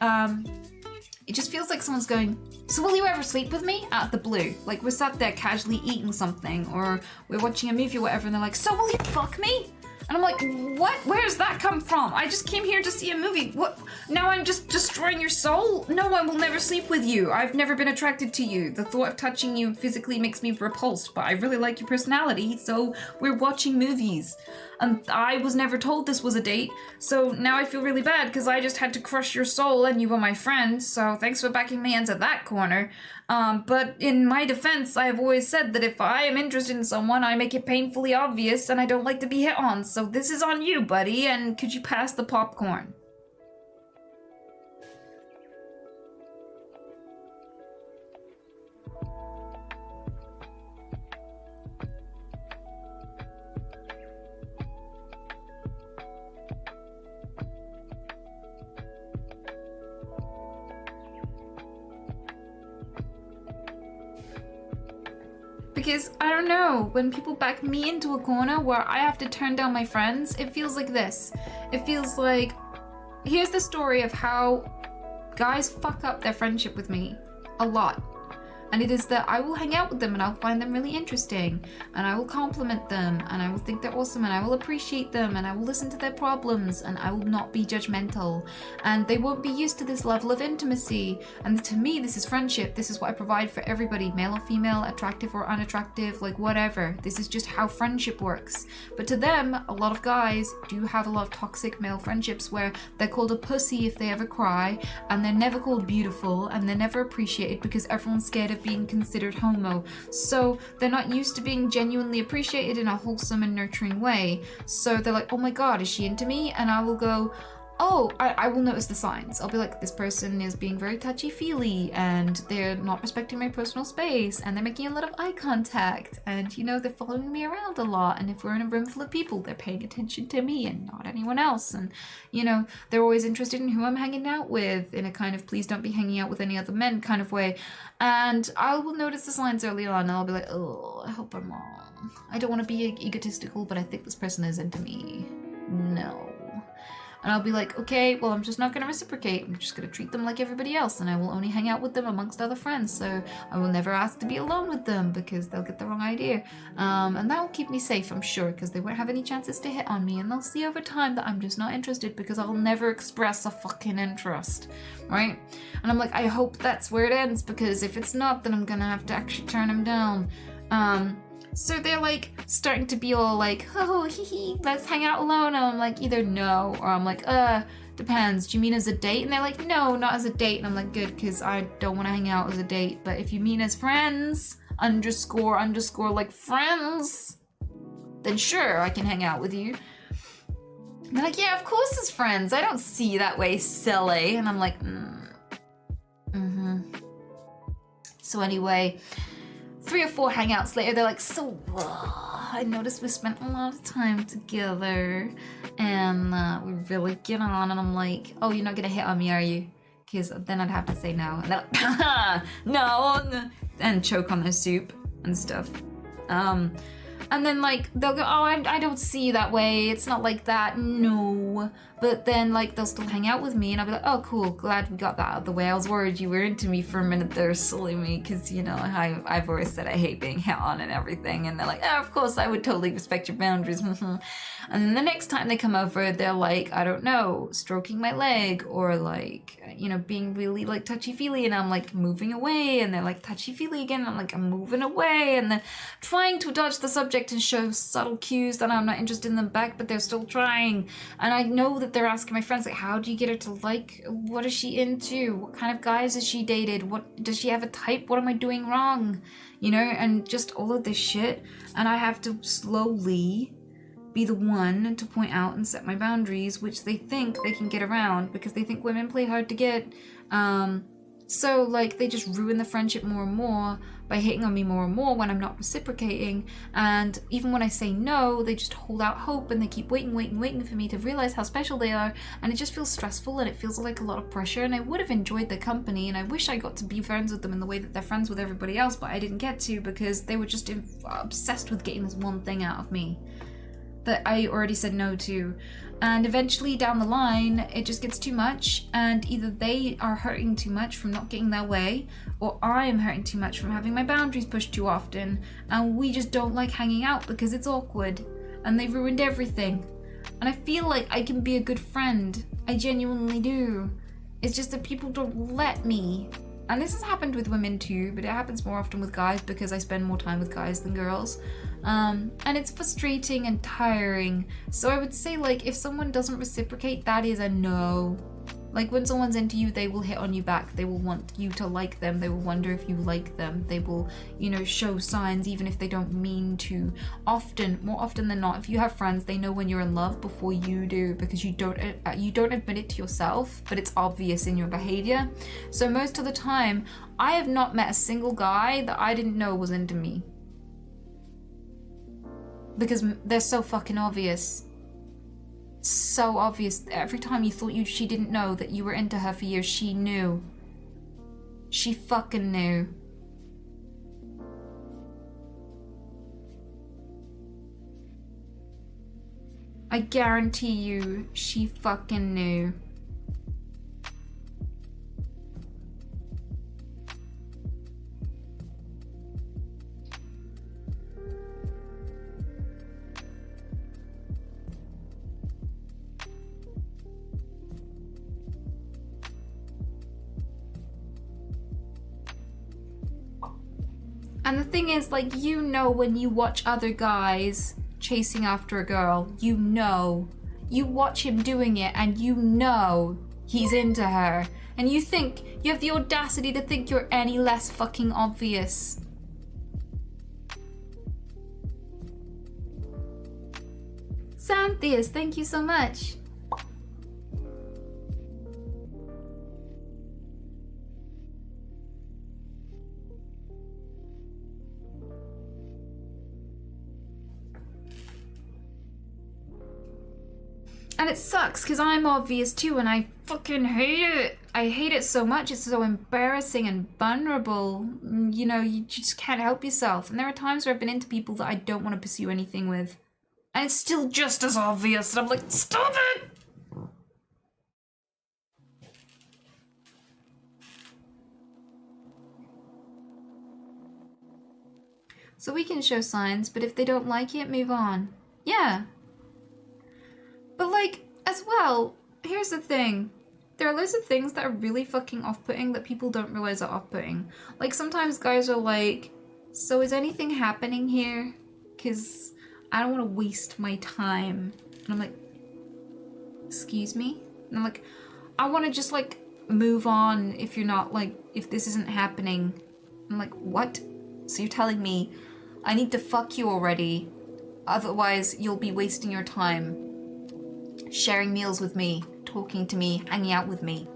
B: it just feels like someone's going, so will you ever sleep with me? Out of the blue. Like, we're sat there casually eating something or we're watching a movie or whatever and they're like, so will you fuck me? And I'm like, what? Where does that come from? I just came here to see a movie. What? Now I'm just destroying your soul? No, I will never sleep with you. I've never been attracted to you. The thought of touching you physically makes me repulsed, but I really like your personality, so we're watching movies. And I was never told this was a date, so now I feel really bad because I just had to crush your soul and you were my friend, so thanks for backing me into that corner. But in my defense, I have always said that if I am interested in someone, I make it painfully obvious and I don't like to be hit on, so this is on you, buddy, and could you pass the popcorn? Because, I don't know, when people back me into a corner where I have to turn down my friends, it feels like this. It feels like, here's the story of how guys fuck up their friendship with me a lot. And it is that I will hang out with them and I'll find them really interesting and I will compliment them and I will think they're awesome and I will appreciate them and I will listen to their problems and I will not be judgmental and they won't be used to this level of intimacy. And to me, this is friendship. This is what I provide for everybody, male or female, attractive or unattractive, like whatever. This is just how friendship works. But to them, a lot of guys do have a lot of toxic male friendships where they're called a pussy if they ever cry and they're never called beautiful and they're never appreciated because everyone's scared of being considered homo. So they're not used to being genuinely appreciated in a wholesome and nurturing way. So they're like, oh my god, is she into me? And I will go, oh, I will notice the signs. I'll be like, this person is being very touchy-feely and they're not respecting my personal space and they're making a lot of eye contact and, you know, they're following me around a lot, and if we're in a room full of people, they're paying attention to me and not anyone else, and, you know, they're always interested in who I'm hanging out with in a kind of please don't be hanging out with any other men kind of way. And I will notice the signs early on and I'll be like, oh, I hope I'm wrong. I don't want to be egotistical, but I think this person is into me. No. And I'll be like, okay, well, I'm just not going to reciprocate. I'm just going to treat them like everybody else, and I will only hang out with them amongst other friends, so I will never ask to be alone with them because they'll get the wrong idea. And that will keep me safe, I'm sure, because they won't have any chances to hit on me, and they'll see over time that I'm just not interested because I'll never express a fucking interest, right? And I'm like, I hope that's where it ends, because if it's not, then I'm going to have to actually turn him down. So they're like starting to be all like, oh, hee hee, let's hang out alone. And I'm like, either no, or I'm like, depends. Do you mean as a date? And they're like, no, not as a date. And I'm like, good, because I don't want to hang out as a date. But if you mean as friends, underscore, like friends, then sure, I can hang out with you. And they're like, yeah, of course as friends. I don't see you that way, silly. And I'm like, So anyway, 3 or 4 hangouts later, they're like, so I noticed we spent a lot of time together and we really get on. And I'm like, oh, you're not gonna hit on me, are you? Because then I'd have to say no. And they're like, no, and choke on their soup and stuff. And then like they'll go, oh, I don't see you that way. It's not like that. No. But then like they'll still hang out with me and I'll be like, oh, cool. Glad we got that out of the way. I was worried you were into me for a minute there, silly me. Because, you know, I've always said I hate being hit on and everything. And they're like, oh, of course, I would totally respect your boundaries. And then the next time they come over, they're like, I don't know, stroking my leg or like, you know, being really like touchy-feely. And I'm like moving away. And they're like touchy-feely again. I'm like, I'm moving away. And then trying to dodge the subject and show subtle cues that I'm not interested in them back, but they're still trying. And I know that they're asking my friends, like, how do you get her to like, what is she into? What kind of guys has she dated? What does she have a type? What am I doing wrong? You know, and just all of this shit. And I have to slowly be the one to point out and set my boundaries, which they think they can get around because they think women play hard to get. So like they just ruin the friendship more and more by hitting on me more and more when I'm not reciprocating. And even when I say no, they just hold out hope and they keep waiting for me to realize how special they are. And it just feels stressful and it feels like a lot of pressure. And I would have enjoyed their company and I wish I got to be friends with them in the way that they're friends with everybody else, but I didn't get to because they were just obsessed with getting this one thing out of me that I already said no to. And eventually down the line, it just gets too much, and either they are hurting too much from not getting their way, or I am hurting too much from having my boundaries pushed too often, and we just don't like hanging out because it's awkward, and they ruined everything. And I feel like I can be a good friend. I genuinely do. It's just that people don't let me. And this has happened with women too, but it happens more often with guys because I spend more time with guys than girls. And it's frustrating and tiring. So I would say, like, if someone doesn't reciprocate, that is a no. Like, when someone's into you, they will hit on you back. They will want you to like them. They will wonder if you like them. They will, you know, show signs even if they don't mean to. Often, more often than not, if you have friends, they know when you're in love before you do because you don't admit it to yourself, but it's obvious in your behavior. So most of the time, I have not met a single guy that I didn't know was into me. Because they're so fucking obvious. So obvious. Every time you thought she didn't know that you were into her for years, she knew. She fucking knew. I guarantee you, she fucking knew. And the thing is, like, you know when you watch other guys chasing after a girl, you know. You watch him doing it and you know he's into her. And you think, you have the audacity to think you're any less fucking obvious. Xanthias, thank you so much. And it sucks because I'm obvious too and I fucking hate it. I hate it so much. It's so embarrassing and vulnerable. You know, you just can't help yourself. And there are times where I've been into people that I don't want to pursue anything with. And it's still just as obvious. And I'm like, stop it! So we can show signs, but if they don't like it, move on. Yeah. But like, as well, here's the thing. There are loads of things that are really fucking off-putting that people don't realize are off-putting. Like, sometimes guys are like, so is anything happening here? because I don't want to waste my time. And I'm like, excuse me? And I'm like, I want to just like move on if you're not like, if this isn't happening. I'm like, what? So you're telling me I need to fuck you already, otherwise you'll be wasting your time sharing meals with me, talking to me, hanging out with me.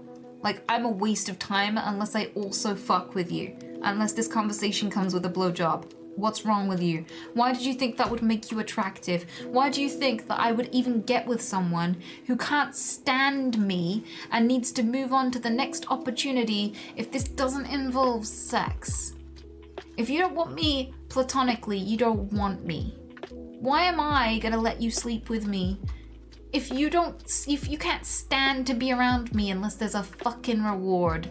B: Like, I'm a waste of time unless I also fuck with you. Unless this conversation comes with a blowjob. What's wrong with you? Why did you think that would make you attractive? Why do you think that I would even get with someone who can't stand me and needs to move on to the next opportunity if this doesn't involve sex? If you don't want me platonically, you don't want me. Why am I gonna let you sleep with me if you can't stand to be around me unless there's a fucking reward?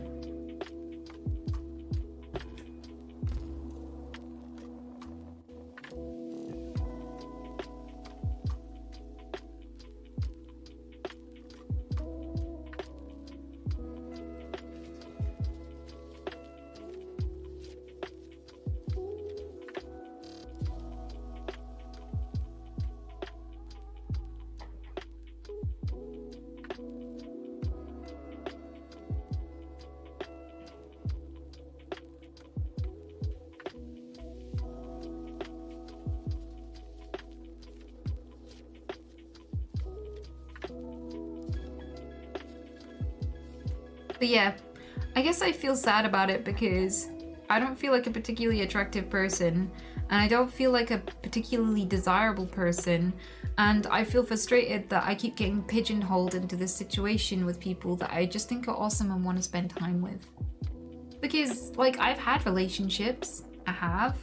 B: But yeah, I guess I feel sad about it because I don't feel like a particularly attractive person, and I don't feel like a particularly desirable person, and I feel frustrated that I keep getting pigeonholed into this situation with people that I just think are awesome and want to spend time with. Because, like, I've had relationships, I have,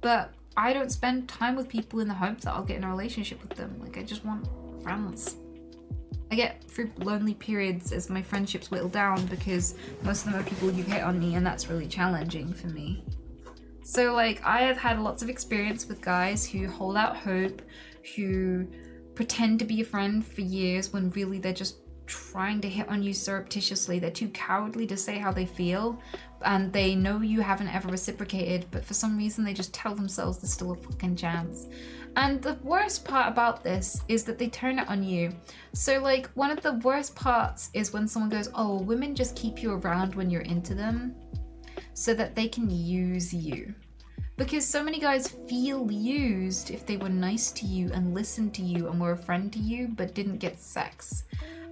B: but I don't spend time with people in the hope that I'll get in a relationship with them. Like, I just want friends. I get through lonely periods as my friendships whittle down because most of them are people who hit on me, and that's really challenging for me. So like, I have had lots of experience with guys who hold out hope, who pretend to be a friend for years when really they're just trying to hit on you surreptitiously. They're too cowardly to say how they feel, and they know you haven't ever reciprocated, but for some reason they just tell themselves there's still a fucking chance. And the worst part about this is that they turn it on you. So like, one of the worst parts is when someone goes, oh, women just keep you around when you're into them so that they can use you. Because so many guys feel used if they were nice to you and listened to you and were a friend to you but didn't get sex.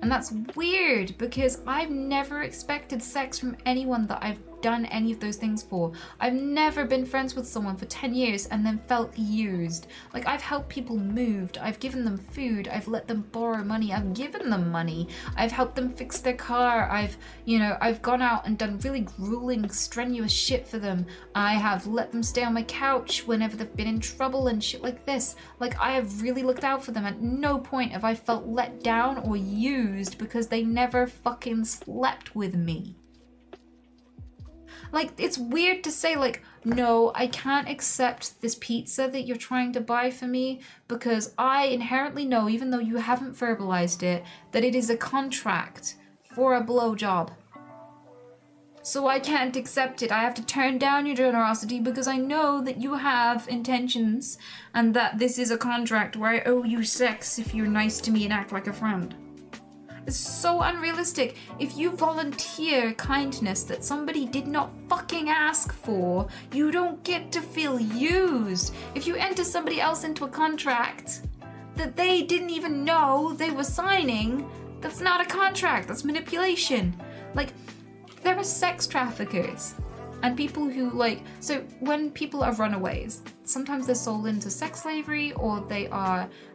B: And that's weird because I've never expected sex from anyone that I've done any of those things for. I've never been friends with someone for 10 years and then felt used. Like, I've helped people move, I've given them food, I've let them borrow money, I've given them money, I've helped them fix their car, I've gone out and done really grueling, strenuous shit for them. I have let them stay on my couch whenever they've been in trouble and shit like this. Like, I have really looked out for them. At no point have I felt let down or used because they never fucking slept with me. Like, it's weird to say, like, no, I can't accept this pizza that you're trying to buy for me because I inherently know, even though you haven't verbalized it, that it is a contract for a blowjob. So I can't accept it. I have to turn down your generosity because I know that you have intentions and that this is a contract where I owe you sex if you're nice to me and act like a friend. It's so unrealistic. If you volunteer kindness that somebody did not fucking ask for, you don't get to feel used. If you enter somebody else into a contract that they didn't even know they were signing, that's not a contract, that's manipulation. Like, there are sex traffickers and people who so when people are runaways, sometimes they're sold into sex slavery, or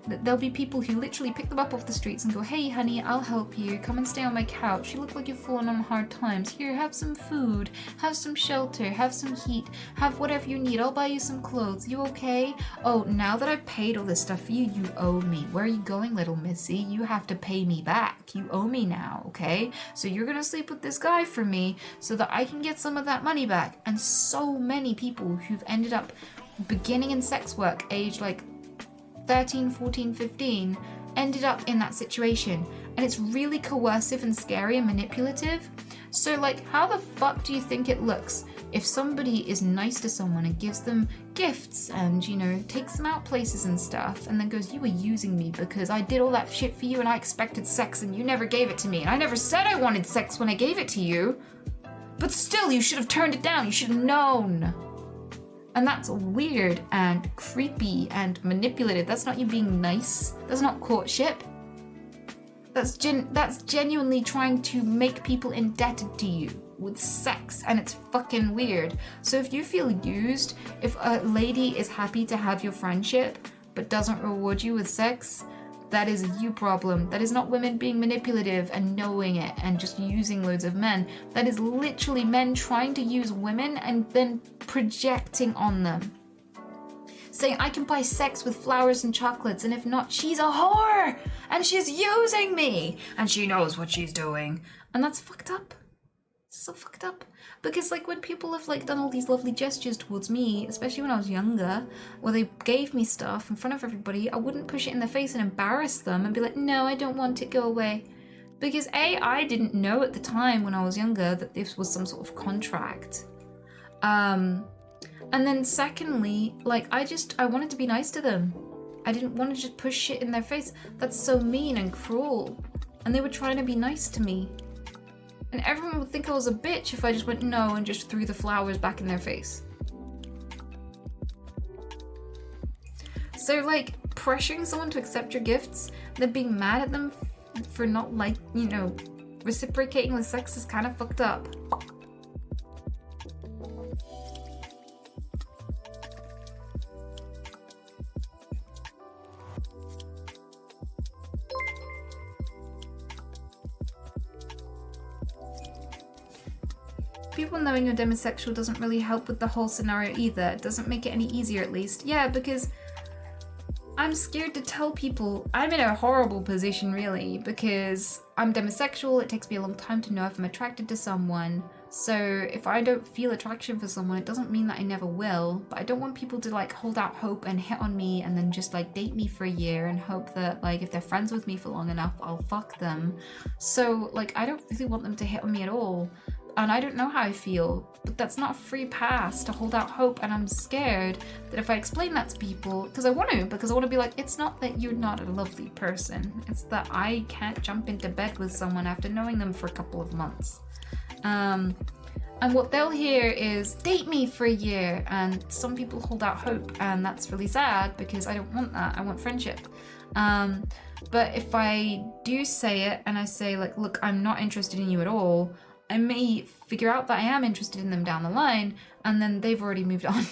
B: there'll be people who literally pick them up off the streets and go, hey honey, I'll help you, come and stay on my couch, you look like you've fallen on hard times, here, have some food, have some shelter, have some heat, have whatever you need, I'll buy you some clothes, you okay? Oh, now that I've paid all this stuff for you, you owe me. Where are you going, little missy? You have to pay me back, you owe me now, okay? So you're gonna sleep with this guy for me so that I can get some of that money back. And so many people who've ended up beginning in sex work, age 13, 14, 15, ended up in that situation. And it's really coercive and scary and manipulative. So how the fuck do you think it looks if somebody is nice to someone and gives them gifts and, you know, takes them out places and stuff, and then goes, you were using me because I did all that shit for you and I expected sex and you never gave it to me, and I never said I wanted sex when I gave it to you, but still you should have turned it down, you should have known. And that's weird and creepy and manipulative. That's not you being nice. That's not courtship. That's genuinely trying to make people indebted to you with sex, and it's fucking weird. So if you feel used, if a lady is happy to have your friendship but doesn't reward you with sex, that is a you problem. That is not women being manipulative and knowing it and just using loads of men. That is literally men trying to use women and then projecting on them. Saying, I can buy sex with flowers and chocolates, and if not, she's a whore! And she's using me! And she knows what she's doing. And that's fucked up. So fucked up. Because like when people have like done all these lovely gestures towards me, especially when I was younger, where they gave me stuff in front of everybody, I wouldn't push it in their face and embarrass them and be like, no, I don't want it, go away. Because A, I didn't know at the time when I was younger that this was some sort of contract. And then secondly, like I wanted to be nice to them. I didn't want to just push shit in their face. That's so mean and cruel. And they were trying to be nice to me. And everyone would think I was a bitch if I just went no and just threw the flowers back in their face. So like pressuring someone to accept your gifts, then being mad at them for not like, you know, reciprocating with sex is kind of fucked up. People knowing you're demisexual doesn't really help with the whole scenario either. It doesn't make it any easier, at least. Yeah, because I'm scared to tell people. I'm in a horrible position, really, because I'm demisexual. It takes me a long time to know if I'm attracted to someone. So if I don't feel attraction for someone, it doesn't mean that I never will. But I don't want people to like hold out hope and hit on me and then just like date me for a year and hope that like if they're friends with me for long enough, I'll fuck them. So like I don't really want them to hit on me at all. And I don't know how I feel, but that's not a free pass to hold out hope, and I'm scared that if I explain that to people, because I want to be like, it's not that you're not a lovely person, it's that I can't jump into bed with someone after knowing them for a couple of months. And what they'll hear is, date me for a year, and some people hold out hope, and that's really sad because I don't want that, I want friendship. But if I do say it, and I say like, look, I'm not interested in you at all, I may figure out that I am interested in them down the line, and then they've already moved on.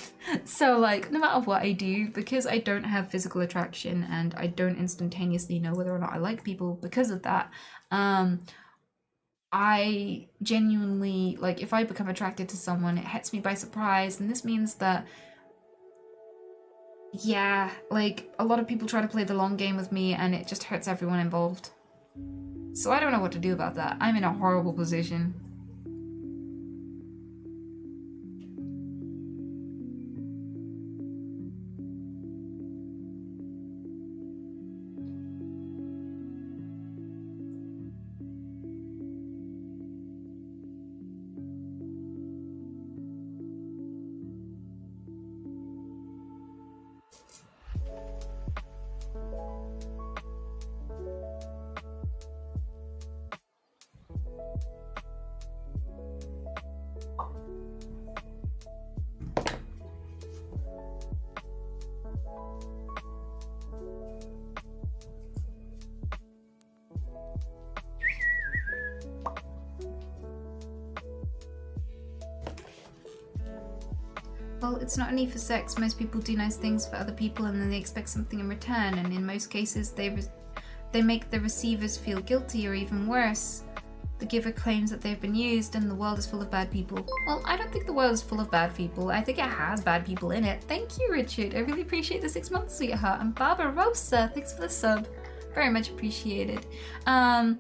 B: So like, no matter what I do, because I don't have physical attraction and I don't instantaneously know whether or not I like people because of that, I genuinely, like, if I become attracted to someone, it hits me by surprise, and this means that, yeah, like, a lot of people try to play the long game with me, and it just hurts everyone involved. So I don't know what to do about that. I'm in a horrible position. Well, it's not only for sex. Most people do nice things for other people and then they expect something in return, and in most cases they make the receivers feel guilty, or even worse, the giver claims that they've been used and the world is full of bad people. Well, I don't think the world is full of bad people. I think it has bad people in it. Thank you, Richard. I really appreciate the 6 months, sweetheart. And Barbarossa, thanks for the sub. Very much appreciated. I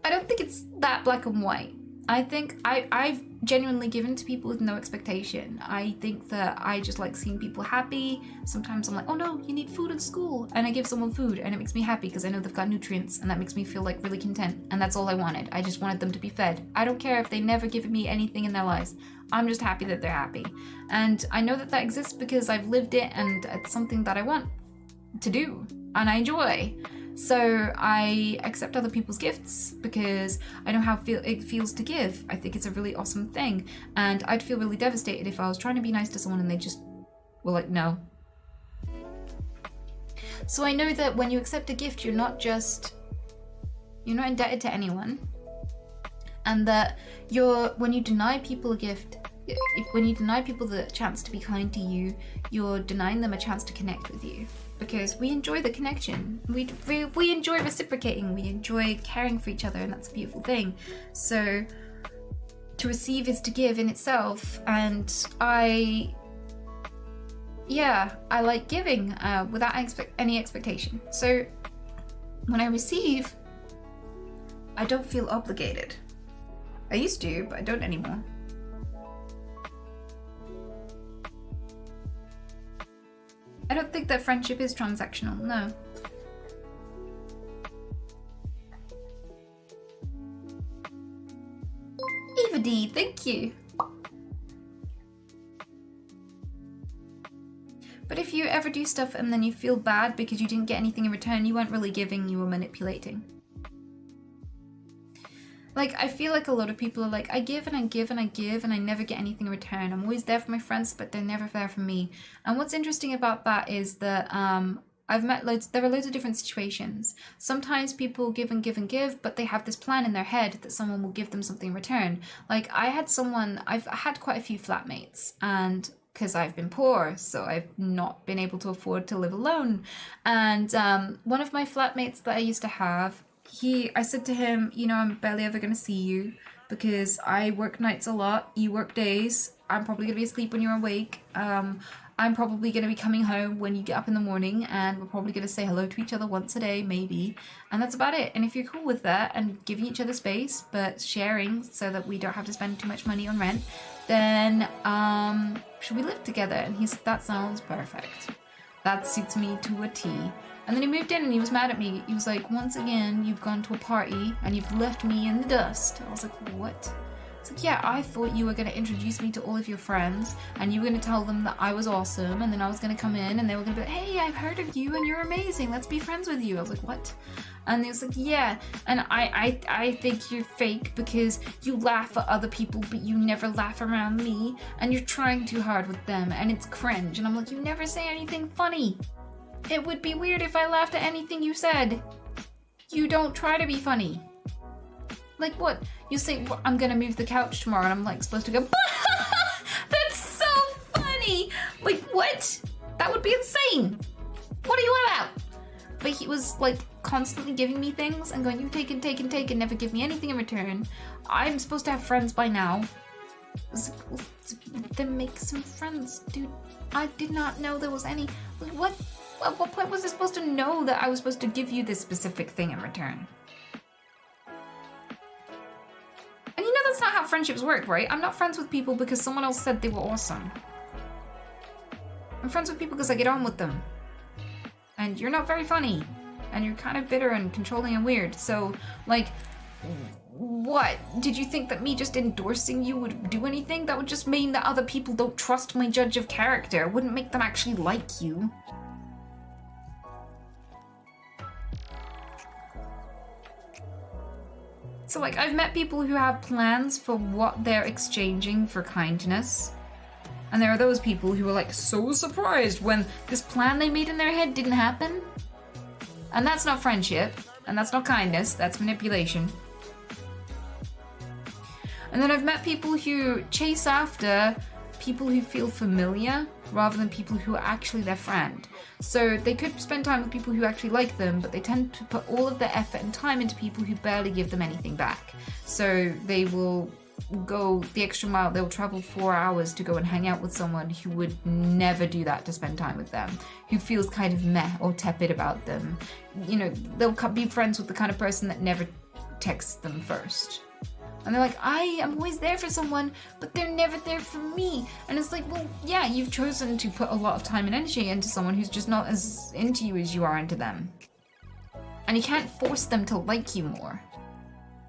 B: don't think it's that black and white. I think I've genuinely given to people with no expectation. I think that I just like seeing people happy. Sometimes I'm like, oh no, you need food at school, and I give someone food and it makes me happy because I know they've got nutrients, and that makes me feel like really content, and that's all I wanted. I just wanted them to be fed. I don't care if they never give me anything in their lives. I'm just happy that they're happy, and I know that that exists because I've lived it, and it's something that I want to do and I enjoy. So I accept other people's gifts because I know how it feels to give. I think it's a really awesome thing. And I'd feel really devastated if I was trying to be nice to someone and they just were like, no. So I know that when you accept a gift, you're not indebted to anyone. And that when you deny people a gift, when you deny people the chance to be kind to you, you're denying them a chance to connect with you. Because we enjoy the connection. We enjoy reciprocating. We enjoy caring for each other, and that's a beautiful thing. So to receive is to give in itself, and I like giving without any expectation. So when I receive, I don't feel obligated. I used to, but I don't anymore. I don't think that friendship is transactional, no. Eva D, thank you. But if you ever do stuff and then you feel bad because you didn't get anything in return, you weren't really giving, you were manipulating. Like, I feel like a lot of people are like, I give and I give and I give and I never get anything in return. I'm always there for my friends, but they're never there for me. And what's interesting about that is that there are loads of different situations. Sometimes people give and give and give, but they have this plan in their head that someone will give them something in return. Like, I've had quite a few flatmates, and because I've been poor, so I've not been able to afford to live alone. And one of my flatmates that I used to have, I said to him, I'm barely ever going to see you because I work nights a lot, you work days, I'm probably going to be asleep when you're awake, I'm probably going to be coming home when you get up in the morning, and we're probably going to say hello to each other once a day, maybe, and that's about it. And if you're cool with that and giving each other space, but sharing so that we don't have to spend too much money on rent, then should we live together? And he said, that sounds perfect. That suits me to a T. And then he moved in and he was mad at me. He was like, once again, you've gone to a party and you've left me in the dust. I was like, what? It's like, yeah, I thought you were going to introduce me to all of your friends and you were going to tell them that I was awesome, and then I was going to come in and they were going to be like, hey, I've heard of you and you're amazing. Let's be friends with you. I was like, what? And he was like, yeah. And I think you're fake because you laugh at other people, but you never laugh around me, and you're trying too hard with them and it's cringe. And I'm like, you never say anything funny. It would be weird if I laughed at anything you said. You don't try to be funny. Like what? You say, well, I'm gonna move the couch tomorrow, and I'm like supposed to go, that's so funny! Like what? That would be insane! What are you on about? But he was like constantly giving me things and going, you take and take and take and never give me anything in return. I'm supposed to have friends by now. I was like, well, then make some friends, dude. I did not know there was any. What? At what point was I supposed to know that I was supposed to give you this specific thing in return? And that's not how friendships work, right? I'm not friends with people because someone else said they were awesome. I'm friends with people because I get on with them. And you're not very funny. And you're kind of bitter and controlling and weird. So, like, what? Did you think that me just endorsing you would do anything? That would just mean that other people don't trust my judge of character. It wouldn't make them actually like you. So, like, I've met people who have plans for what they're exchanging for kindness. And there are those people who are, like, so surprised when this plan they made in their head didn't happen. And that's not friendship. And that's not kindness. That's manipulation. And then I've met people who chase after people who feel familiar rather than people who are actually their friend. So they could spend time with people who actually like them, but they tend to put all of their effort and time into people who barely give them anything back. So they will go the extra mile, they'll travel 4 hours to go and hang out with someone who would never do that to spend time with them, who feels kind of meh or tepid about them. They'll be friends with the kind of person that never texts them first. And they're like, I am always there for someone, but they're never there for me. And it's like, well, yeah, you've chosen to put a lot of time and energy into someone who's just not as into you as you are into them. And you can't force them to like you more.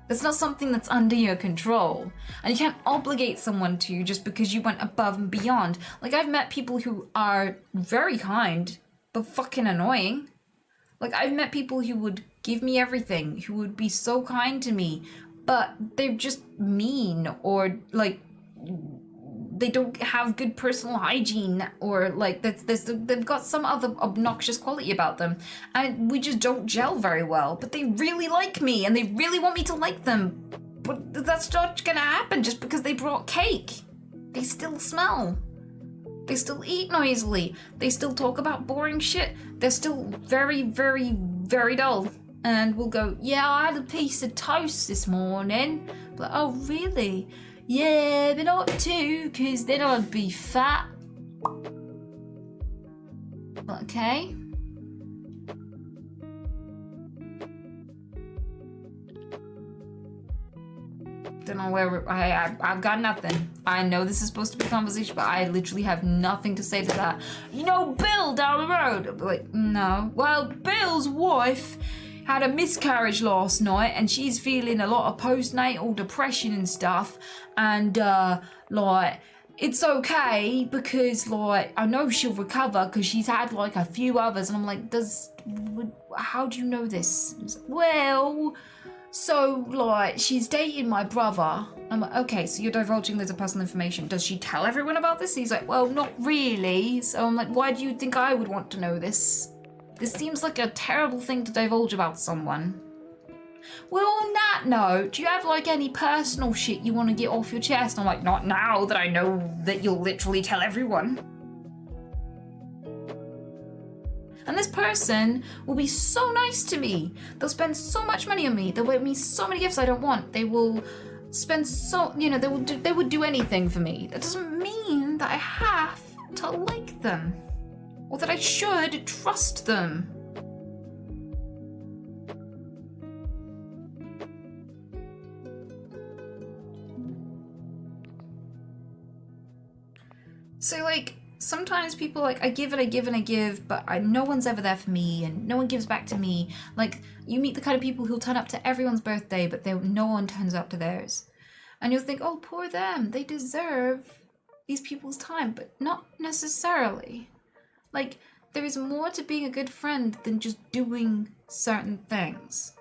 B: That's not something that's under your control. And you can't obligate someone to just because you went above and beyond. Like, I've met people who are very kind, but fucking annoying. Like, I've met people who would give me everything, who would be so kind to me, but they're just mean, or like they don't have good personal hygiene, or like they've got some other obnoxious quality about them, and we just don't gel very well. But they really like me, and they really want me to like them. But that's not gonna happen just because they brought cake. They still smell. They still eat noisily. They still talk about boring shit. They're still very, very, very dull. And we'll go, yeah, I had a piece of toast this morning. But, oh, really? Yeah, but not two, because then I'd be fat. Okay. Don't know where I've got nothing. I know this is supposed to be conversation, but I literally have nothing to say to that. You know, Bill down the road. I'll be like, no. Well, Bill's wife had a miscarriage last night, and she's feeling a lot of postnatal depression and stuff. And like, it's okay because like I know she'll recover because she's had like a few others. And I'm like, how do you know this? Well. So, like, she's dating my brother. I'm like, okay, so you're divulging loads of personal information. Does she tell everyone about this? He's like, well, not really. So I'm like, why do you think I would want to know this? This seems like a terrible thing to divulge about someone. Well, on that note, do you have, like, any personal shit you want to get off your chest? I'm like, not now that I know that you'll literally tell everyone. And this person will be so nice to me. They'll spend so much money on me. They'll get me so many gifts I don't want. They will spend so, you know, they would do anything for me. That doesn't mean that I have to like them or that I should trust them. So, like, sometimes people like, I give and I give and I give, but no one's ever there for me and no one gives back to me. Like, you meet the kind of people who'll turn up to everyone's birthday, but no one turns up to theirs. And you'll think, oh, poor them, they deserve these people's time, but not necessarily. Like, there is more to being a good friend than just doing certain things.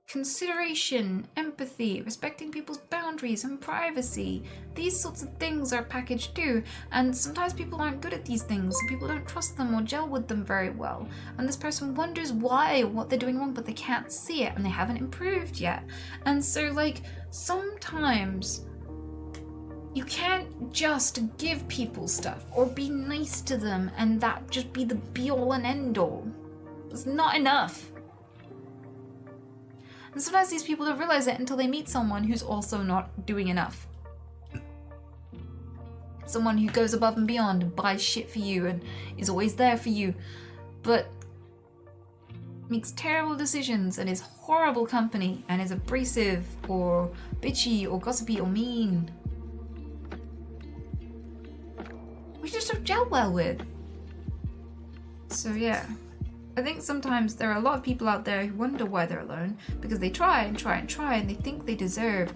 B: Consideration, empathy, respecting people's boundaries and privacy. These sorts of things are packaged too, and sometimes people aren't good at these things, and people don't trust them or gel with them very well. And this person wonders why, what they're doing wrong, but they can't see it, and they haven't improved yet. And so, like, sometimes you can't just give people stuff or be nice to them and that just be the be-all and end-all. It's not enough. And sometimes these people don't realize it until they meet someone who's also not doing enough. Someone who goes above and beyond and buys shit for you and is always there for you, but makes terrible decisions and is horrible company and is abrasive or bitchy or gossipy or mean. We just don't gel well with. So yeah. I think sometimes there are a lot of people out there who wonder why they're alone because they try and try and try and they think they deserve,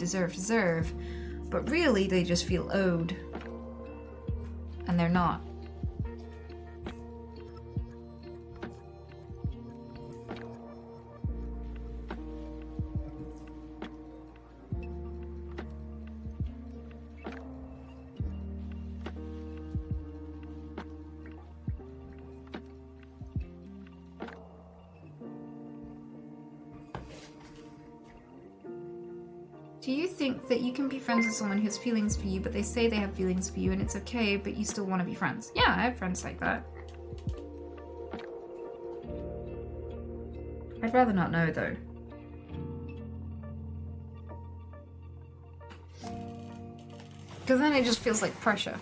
B: but really they just feel owed. And they're not. Do you think that you can be friends with someone who has feelings for you, but they say they have feelings for you and it's okay, but you still want to be friends? Yeah, I have friends like that. I'd rather not know, though. Because then it just feels like pressure.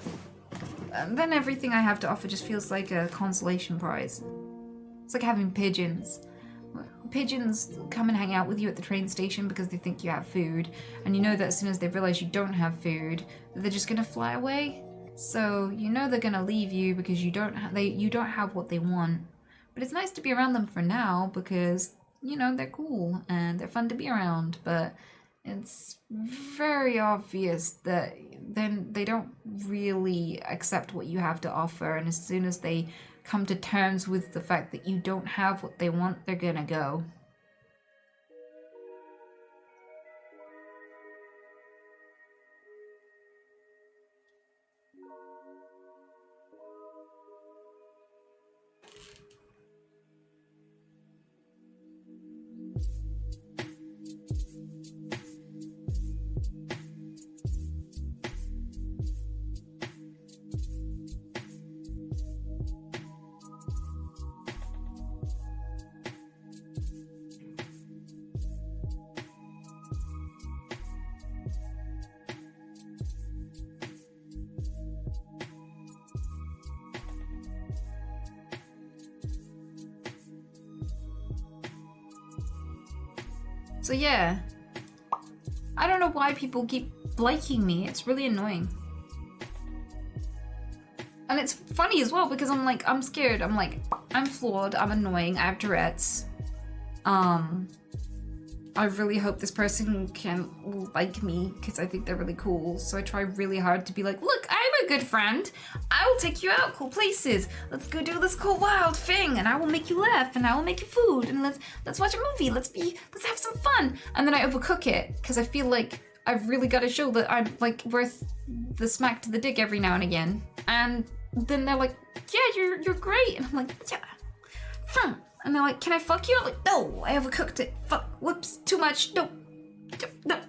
B: And then everything I have to offer just feels like a consolation prize. It's like having pigeons. pigeons come and hang out with you at the train station because they think you have food, and you know that as soon as they realize you don't have food, they're just gonna fly away. So you know they're gonna leave you because you don't have what they want. But it's nice to be around them for now because, you know, they're cool and they're fun to be around. But it's very obvious that then they don't really accept what you have to offer, and as soon as they come to terms with the fact that you don't have what they want, they're gonna go. So yeah, I don't know why people keep liking me. It's really annoying. And it's funny as well because I'm scared. I'm flawed, I'm annoying, I have Tourette's. I really hope this person can like me because I think they're really cool. So I try really hard to be like, look, I'm a good friend. I will take you out cool places. Let's go do this cool wild thing, and I will make you laugh, and I will make you food, and let's watch a movie. Let's have some fun. And then I overcook it because I feel like I've really got to show that I'm like worth the smack to the dick every now and again. And then they're like, yeah, you're great, and I'm like, yeah. And they're like, can I fuck you? I'm like, no, I overcooked it. Fuck, whoops, too much. No, no.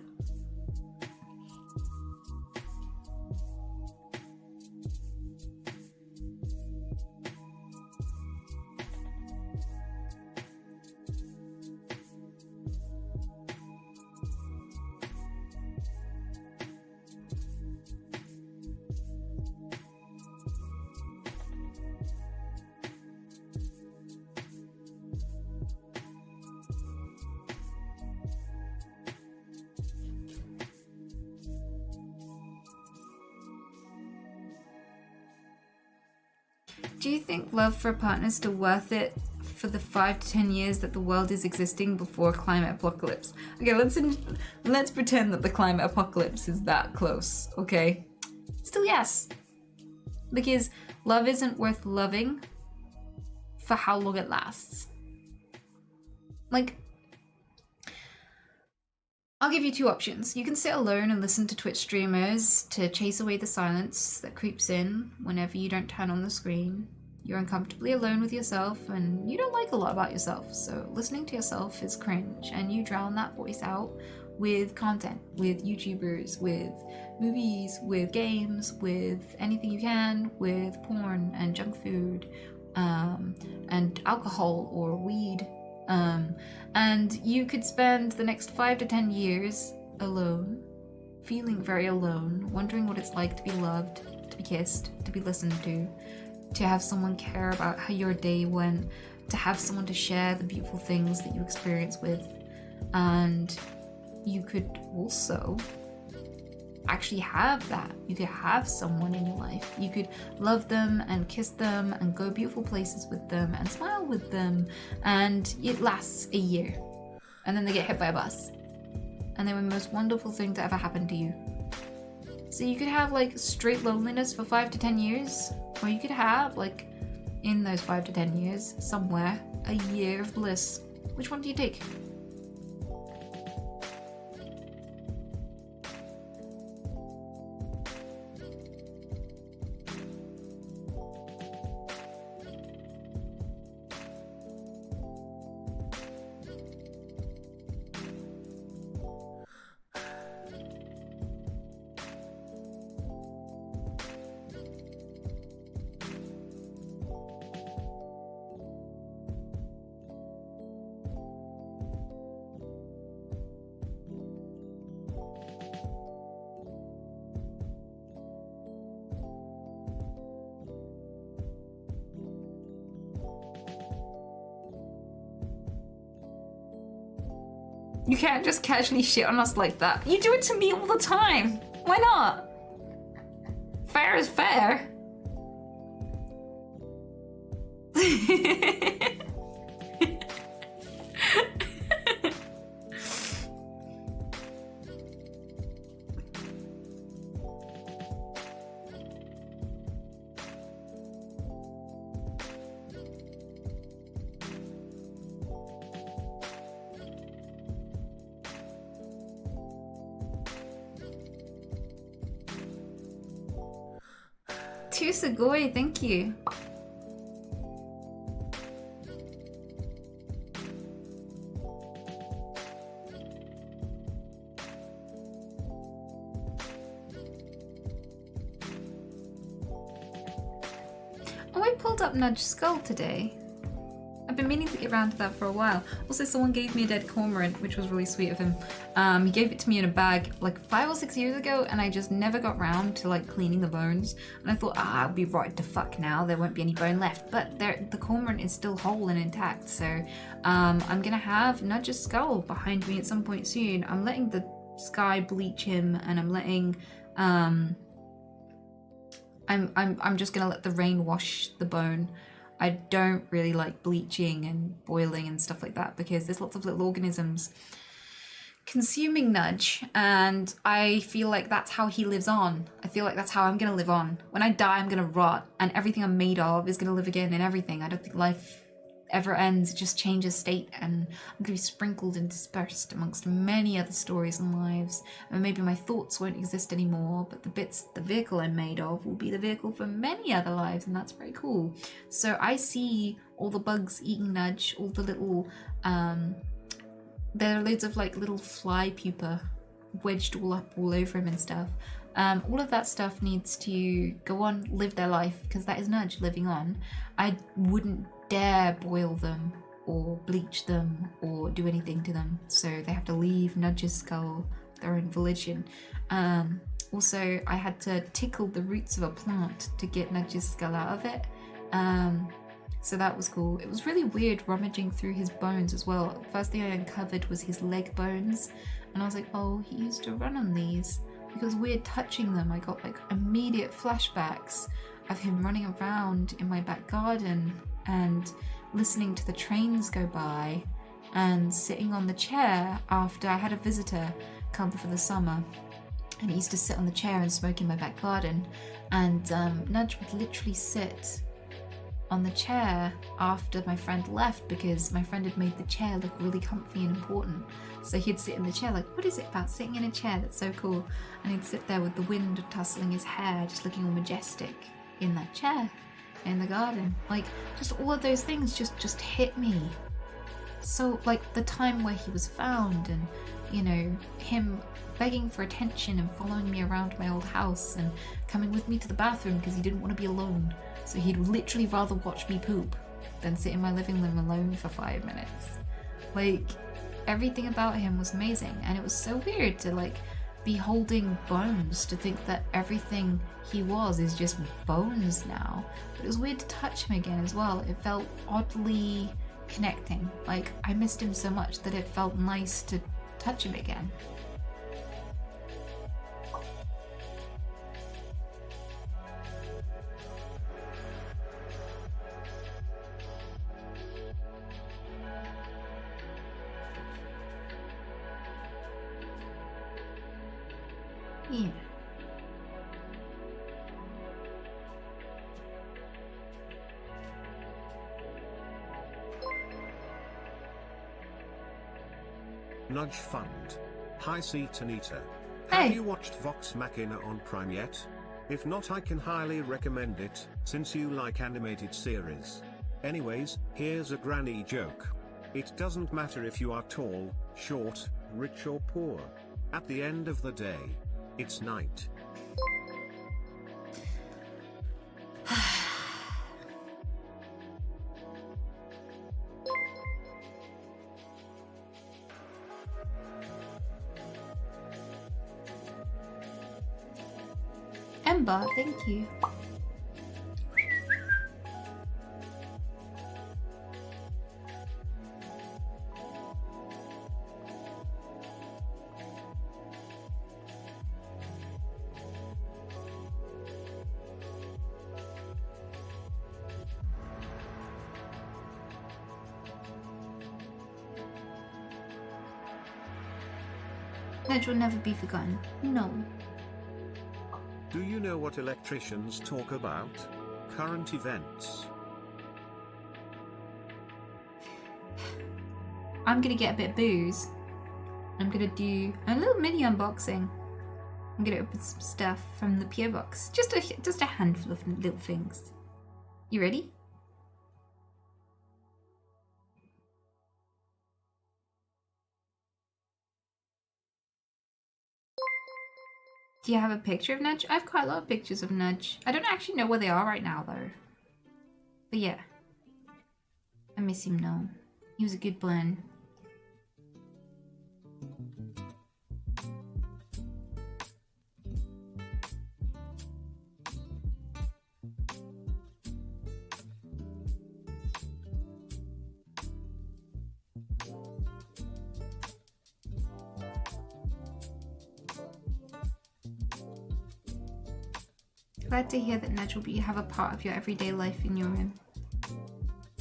B: Do you think love for a partner is still worth it for the 5 to 10 years that the world is existing before climate apocalypse? Okay, let's pretend that the climate apocalypse is that close, okay? Still yes. Because love isn't worth loving for how long it lasts. Like, I'll give you 2 options. You can sit alone and listen to Twitch streamers to chase away the silence that creeps in whenever you don't turn on the screen. You're uncomfortably alone with yourself and you don't like a lot about yourself, so listening to yourself is cringe, and you drown that voice out with content, with YouTubers, with movies, with games, with anything you can, with porn and junk food, and alcohol or weed. And you could spend the next 5 to 10 years alone, feeling very alone, wondering what it's like to be loved, to be kissed, to be listened to have someone care about how your day went, to have someone to share the beautiful things that you experience with. And you could also actually have that. You could have someone in your life. You could love them and kiss them and go beautiful places with them and smile with them, and it lasts a year. And then they get hit by a bus. And they were the most wonderful thing to ever happen to you. So you could have like straight loneliness for 5 to 10 years, or you could have like in those 5 to 10 years somewhere a year of bliss. Which one do you take? You can't just casually shit on us like that. You do it to me all the time. Why not? Fair is fair. 2 Sugoi, thank you. Oh, I pulled up Nudge Skull today. I've been meaning to get around to that for a while. Also, someone gave me a dead cormorant, which was really sweet of him. He gave it to me in a bag like 5 or 6 years ago, and I just never got round to like cleaning the bones. And I thought, I'll be rotted to fuck now. There won't be any bone left. But the cormorant is still whole and intact. So I'm gonna have Nudge's skull behind me at some point soon. I'm letting the sky bleach him, and I'm letting I'm just gonna let the rain wash the bone. I don't really like bleaching and boiling and stuff like that because there's lots of little organisms consuming Nudge, and I feel like that's how he lives on. I feel like that's how I'm gonna live on. When I die, I'm gonna rot, and everything I'm made of is gonna live again in everything. I don't think life ever ends, it just changes state, and I'm gonna be sprinkled and dispersed amongst many other stories and lives. And maybe my thoughts won't exist anymore, but the vehicle I'm made of will be the vehicle for many other lives, and that's very cool. So I see all the bugs eating Nudge, all the little there are loads of like little fly pupa wedged all up all over him and stuff. All of that stuff needs to go on, live their life, because that is Nudge living on. I wouldn't dare boil them or bleach them or do anything to them, so they have to leave Nudge's skull their own volition. Also, I had to tickle the roots of a plant to get Nudge's skull out of it, so that was cool. It was really weird rummaging through his bones as well. First thing I uncovered was his leg bones, and I was like, oh, he used to run on these. It was weird touching them. I got like immediate flashbacks of him running around in my back garden and listening to the trains go by and sitting on the chair after I had a visitor come for the summer, and he used to sit on the chair and smoke in my back garden, and Nudge would literally sit on the chair after my friend left because my friend had made the chair look really comfy and important. So he'd sit in the chair like, what is it about sitting in a chair that's so cool? And he'd sit there with the wind tussling his hair, just looking all majestic in that chair in the garden. Like, just all of those things just hit me. So like the time where he was found, and you know, him begging for attention and following me around my old house and coming with me to the bathroom because he didn't want to be alone. So he'd literally rather watch me poop than sit in my living room alone for 5 minutes. Like, everything about him was amazing, and it was so weird to like be holding bones, to think that everything he was is just bones now. But it was weird to touch him again as well. It felt oddly connecting. Like, I missed him so much that it felt nice to touch him again. Yeah.
C: Nudge Fund. Hi Seatanita.
B: Hey.
C: Have you watched Vox Machina on Prime yet? If not, I can highly recommend it, since you like animated series. Anyways, here's a granny joke. It doesn't matter if you are tall, short, rich or poor. At the end of the day, it's night.
B: Ember, thank you. Nudge will never be forgotten. No.
C: Do you know what electricians talk about? Current events.
B: I'm gonna get a bit of booze. I'm gonna do a little mini unboxing. I'm gonna open some stuff from the PO box. Just a handful of little things. You ready? Do you have a picture of Nudge? I have quite a lot of pictures of Nudge. I don't actually know where they are right now though. But yeah. I miss him now. He was a good bun. Glad to hear that Nudge will have a part of your everyday life in your room.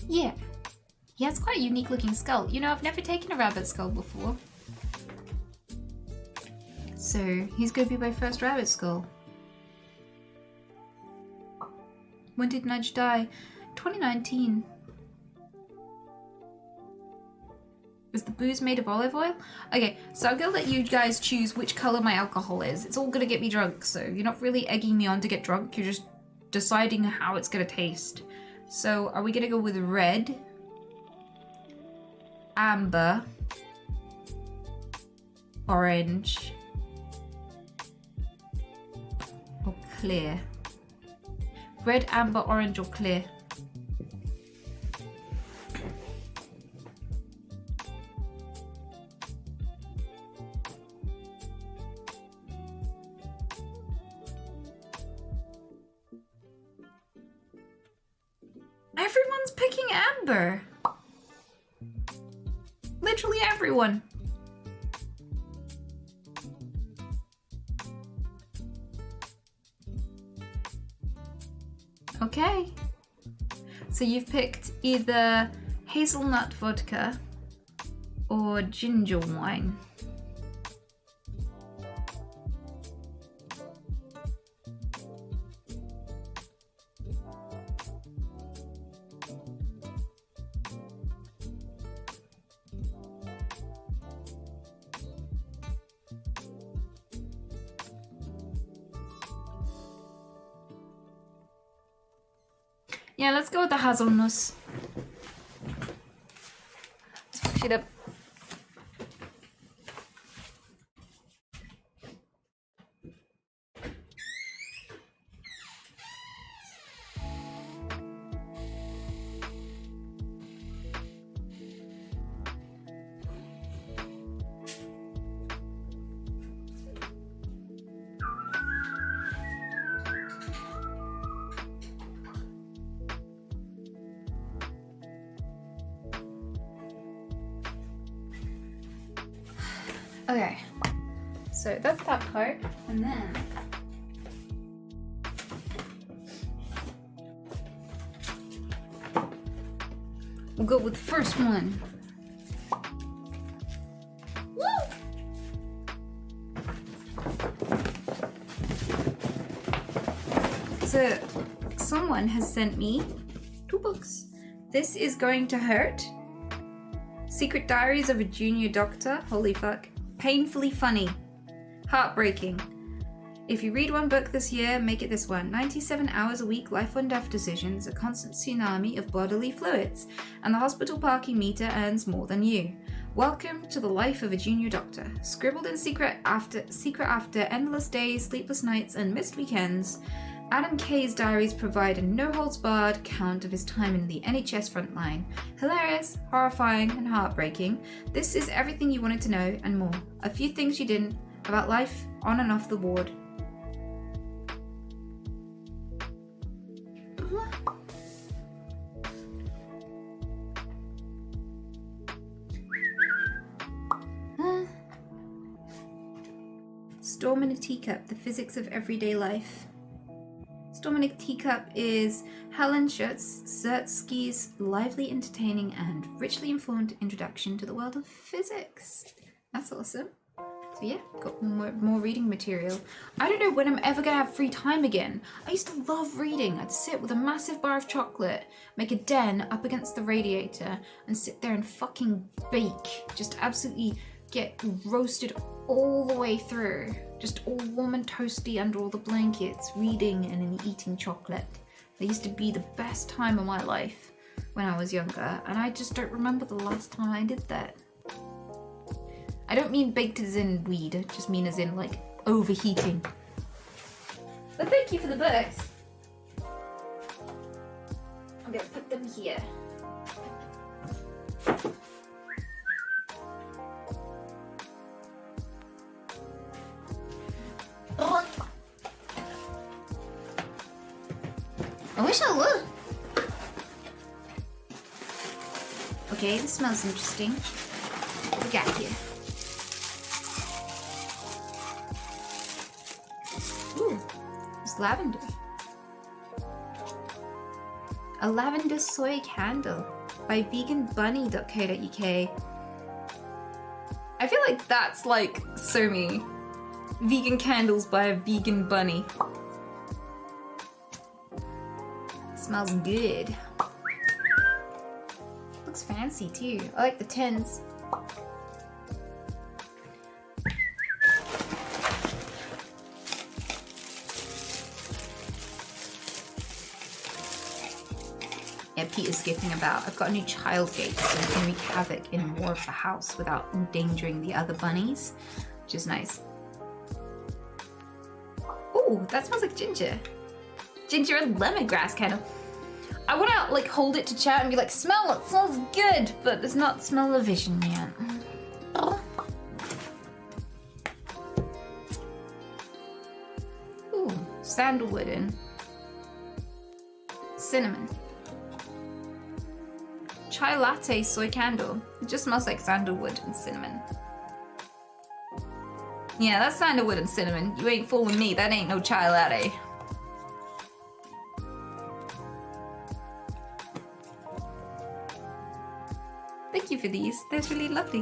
B: Yeah. He has quite a unique looking skull. You know, I've never taken a rabbit skull before. So, he's gonna be my first rabbit skull. When did Nudge die? 2019. Is the booze made of olive oil? Okay, so I'm gonna let you guys choose which color my alcohol is. It's all gonna get me drunk, so you're not really egging me on to get drunk, you're just deciding how it's gonna taste. So are we gonna go with red, amber, orange, or clear? Red, amber, orange, or clear? Everyone's picking amber. Literally everyone. Okay. So you've picked either hazelnut vodka or ginger wine. Yeah, let's go with the hazelnuts. Let's push it up. Okay, so that's that part, and then we'll go with the first one. Woo! So someone has sent me 2 books. This is Going to Hurt. Secret Diaries of a Junior Doctor. Holy fuck. Painfully funny. Heartbreaking. If you read one book this year, make it this one. 97 hours a week, life or death decisions, a constant tsunami of bodily fluids, and the hospital parking meter earns more than you. Welcome to the life of a junior doctor. Scribbled in secret after endless days, sleepless nights, and missed weekends, Adam Kay's diaries provide a no-holds-barred account of his time in the NHS frontline. Hilarious, horrifying, and heartbreaking, this is everything you wanted to know and more. A few things you didn't about life on and off the ward. Storm in a Teacup, the physics of everyday life. Storm in a Teacup is Helen Schertzky's lively, entertaining, and richly informed introduction to the world of physics. That's awesome. So yeah, got more reading material. I don't know when I'm ever gonna have free time again. I used to love reading. I'd sit with a massive bar of chocolate, make a den up against the radiator, and sit there and fucking bake. Just absolutely get roasted all the way through. Just all warm and toasty under all the blankets, reading and then eating chocolate. That used to be the best time of my life when I was younger, and I just don't remember the last time I did that. I don't mean baked as in weed, I just mean as in like overheating. But thank you for the books. I'm gonna put them here. I wish I would. Okay, this smells interesting. What we got here? Ooh, it's lavender. A lavender soy candle by veganbunny.co.uk. I feel like that's like so me. Vegan candles by a vegan bunny. Smells good. Looks fancy too. I like the tins. Yeah, Pete is skipping about. I've got a new child gate so we can wreak havoc in more of the house without endangering the other bunnies, which is nice. Ooh, that smells like ginger. Ginger and lemongrass kind of. I want to like hold it to chat and be like, smell it, smells good, but there's not smell-o-vision yet. Ooh, sandalwood and cinnamon. Chai latte soy candle. It just smells like sandalwood and cinnamon. Yeah, that's sandalwood and cinnamon. You ain't fooling me. That ain't no chai latte. Thank you for these. They're really lovely.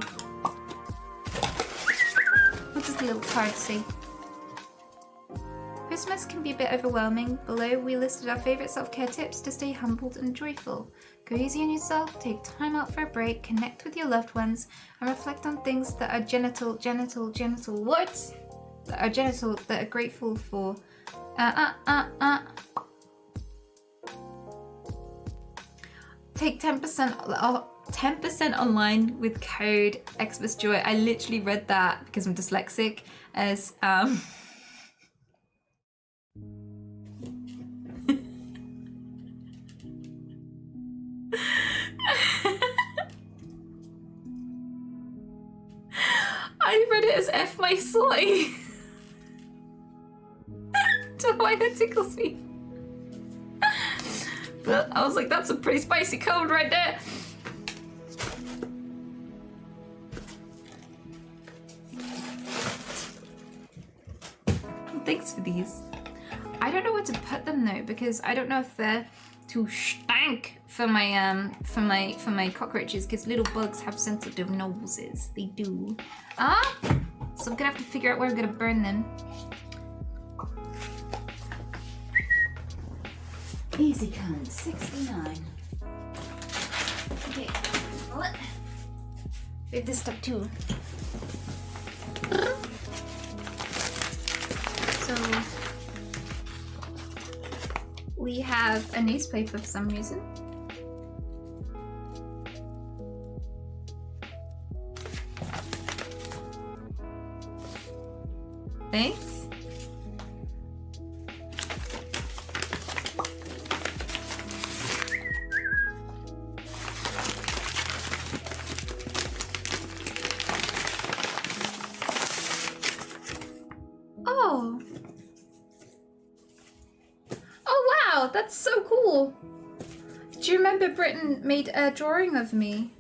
B: What does the little card say? Christmas can be a bit overwhelming. Below, we listed our favourite self-care tips to stay humbled and joyful. Go easy on yourself, take time out for a break, connect with your loved ones, and reflect on things that are that are grateful for. Take 10% online with code XmasJoy. I literally read that because I'm dyslexic as I read it as F my soy. Don't know why that tickles me. But I was like, that's a pretty spicy code right there. Thanks for these. I don't know where to put them though, because I don't know if they're too stank for my cockroaches, because little bugs have sensitive noses. They do. So I'm gonna have to figure out where I'm gonna burn them. Easy cunt, 69. Okay, we have this stuff too. So we have a newspaper for some reason. Thanks. Oh. Oh wow, that's so cool. Do you remember Britton made a drawing of me?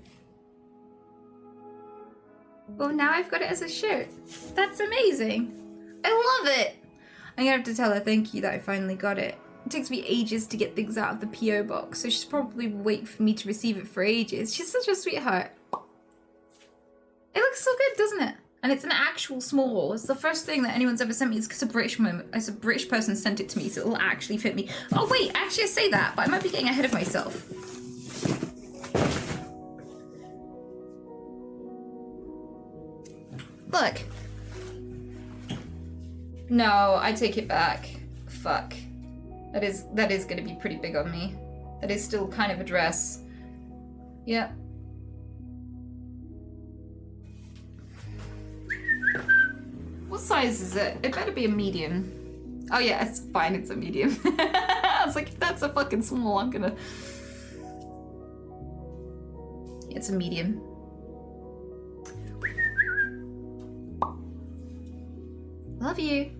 B: Well, now I've got it as a shirt. That's amazing. I love it. I'm gonna have to tell her thank you that I finally got it. It takes me ages to get things out of the PO box, so she's probably waiting for me to receive it for ages. She's such a sweetheart. It looks so good, doesn't it? And it's an actual small. It's the first thing that anyone's ever sent me. It's because a British person sent it to me, so it'll actually fit me. Oh wait, actually I say that, but I might be getting ahead of myself. Look. No, I take it back. Fuck. That is gonna be pretty big on me. That is still kind of a dress. Yep. What size is it? It better be a medium. Oh yeah, it's fine, it's a medium. I was like, if that's a fucking small, I'm gonna... It's a medium. Love you.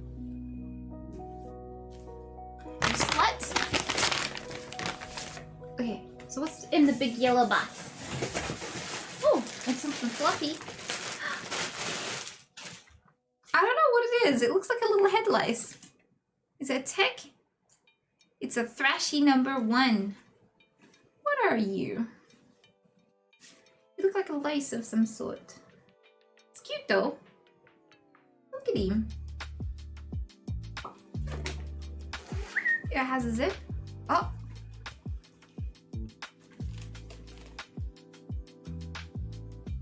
B: You slut. Okay, so what's in the big yellow box? Oh, it's something fluffy. I don't know what it is. It looks like a little head lice. Is it a tick? It's a Thrashy #1. What are you? You look like a lice of some sort. It's cute though. Look at him. It has a zip. Oh.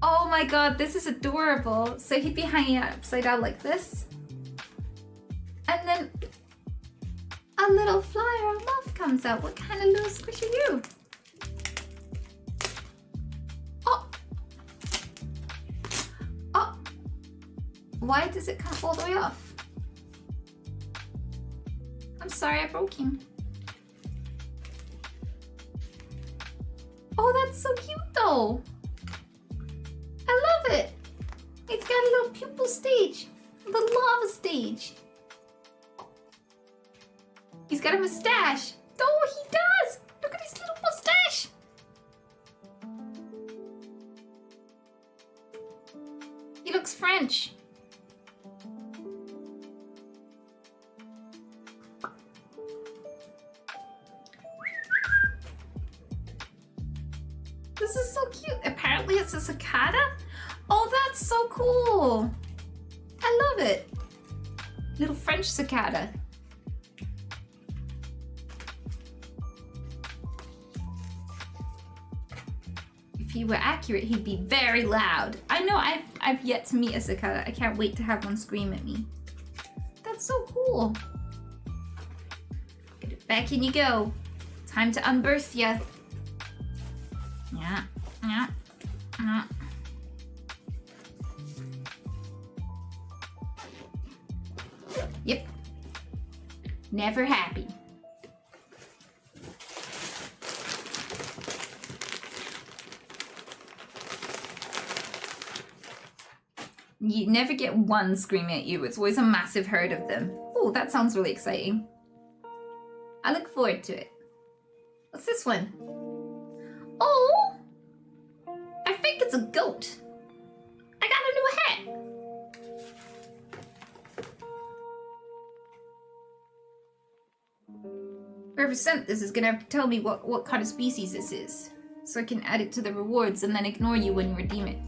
B: Oh my god, this is adorable. So he'd be hanging out upside down like this. And then a little fly or a moth comes out. What kind of little squish are you? Oh. Oh. Why does it come all the way off? I'm sorry, I broke him. Oh, that's so cute though. I love it. It's got a little pupil stage, a little lava stage. He's got a mustache. Oh, he does. Look at his little mustache. He looks French. This is so cute. Apparently it's a cicada. Oh, that's so cool. I love it. Little French cicada. If he were accurate, he'd be very loud. I know I've yet to meet a cicada. I can't wait to have one scream at me. That's so cool. Get it back in you go. Time to unbirth ya. Yeah, yeah, yeah. Yep. Never happy. You never get one screaming at you. It's always a massive herd of them. Oh, that sounds really exciting. I look forward to it. What's this one? Oh! I think it's a goat. I got a new hat. Whoever sent this is gonna have to tell me what kind of species this is, so I can add it to the rewards and then ignore you when you redeem it.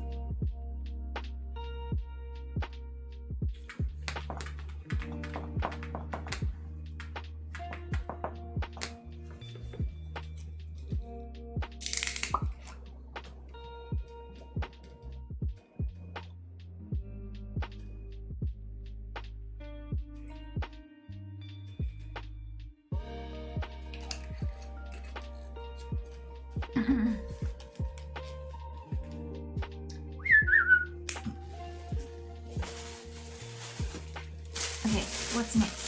B: Okay, what's next?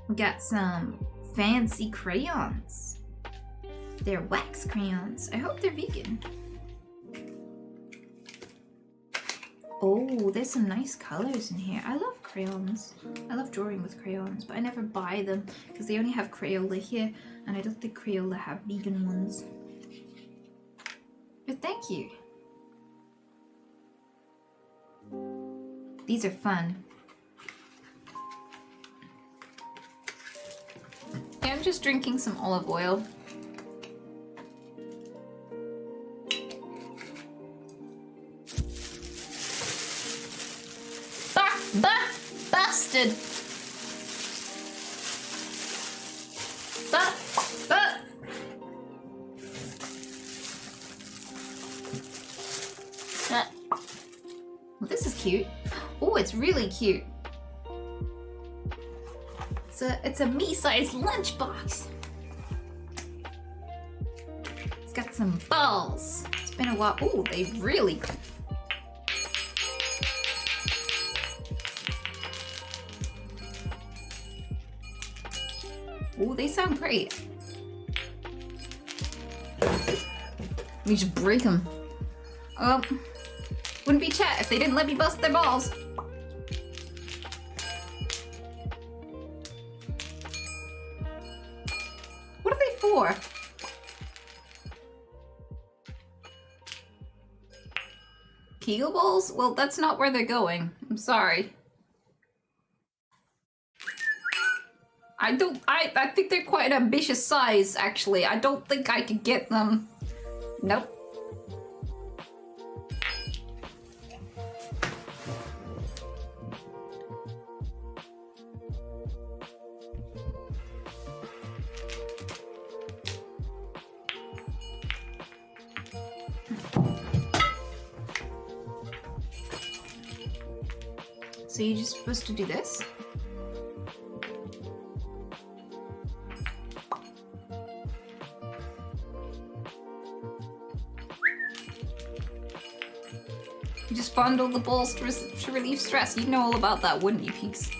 B: We got some fancy crayons. They're wax crayons. I hope they're vegan. Oh, there's some nice colors in here. I love crayons. I love drawing with crayons, but I never buy them because they only have Crayola here, and I don't think Crayola have vegan ones. But thank you. These are fun. Yeah, I'm just drinking some olive oil. Bah! Bastard! Bah! Bah! Well, this is cute. Oh, it's really cute. It's a me-sized lunchbox. It's got some balls. It's been a while. Oh, they really. Oh, they sound great. Let me just break them. Wouldn't be chat if they didn't let me bust their balls. What are they for? Kegel balls? Well, that's not where they're going. I'm sorry. I think they're quite an ambitious size, actually. I don't think I could get them. Nope. So you're just supposed to do this? You just fondle the balls to relieve stress. You'd know all about that, wouldn't you, Peaks?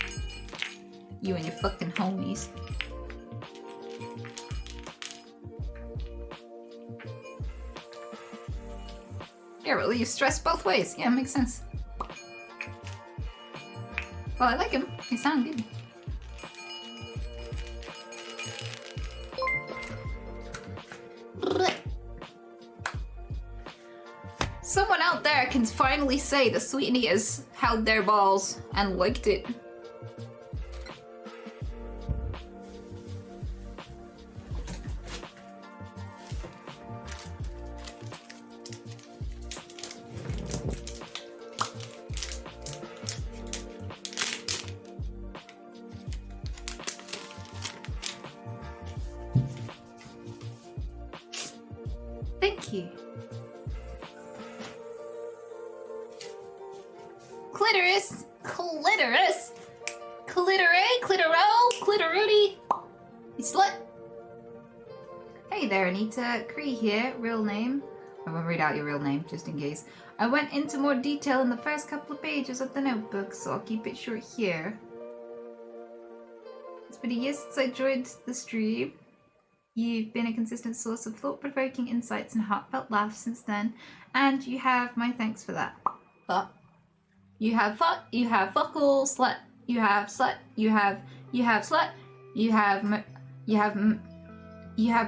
B: You and your fucking homies. Yeah, relieve stress both ways. Yeah, makes sense. Well, I like them. They sound good. Someone out there can finally say the Sweetenias held their balls and liked it. Thank you. Clitoris! Clitoris! Clitoray! Clitoro! Clitorudy! You slut! Hey there, Anita. Cree here, real name. I won't read out your real name, just in case. I went into more detail in the first couple of pages of the notebook, so I'll keep it short here. It's been a year since I joined the stream. You've been a consistent source of thought-provoking insights and heartfelt laughs since then, and you have my thanks for that. But you have fuck all, slut, you have slut, you have slut, you have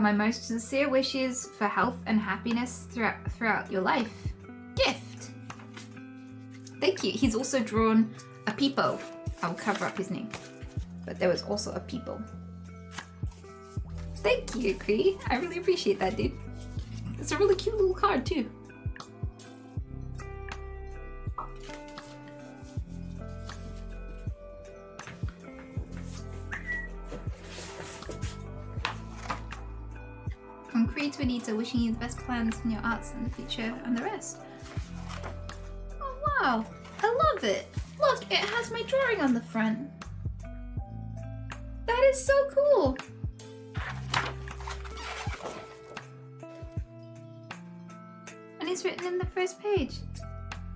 B: my most sincere wishes for health and happiness throughout your life. Gift. Thank you. He's also drawn a peepo. I'll cover up his name. But there was also a peepo. Thank you, Cree. I really appreciate that, dude. It's a really cute little card, too. From Cree to Anita, wishing you the best plans in your arts in the future and the rest. Oh, wow. I love it. Look, it has my drawing on the front. That is so cool. And it's written in the first page.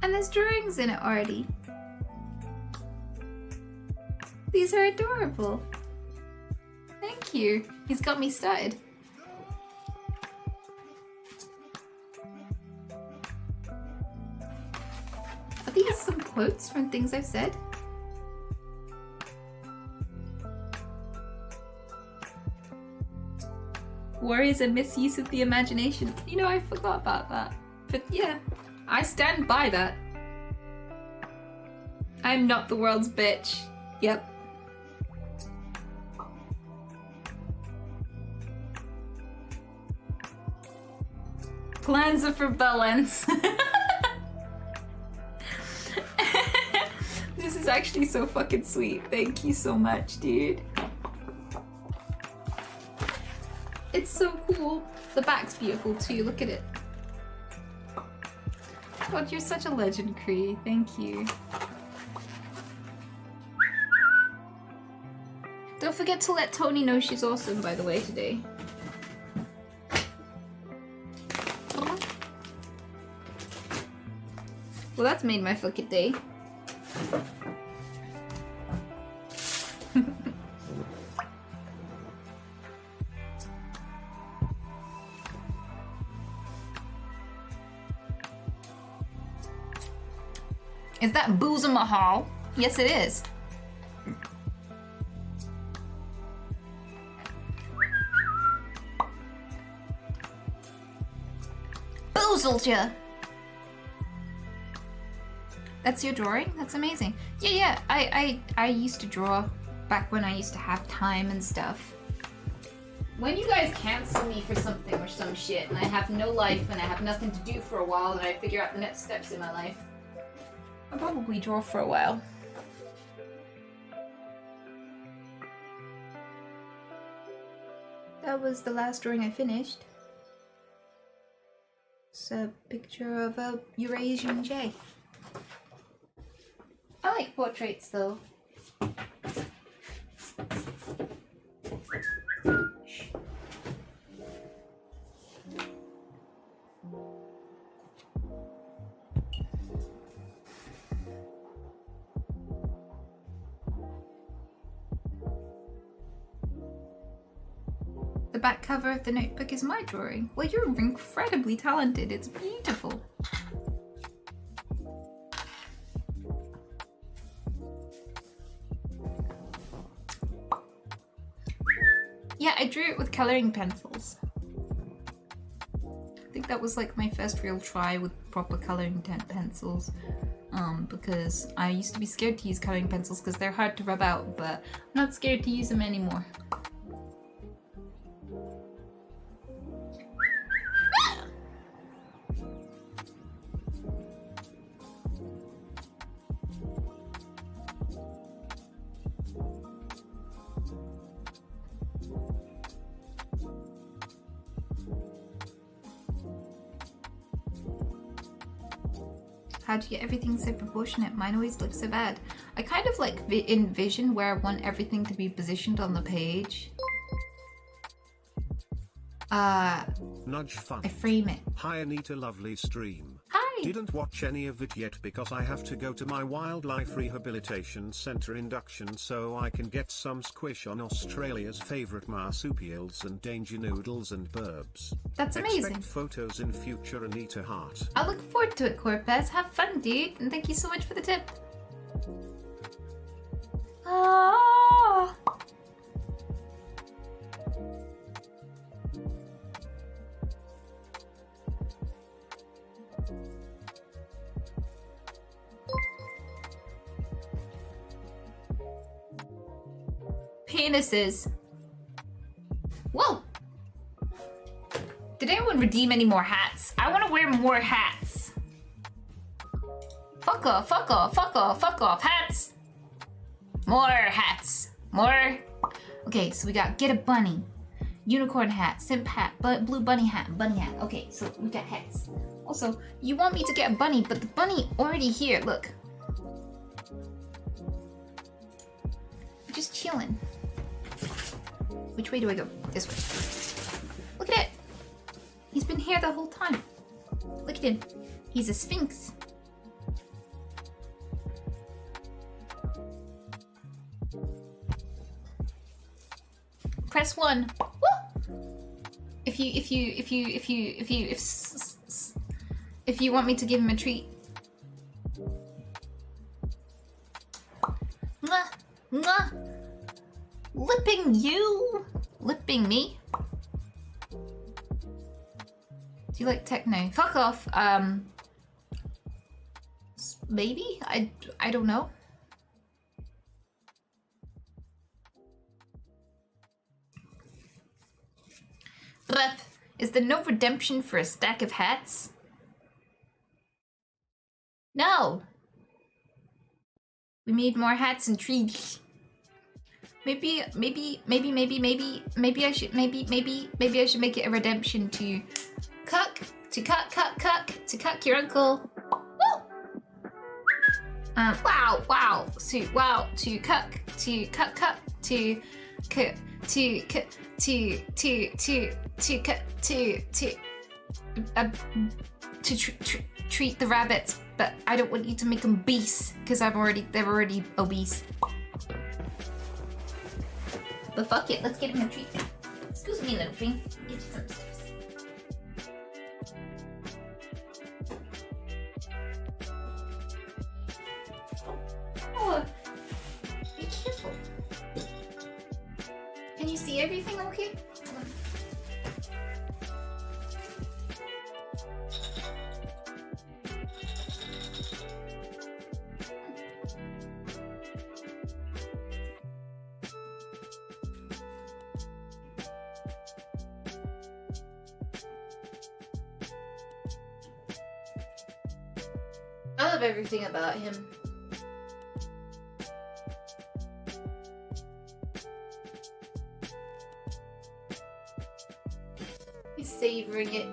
B: And there's drawings in it already. These are adorable. Thank you. He's got me started. Are these some quotes from things I've said? War is a misuse of the imagination. You know, I forgot about that. But yeah, I stand by that. I'm not the world's bitch. Yep. Plans are for Bellens. This is actually so fucking sweet. Thank you so much, dude. It's so cool. The back's beautiful too. Look at it. God, you're such a legend, Cree. Thank you. Don't forget to let Tony know she's awesome, by the way, today. Well, that's made my fucking day. Is that Booza Mahal? Yes, it is. Boozled ya! That's your drawing? That's amazing. Yeah, I used to draw back when I used to have time and stuff. When you guys cancel me for something or some shit and I have no life and I have nothing to do for a while and I figure out the next steps in my life, I'll probably draw for a while. That was the last drawing I finished. It's a picture of a Eurasian jay. I like portraits though. The back cover of the notebook is my drawing. Well, you're incredibly talented. It's beautiful. Yeah, I drew it with coloring pencils. I think that was like my first real try with proper coloring pencils. Because I used to be scared to use coloring pencils because they're hard to rub out, but I'm not scared to use them anymore. How'd you get everything so proportionate? Mine always looks so bad. I kind of like envision where I want everything to be positioned on the page.
C: Nudge fun.
B: I frame it.
C: Hi Anita, lovely stream.
B: Hi!
C: Didn't watch any of it yet because I have to go to my wildlife rehabilitation center induction so I can get some squish on Australia's favourite marsupials and danger noodles and burbs.
B: That's amazing.
C: Expect photos in future, Anita Hart.
B: I look forward to it, Corpez. Have fun, dude. And thank you so much for the tip. Ah. Penises. Whoa! Did anyone redeem any more hats? I want to wear more hats. Fuck off, fuck off, fuck off, fuck off. Hats. More hats. More. Okay, so we got get a bunny, unicorn hat, simp hat, blue bunny hat, bunny hat. Okay, so we got hats. Also, you want me to get a bunny, but the bunny already here. Look. We're just chilling. Which way do I go? This way. Look at it. He's been here the whole time. Look at him. He's a sphinx. Press 1. Woo! If you want me to give him a treat. Mwah, mwah. Lipping you? Lipping me? Do you like techno? Fuck off. Maybe? I don't know. But is there no redemption for a stack of hats? No. We need more hats and trees. Maybe I should make it a redemption to cuck your uncle. Woo! To treat the rabbits, but I don't want you to make them obese because they're already obese. But fuck it, let's get him a treat. Excuse me, little thing. Get you some stuff. Oh, be careful. Can you see everything okay? I love everything about him. He's savoring it.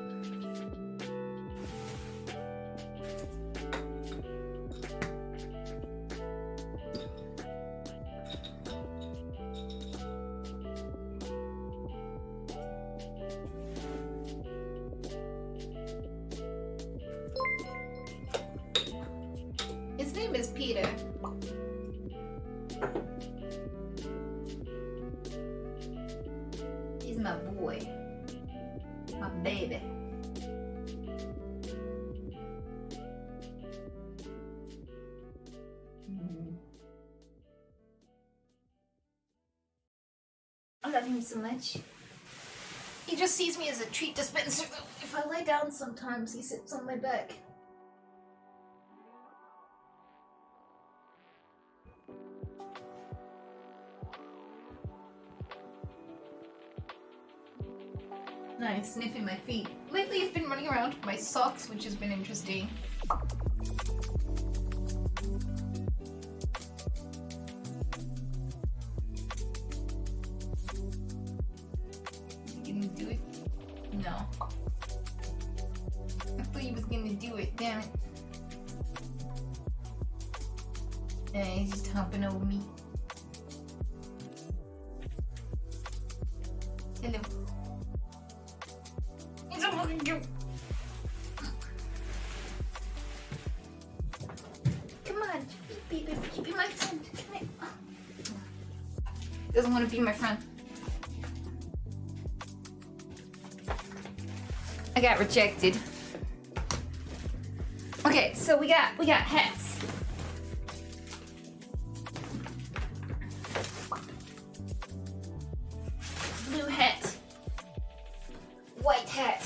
B: His name is Peter. He's my boy. My baby. I love him so much. He just sees me as a treat dispenser. If I lay down sometimes, he sits on my back. Nice, sniffing my feet. Lately I've been running around with my socks, which has been interesting. You gonna do it? No. I thought he was gonna do it, damn it. He's just hopping over me. Hello. He's a fucking cute. Come on, be my friend. Come on. Doesn't want to be my friend. I got rejected. Okay, so we got hats. Blue hat. White hat.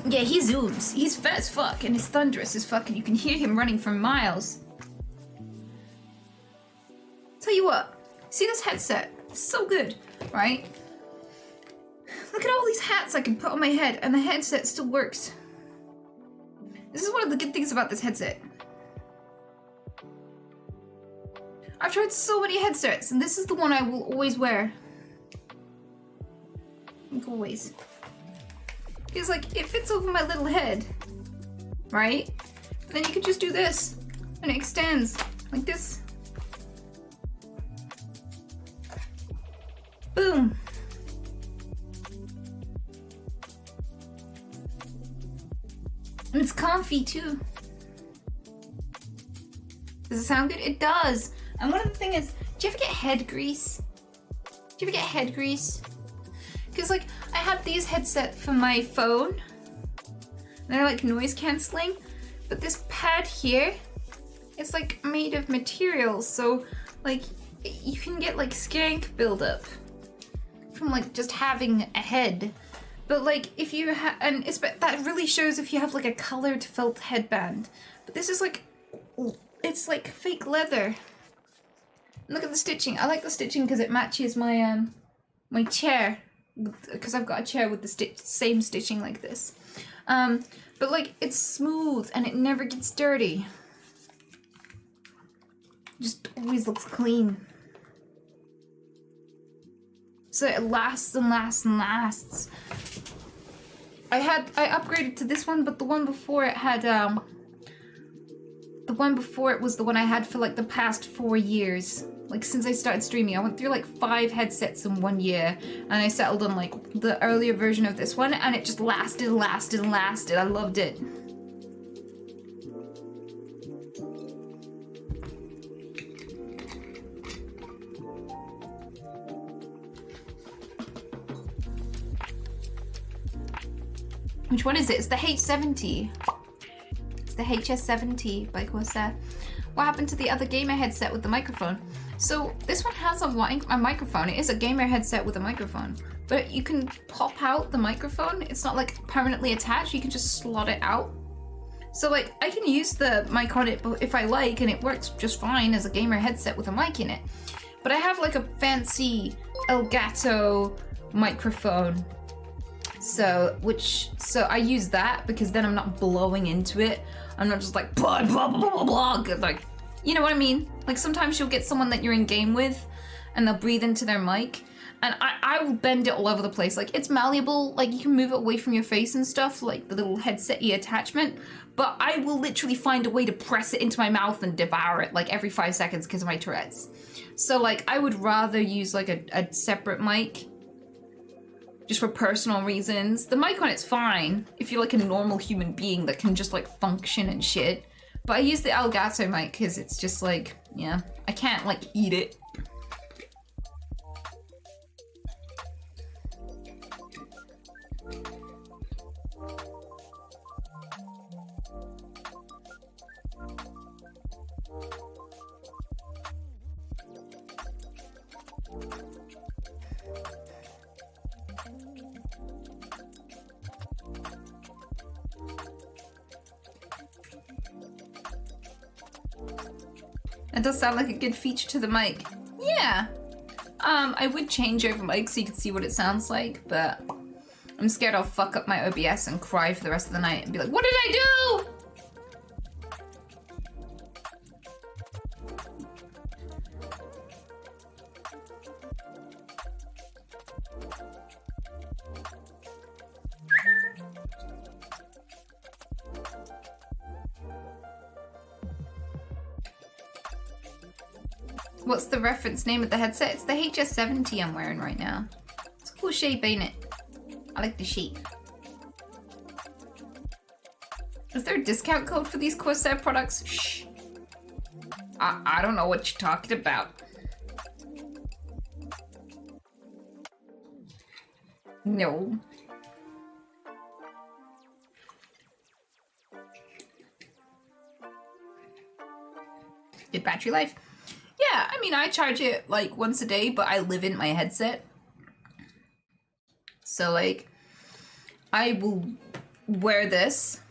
B: Yeah, he zooms. He's fat as fuck and he's thunderous as fuck and you can hear him running for miles. Tell you what, see this headset? It's so good, right? Look at all these hats I can put on my head and the headset still works. This is one of the good things about this headset. I've tried so many headsets and this is the one I will always wear. Like always. Because like, it fits over my little head, right? And then you could just do this and it extends like this. Boom. And it's comfy too. Does it sound good? It does. And one of the things is, do you ever get head grease? Do you ever get head grease? Because like, I have these headsets for my phone. And they're like noise cancelling. But this pad here, it's like made of materials. So like, you can get like skank buildup from like just having a head. But like, if you have, and it's, that really shows if you have like a colored felt headband. But this is like, it's like fake leather. Look at the stitching. I like the stitching because it matches my my chair. Because I've got a chair with the same stitching like this. But like, it's smooth and it never gets dirty. Just always looks clean. So it lasts and lasts and lasts. I upgraded to this one, but the one before it had the one before it was the one I had for like the past 4 years. Like since I started streaming, I went through like 5 headsets in 1 year, and I settled on like the earlier version of this one, and it just lasted and lasted and lasted. I loved it. Which one is it? It's the H70. It's the HS70 by Corsair. What happened to the other gamer headset with the microphone? So this one has a microphone. It is a gamer headset with a microphone, but you can pop out the microphone. It's not like permanently attached. You can just slot it out. So like I can use the mic on it if I like, and it works just fine as a gamer headset with a mic in it. But I have like a fancy elgato microphone. So I use that because then I'm not blowing into it. I'm not just like blah blah blah blah blah, like, you know what I mean? Like sometimes you'll get someone that you're in game with and they'll breathe into their mic, and I will bend it all over the place. Like it's malleable, like you can move it away from your face and stuff, like the little headset-y attachment, but I will literally find a way to press it into my mouth and devour it like every 5 seconds because of my Tourette's. So like I would rather use like a separate mic just for personal reasons. The mic on it's fine if you're like a normal human being that can just like function and shit. But I use the Elgato mic because it's just like, yeah, I can't like eat it. That does sound like a good feature to the mic. Yeah. I would change over mic so you could see what it sounds like, but I'm scared I'll fuck up my OBS and cry for the rest of the night and be like, what did I do? What's the reference name of the headset? It's the HS70 I'm wearing right now. It's a cool shape, ain't it? I like the shape. Is there a discount code for these Corsair products? Shh. I don't know what you're talking about. No. Good battery life. Yeah, I mean, I charge it like once a day, but I live in my headset. So like, I will wear this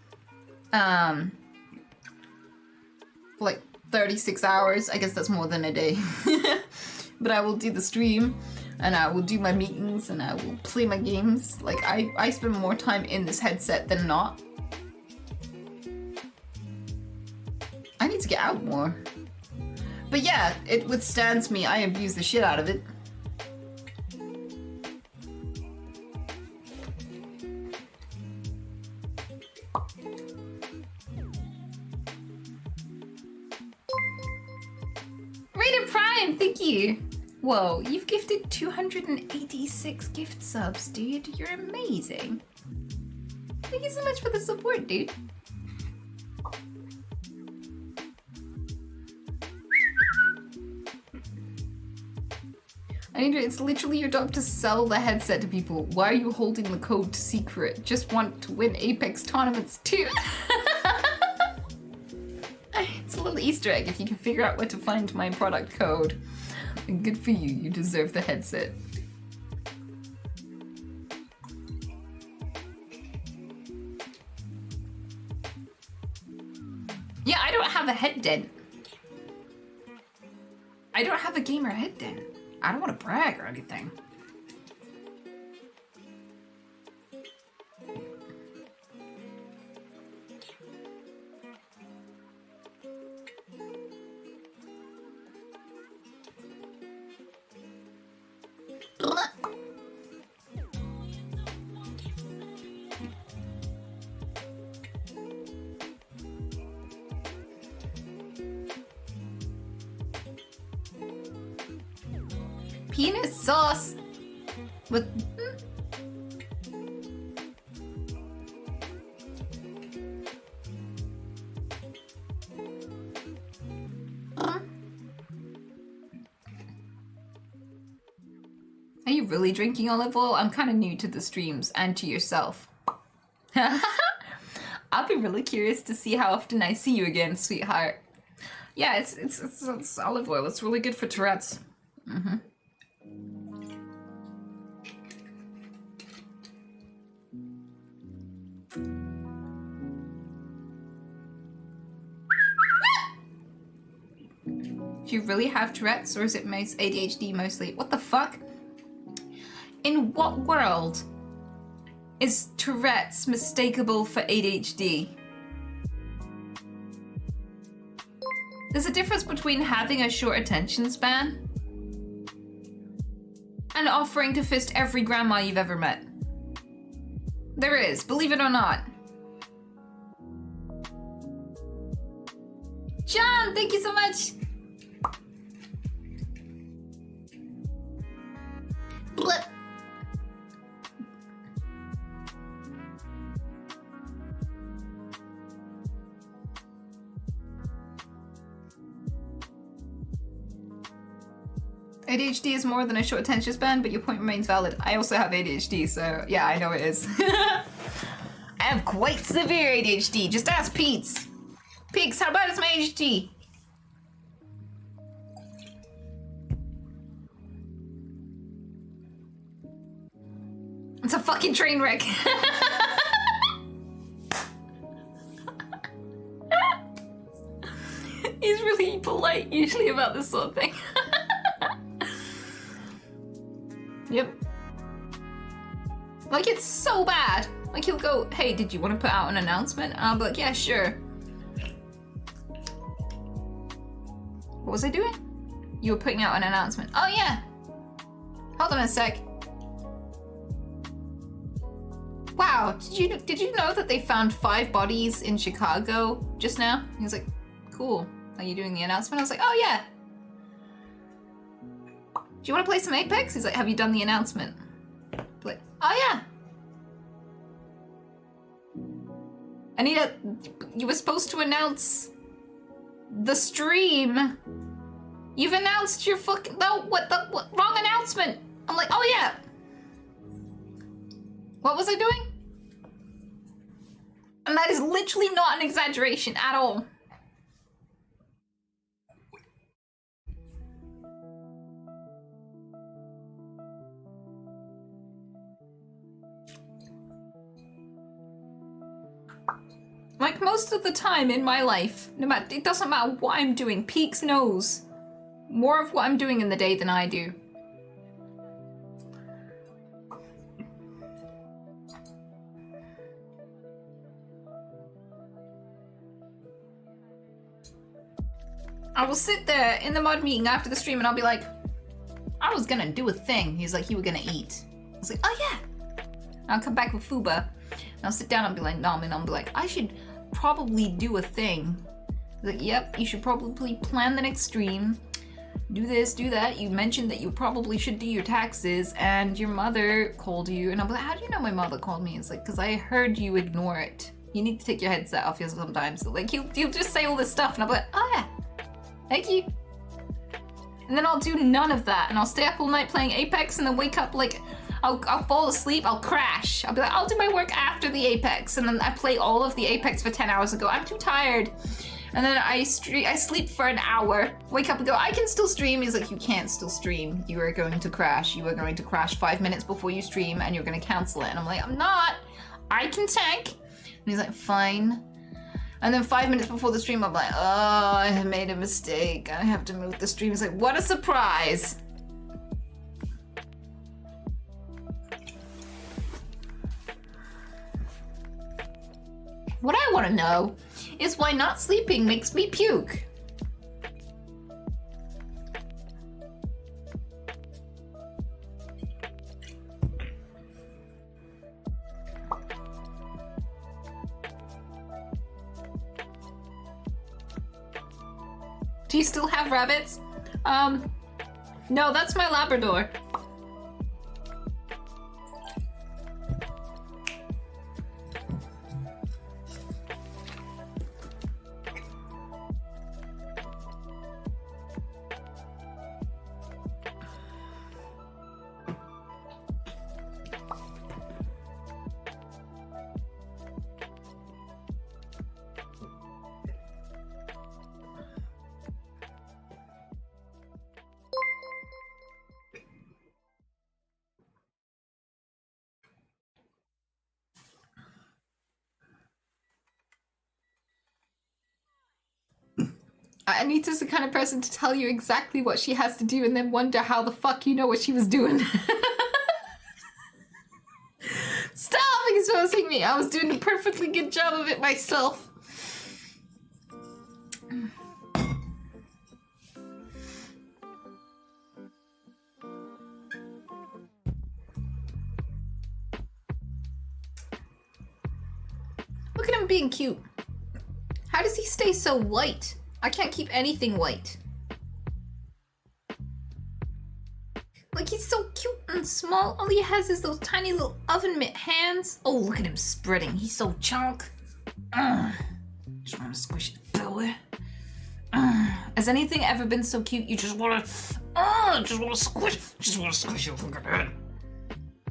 B: for like 36 hours. I guess that's more than a day. But I will do the stream, and I will do my meetings, and I will play my games. Like, I spend more time in this headset than not. I need to get out more. But yeah, it withstands me. I abuse the shit out of it. Rated Prime, thank you. Whoa, you've gifted 286 gift subs, dude. You're amazing. Thank you so much for the support, dude. It's literally your job to sell the headset to people. Why are you holding the code secret? Just want to win Apex tournaments too. It's a little Easter egg. If you can figure out where to find my product code, then good for you. You deserve the headset. Yeah, I don't have a head dent. I don't have a gamer head dent. I don't want to brag or anything. Penis sauce with Are you really drinking olive oil? I'm kind of new to the streams and to yourself. I'll be really curious to see how often I see you again, sweetheart. Yeah, it's olive oil. It's really good for Tourette's. Mm-hmm. Do you really have Tourette's, or is it most ADHD mostly? What the fuck? In what world is Tourette's mistakable for ADHD? There's a difference between having a short attention span and offering to fist every grandma you've ever met. There is, believe it or not. John, thank you so much. Blip. ADHD is more than a short attention span, but your point remains valid. I also have ADHD, so yeah, I know it is. I have quite severe ADHD. Just ask Pete's. Pete's, how bad is my ADHD? It's a fucking train wreck. He's really polite usually about this sort of thing. Yep. Like, it's so bad. Like, he'll go, hey, did you want to put out an announcement? And I'll be like, yeah, sure. What was I doing? You were putting out an announcement. Oh, yeah. Hold on a sec. Wow, did you know that they found 5 bodies in Chicago just now? He was like, cool. Are you doing the announcement? I was like, oh, yeah. Do you want to play some Apex? He's like, have you done the announcement? Like, oh yeah. Anita, you were supposed to announce the stream. You've announced your fucking, no, what, wrong announcement. I'm like, oh yeah. What was I doing? And that is literally not an exaggeration at all. Like, most of the time in my life, no matter, it doesn't matter what I'm doing, Peaks knows more of what I'm doing in the day than I do. I will sit there in the mod meeting after the stream and I'll be like, I was gonna do a thing. He's like, you were gonna eat. I was like, oh yeah. And I'll come back with Fuba. And I'll sit down and be like, nom, and I'll be like, I should probably do a thing. He's like, yep, you should probably plan the next stream. Do this, do that. You mentioned that you probably should do your taxes and your mother called you. And I'm like, how do you know my mother called me? It's like, because I heard you ignore it. You need to take your headset off sometimes. So like, he'll just say all this stuff and I'll be like, oh yeah, thank you. And then I'll do none of that. And I'll stay up all night playing Apex and then wake up like, I'll fall asleep, I'll crash. I'll be like, I'll do my work after the Apex. And then I play all of the Apex for 10 hours and go, I'm too tired. And then I sleep for an hour, wake up and go, I can still stream. He's like, you can't still stream. You are going to crash. You are going to crash 5 minutes before you stream and you're going to cancel it. And I'm like, I'm not. I can tank. And he's like, fine. And then 5 minutes before the stream, I'm like, oh, I have made a mistake. I have to move the stream. He's like, what a surprise. What I want to know is why not sleeping makes me puke. Do you still have rabbits? No, that's my Labrador. Anita's the kind of person to tell you exactly what she has to do and then wonder how the fuck you know what she was doing. Stop exposing me! I was doing a perfectly good job of it myself. Look at him being cute. How does he stay so white? I can't keep anything white. Like, he's so cute and small. All he has is those tiny little oven mitt hands. Oh, look at him spreading. He's so chunk. Just want to squish it, boy. Has anything ever been so cute you just want to... just want to squish it. Look at that.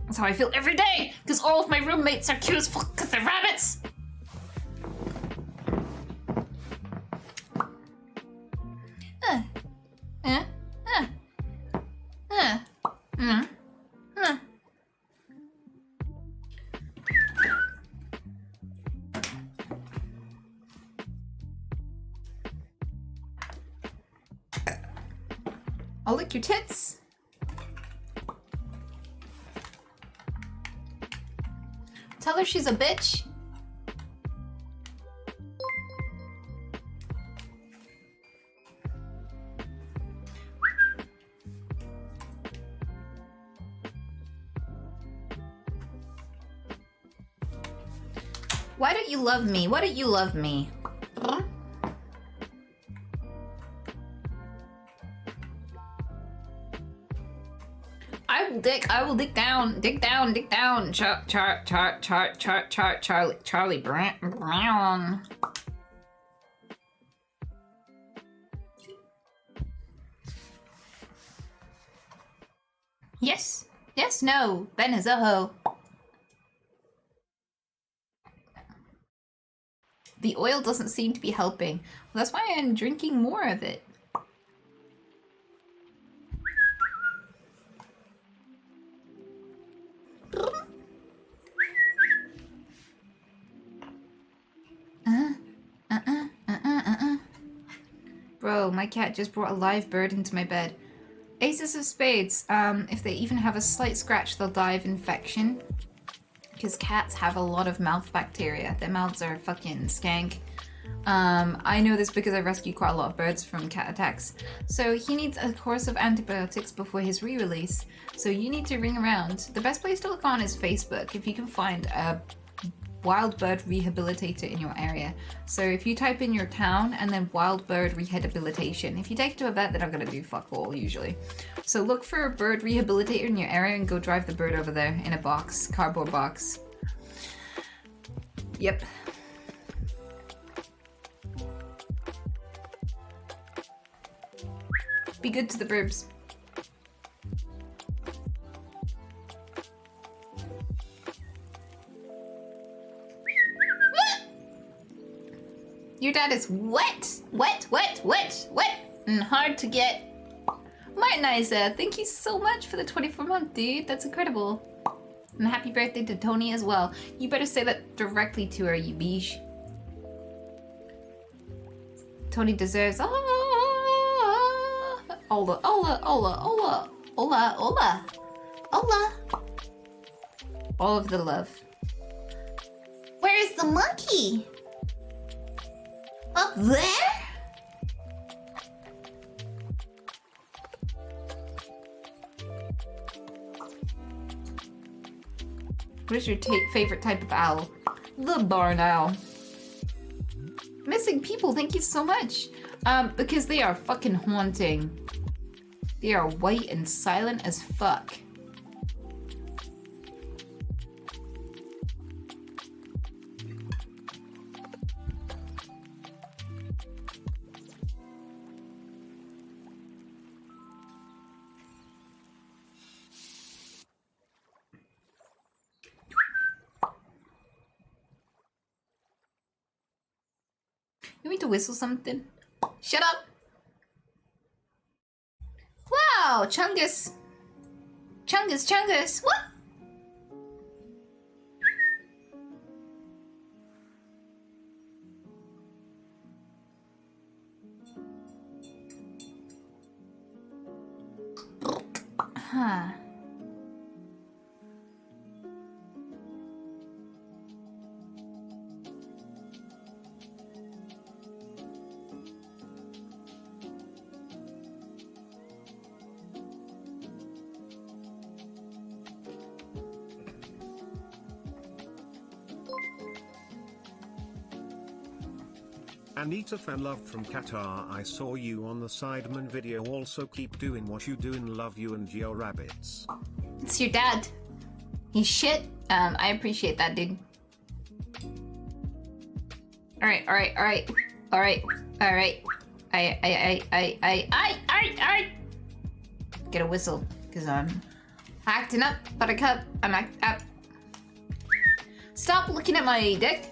B: That's how I feel every day. Because all of my roommates are cute as fuck because they're rabbits. I'll lick your tits. Tell her she's a bitch. Why don't you love me? Why don't you love me? I will dig down. Charlie Brown. Yes, no. Ben is a hoe. The oil doesn't seem to be helping. Well, that's why I'm drinking more of it. Bro, my cat just brought a live bird into my bed. Aces of spades. If they even have a slight scratch, they'll die of infection. Because cats have a lot of mouth bacteria. Their mouths are fucking skank. I know this because I rescued quite a lot of birds from cat attacks. So he needs a course of antibiotics before his re-release. So you need to ring around. The best place to look on is Facebook if you can find a wild bird rehabilitator in your area. So if you type in your town and then wild bird rehabilitation, if you take it to a vet, they're not gonna do fuck all usually. So look for a bird rehabilitator in your area and go drive the bird over there in a box, cardboard box. Yep. Be good to the birbs. Your dad is wet, and hard to get. Martiniza, thank you so much for the 24-month, dude. That's incredible. And happy birthday to Tony as well. You better say that directly to her, you beesh. Tony deserves Ola. All of the love. Where is the monkey? Up there? What is your favorite type of owl? The barn owl. Missing people, thank you so much. Because they are fucking haunting. They are white and silent as fuck. You need to whistle something? Shut up! Wow, Chungus! Chungus, Chungus! What? Huh.
C: Anita fan loved from Qatar. I saw you on the Sideman video. Also keep doing what you do and love you and your rabbits.
B: It's your dad. He's shit. I appreciate that, dude. Alright. I get a whistle, because I'm acting up, buttercup. I'm act up. Stop looking at my dick.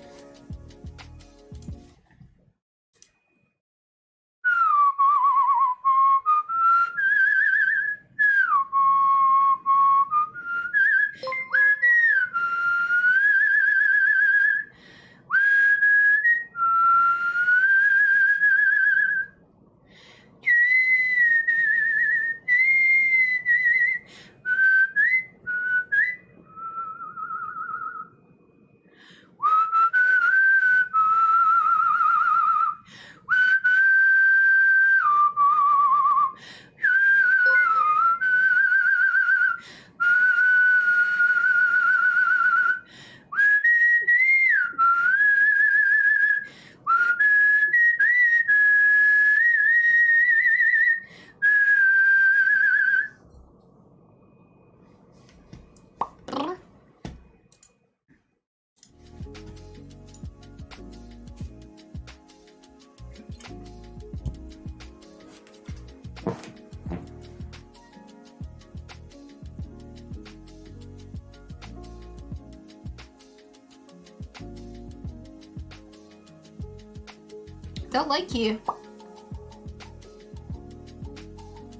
B: They'll like you.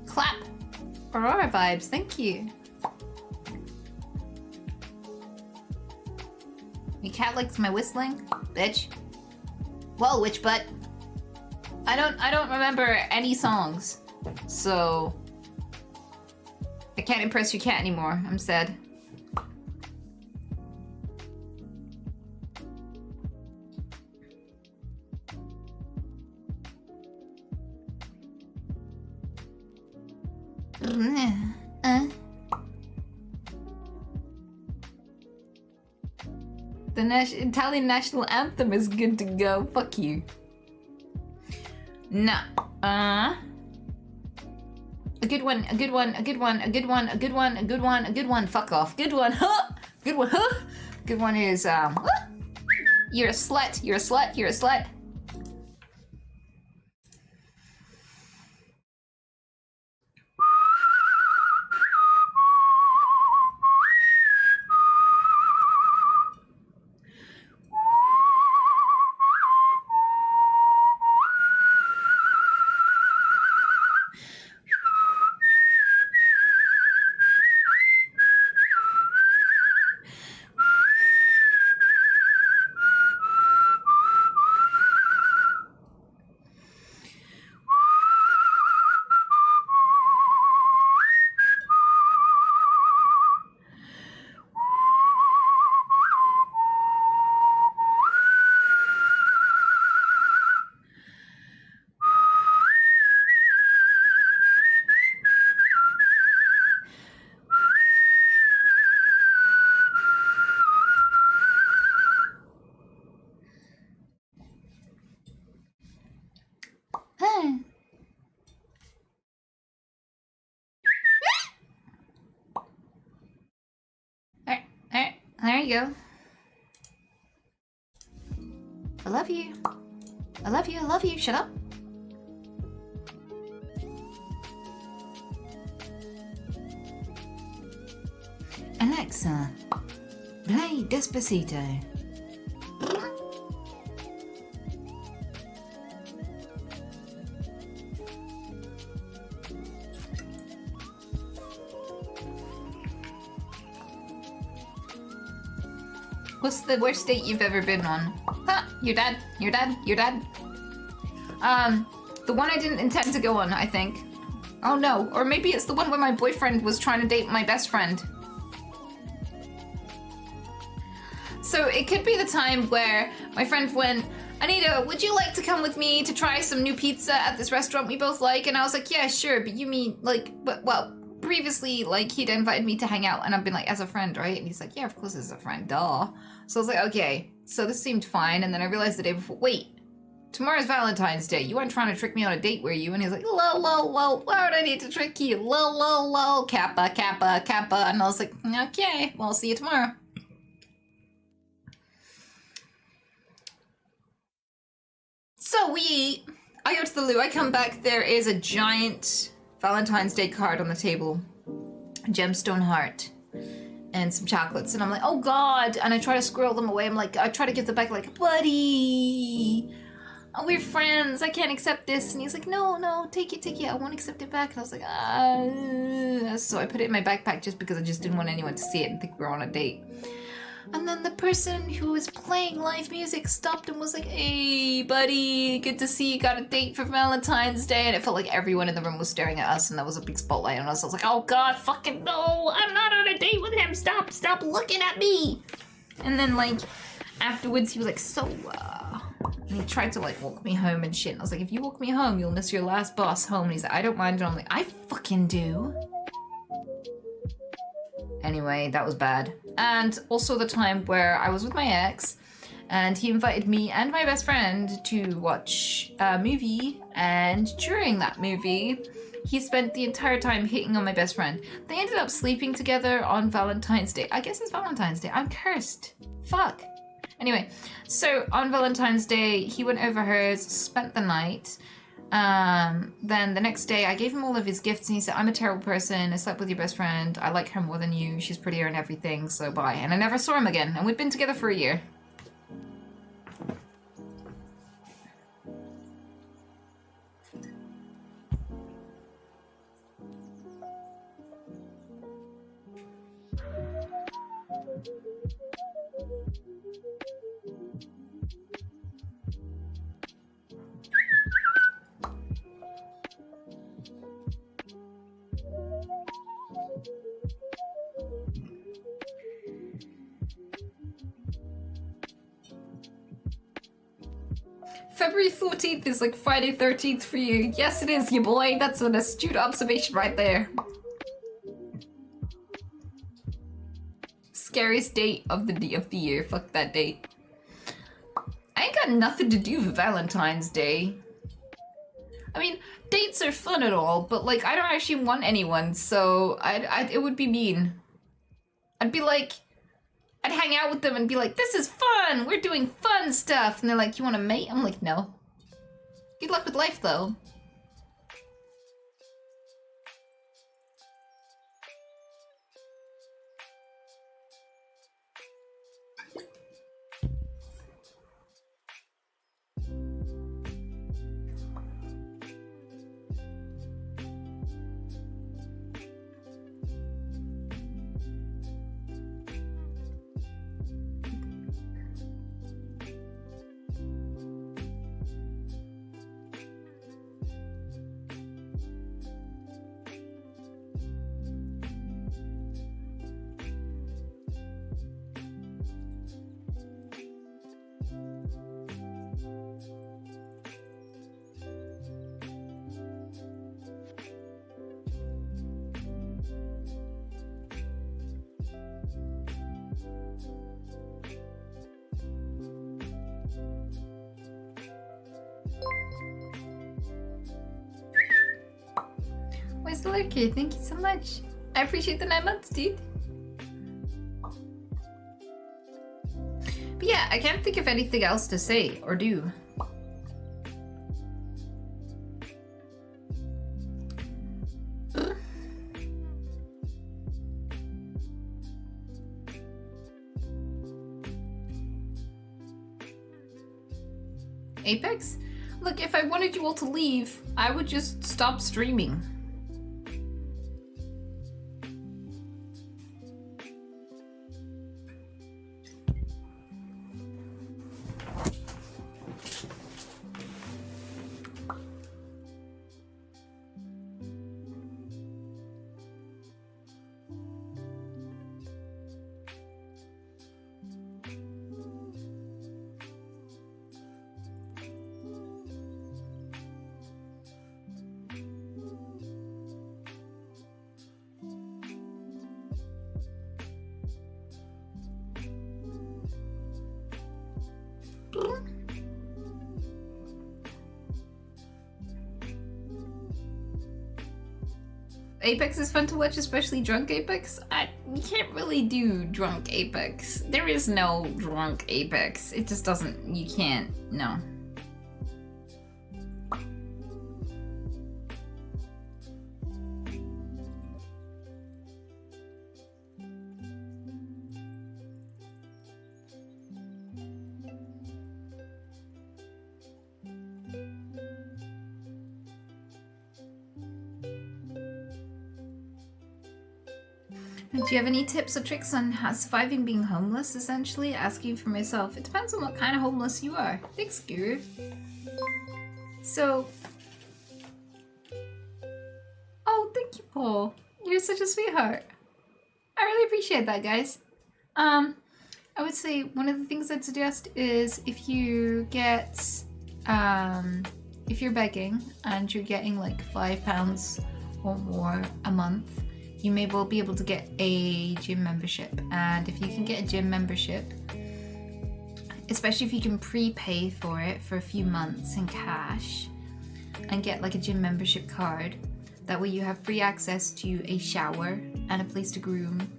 B: Clap. Aurora vibes, thank you. Your cat likes my whistling? Bitch. Well, witch butt. I don't remember any songs. So I can't impress your cat anymore. I'm sad. The Italian national anthem is good to go. Fuck you. Nah. A good one, a good one, a good one, a good one, a good one, a good one, a good one. Fuck off. Good one, huh? Good one, huh? Good one is, you're a slut, you're a slut, you're a slut. There you go. I love you. I love you, I love you. Shut up. Alexa, play Despacito. What's the worst date you've ever been on? Huh, you're dead. You're dead. You're dead. The one I didn't intend to go on, I think. Oh no, or maybe it's the one where my boyfriend was trying to date my best friend. So it could be the time where my friend went, Anita, would you like to come with me to try some new pizza at this restaurant we both like? And I was like, yeah, sure, but you mean, like, but, well, previously, like, he'd invited me to hang out, and I've been like, as a friend, right? And he's like, yeah, of course as a friend, duh. So I was like, okay, so this seemed fine, and then I realized the day before, wait, tomorrow's Valentine's Day, you weren't trying to trick me on a date, were you? And he's like, lol, lol, lol, why would I need to trick you? Lol, lol, lol, kappa, kappa, kappa. And I was like, okay, well, I'll see you tomorrow. So we eat, I go to the loo, I come back, there is a giant Valentine's Day card on the table, a gemstone heart, and some chocolates, and I'm like, oh god, and I try to squirrel them away. I'm like, I try to give them back, like, buddy, oh, we're friends, I can't accept this. And he's like, no, take it, I won't accept it back. And I was like, so I put it in my backpack just because I just didn't want anyone to see it and think we were on a date. And then the person who was playing live music stopped and was like, hey, buddy, good to see you got a date for Valentine's Day. And it felt like everyone in the room was staring at us, and there was a big spotlight on us. I was like, oh god, fucking no, I'm not on a date with him. Stop looking at me. And then, like, afterwards he was like, so, and he tried to, like, walk me home and shit. And I was like, if you walk me home, you'll miss your last boss home. And he's like, I don't mind. And I'm like, I fucking do. Anyway, that was bad. And also the time where I was with my ex, and he invited me and my best friend to watch a movie, and during that movie, he spent the entire time hitting on my best friend. They ended up sleeping together on Valentine's Day. I guess it's Valentine's Day. I'm cursed. Fuck. Anyway, so on Valentine's Day, he went over hers, spent the night. Then the next day I gave him all of his gifts, and he said, I'm a terrible person, I slept with your best friend, I like her more than you, she's prettier and everything, so bye. And I never saw him again, and we'd been together for a year. February 14th is like Friday 13th for you. Yes, it is, you boy. That's an astute observation right there. Scariest date of the year. Fuck that date. I ain't got nothing to do for Valentine's Day. I mean, dates are fun and all, but like, I don't actually want anyone, so it would be mean. I'd be like, I'd hang out with them and be like, this is fun, we're doing fun stuff. And they're like, you want a mate? I'm like, no. Good luck with life, though. Where's the lurker? Thank you so much. I appreciate the 9 months, dude. yeah, I can't think of anything else to say or do. Apex? Look, if I wanted you all to leave, I would just stop streaming. Apex is fun to watch, especially drunk Apex. You can't really do drunk Apex. There is no drunk Apex. It just doesn't, you can't, no. Do you have any tips or tricks on how surviving being homeless, essentially? Asking for myself. It depends on what kind of homeless you are. Thanks, Guru. So... Oh, thank you, Paul. You're such a sweetheart. I really appreciate that, guys. I would say one of the things I'd suggest is if you get... if you're begging and you're getting like £5 or more a month, you may well be able to get a gym membership. And if you can get a gym membership, especially if you can prepay for it for a few months in cash and get like a gym membership card, that way you have free access to a shower and a place to groom.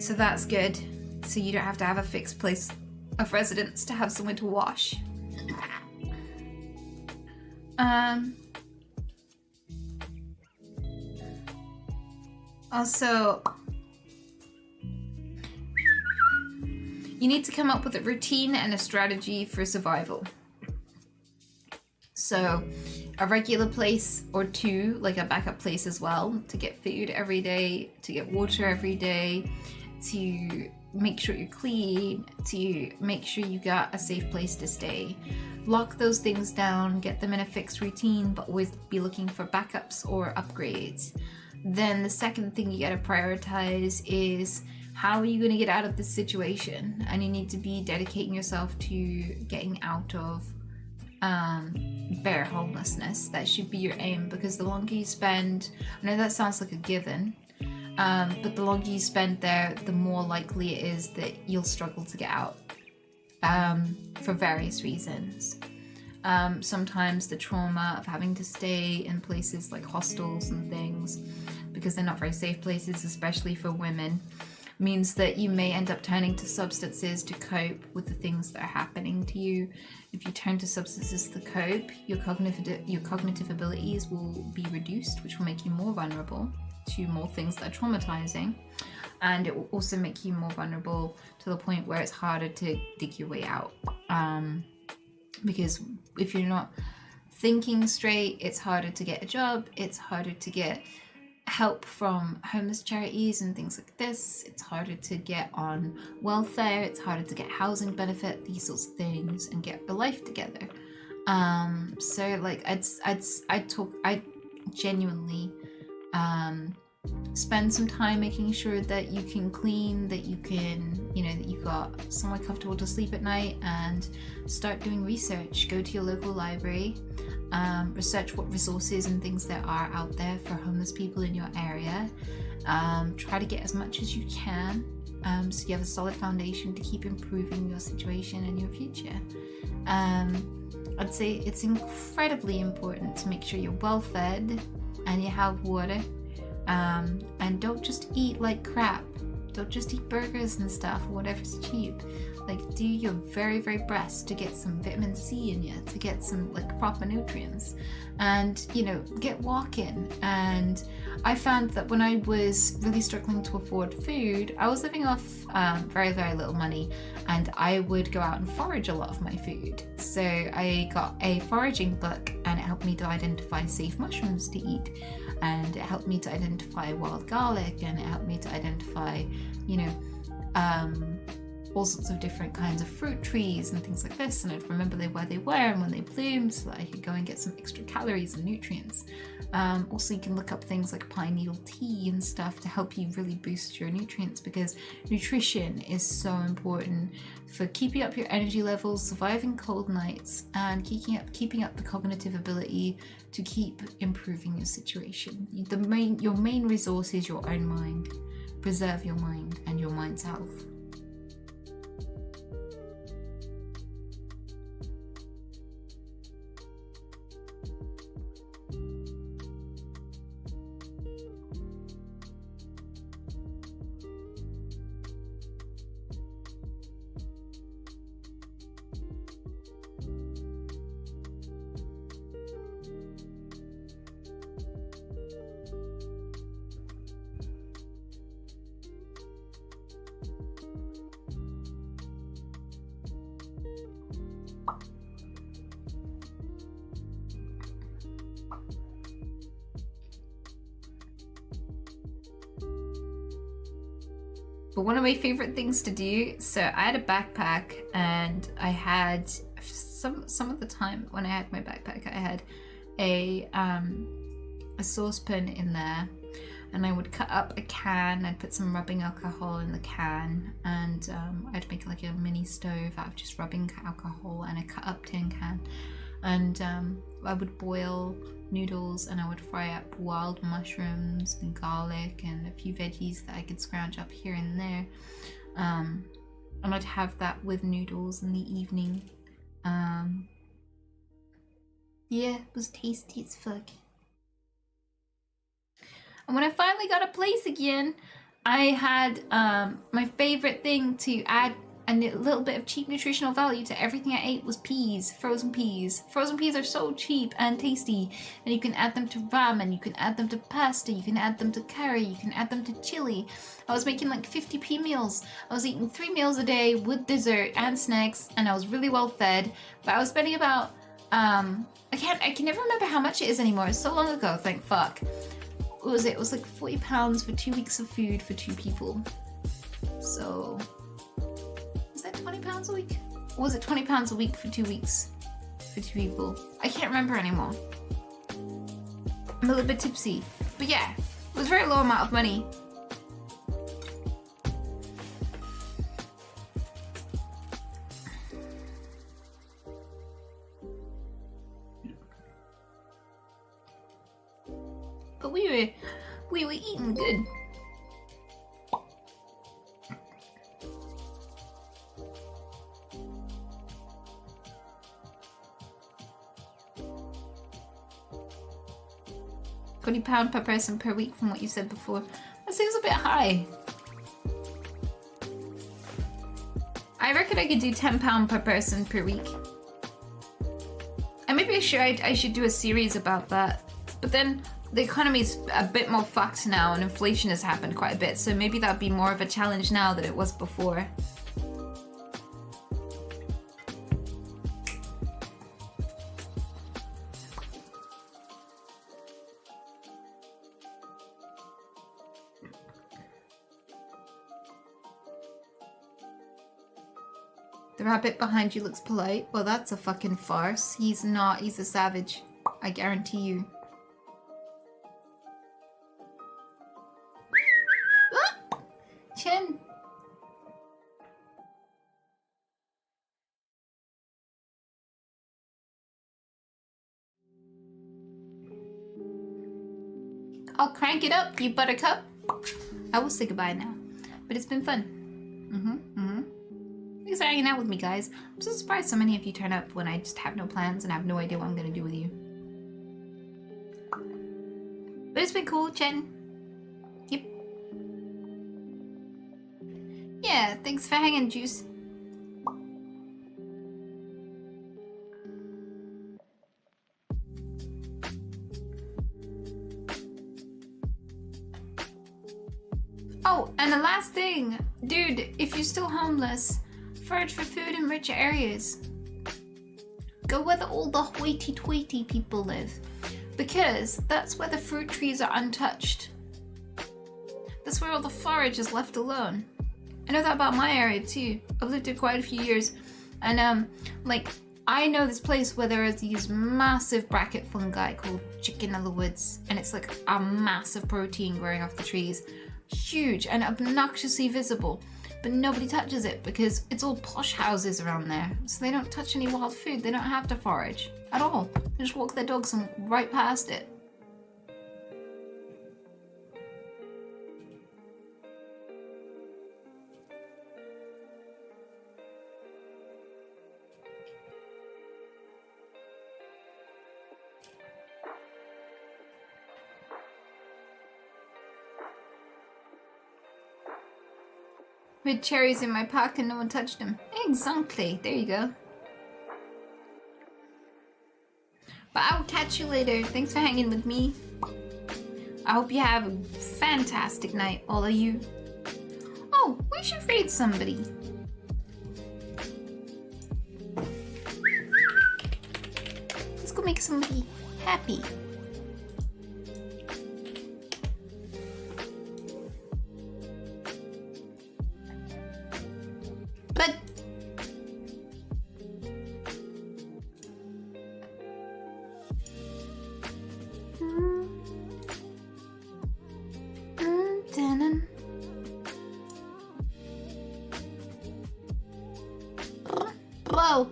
B: So that's good. So you don't have to have a fixed place of residence to have somewhere to wash. Also, you need to come up with a routine and a strategy for survival. So, a regular place or two, like a backup place as well, to get food every day, to get water every day, to make sure you're clean, to make sure you got a safe place to stay. Lock those things down, get them in a fixed routine, but always be looking for backups or upgrades. Then the second thing you gotta prioritize is how are you gonna get out of this situation? And you need to be dedicating yourself to getting out of bare homelessness. That should be your aim, because the longer you spend, I know that sounds like a given, but the longer you spend there, the more likely it is that you'll struggle to get out for various reasons. Sometimes the trauma of having to stay in places like hostels and things, because they're not very safe places, especially for women, means that you may end up turning to substances to cope with the things that are happening to you. If you turn to substances to cope, your cognitive abilities will be reduced, which will make you more vulnerable to more things that are traumatizing. And it will also make you more vulnerable to the point where it's harder to dig your way out. Because if you're not thinking straight, it's harder to get a job, it's harder to get help from homeless charities and things like this, it's harder to get on welfare, it's harder to get housing benefit, these sorts of things, and get a life together. So like I'd genuinely spend some time making sure that you can clean, that you can, you know, that you've got somewhere comfortable to sleep at night, and start doing research. Go to your local library, research what resources and things there are out there for homeless people in your area. Try to get as much as you can, so you have a solid foundation to keep improving your situation and your future. I'd say it's incredibly important to make sure you're well fed and you have water. And don't just eat like crap. Don't just eat burgers and stuff or whatever's cheap. Like, do your very, very best to get some vitamin C in you, to get some like proper nutrients, and you know, get walking. And I found that when I was really struggling to afford food, I was living off very, very little money, and I would go out and forage a lot of my food. So I got a foraging book, and it helped me to identify safe mushrooms to eat, and it helped me to identify wild garlic, and it helped me to identify, you know, all sorts of different kinds of fruit trees and things like this, and I'd remember where they were and when they bloomed so that I could go and get some extra calories and nutrients. Also, you can look up things like pine needle tea and stuff to help you really boost your nutrients, because nutrition is so important for keeping up your energy levels, surviving cold nights, and keeping up the cognitive ability to keep improving your situation. Your main resource is your own mind. Preserve your mind and your mind's health. But one of my favorite things to do, so I had a backpack, and I had some of the time when I had my backpack, I had a saucepan in there, and I would cut up a can. I'd put some rubbing alcohol in the can, and I'd make like a mini stove out of just rubbing alcohol and a cut up tin can, and I would boil noodles, and I would fry up wild mushrooms and garlic and a few veggies that I could scrounge up here and there, and I'd have that with noodles in the evening. Yeah, it was tasty as fuck. And when I finally got a place again, I had my favorite thing to add a little bit of cheap nutritional value to everything I ate was peas, frozen peas. Frozen peas are so cheap and tasty, and you can add them to ramen, you can add them to pasta, you can add them to curry, you can add them to chili. I was making like 50p meals. I was eating 3 meals a day with dessert and snacks, and I was really well fed. But I was spending about I can never remember how much it is anymore. It's so long ago, thank fuck. What was it? It was like £40 for 2 weeks of food for 2 people. So was that £20 a week? Or was it £20 a week for 2 weeks for 2 people? I can't remember anymore. I'm a little bit tipsy. But yeah, it was a very low amount of money. But we were eating good. £20 per person per week from what you said before. That seems a bit high. I reckon I could do £10 per person per week. And maybe I should do a series about that. But then the economy's a bit more fucked now, and inflation has happened quite a bit, so maybe that'd be more of a challenge now than it was before. The rabbit behind you looks polite. Well, that's a fucking farce. He's not. He's a savage. I guarantee you. Ah! Chin. I'll crank it up, you buttercup. I will say goodbye now. But it's been fun. Thanks for hanging out with me, guys. I'm so surprised so many of you turn up when I just have no plans and have no idea what I'm gonna do with you. But it's been cool, Chen. Yep. Yeah, thanks for hanging, Juice. Oh, and the last thing, dude, if you're still homeless, forage for food in richer areas. Go where all the hoity-toity people live, because that's where the fruit trees are untouched. That's where all the forage is left alone. I know that about my area too. I've lived here quite a few years, and like, I know this place where there are these massive bracket fungi called chicken of the woods, and it's like a massive protein growing off the trees. Huge and obnoxiously visible, but nobody touches it because it's all posh houses around there, so they don't touch any wild food. They don't have to forage at all. They just walk their dogs and walk right past it. With cherries in my pack and no one touched them. Exactly. There you go. But I'll catch you later. Thanks for hanging with me. I hope you have a fantastic night, all of you. Oh, we should raid somebody. Let's go make somebody happy. But whoa.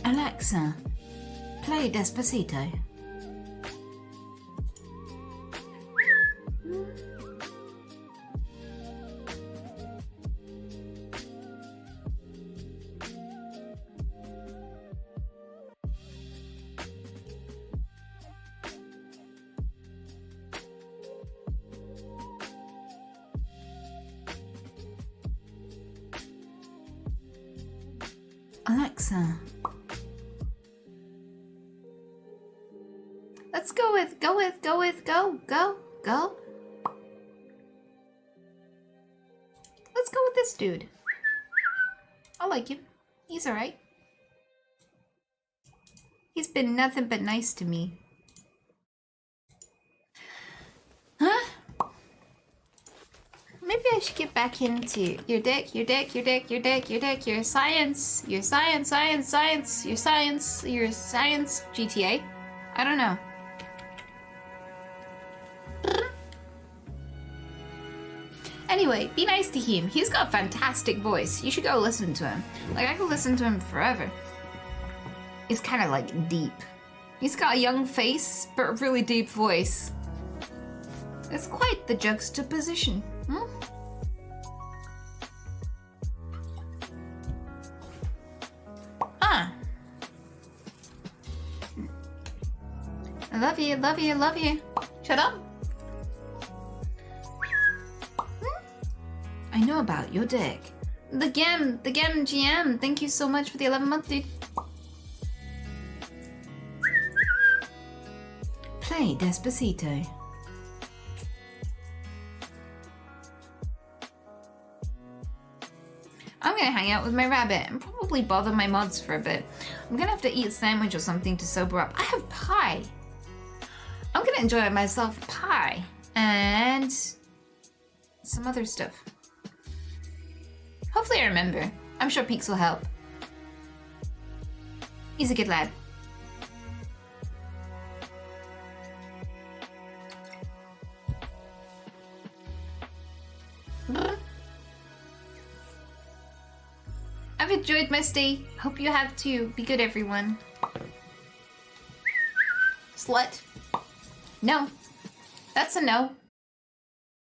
B: Alexa, play Despacito. Alexa. Let's go with. Let's go with this dude. I like him. He's alright. He's been nothing but nice to me. Huh? Maybe I should get back into your science GTA. I don't know. Anyway, be nice to him. He's got a fantastic voice. You should go listen to him. Like, I could listen to him forever. It's kind of like deep. He's got a young face, but a really deep voice. It's quite the juxtaposition. Hmm? Ah. I love you, love you, love you. Shut up. I know about your deck. The Gem GM. Thank you so much for the 11 month, dude. Play Despacito. I'm gonna hang out with my rabbit and probably bother my mods for a bit. I'm gonna have to eat a sandwich or something to sober up. I have pie. I'm gonna enjoy myself pie and some other stuff. Hopefully I remember. I'm sure Peaks will help. He's a good lad. I've enjoyed my stay. Hope you have too. Be good, everyone. Slut. No. That's a no.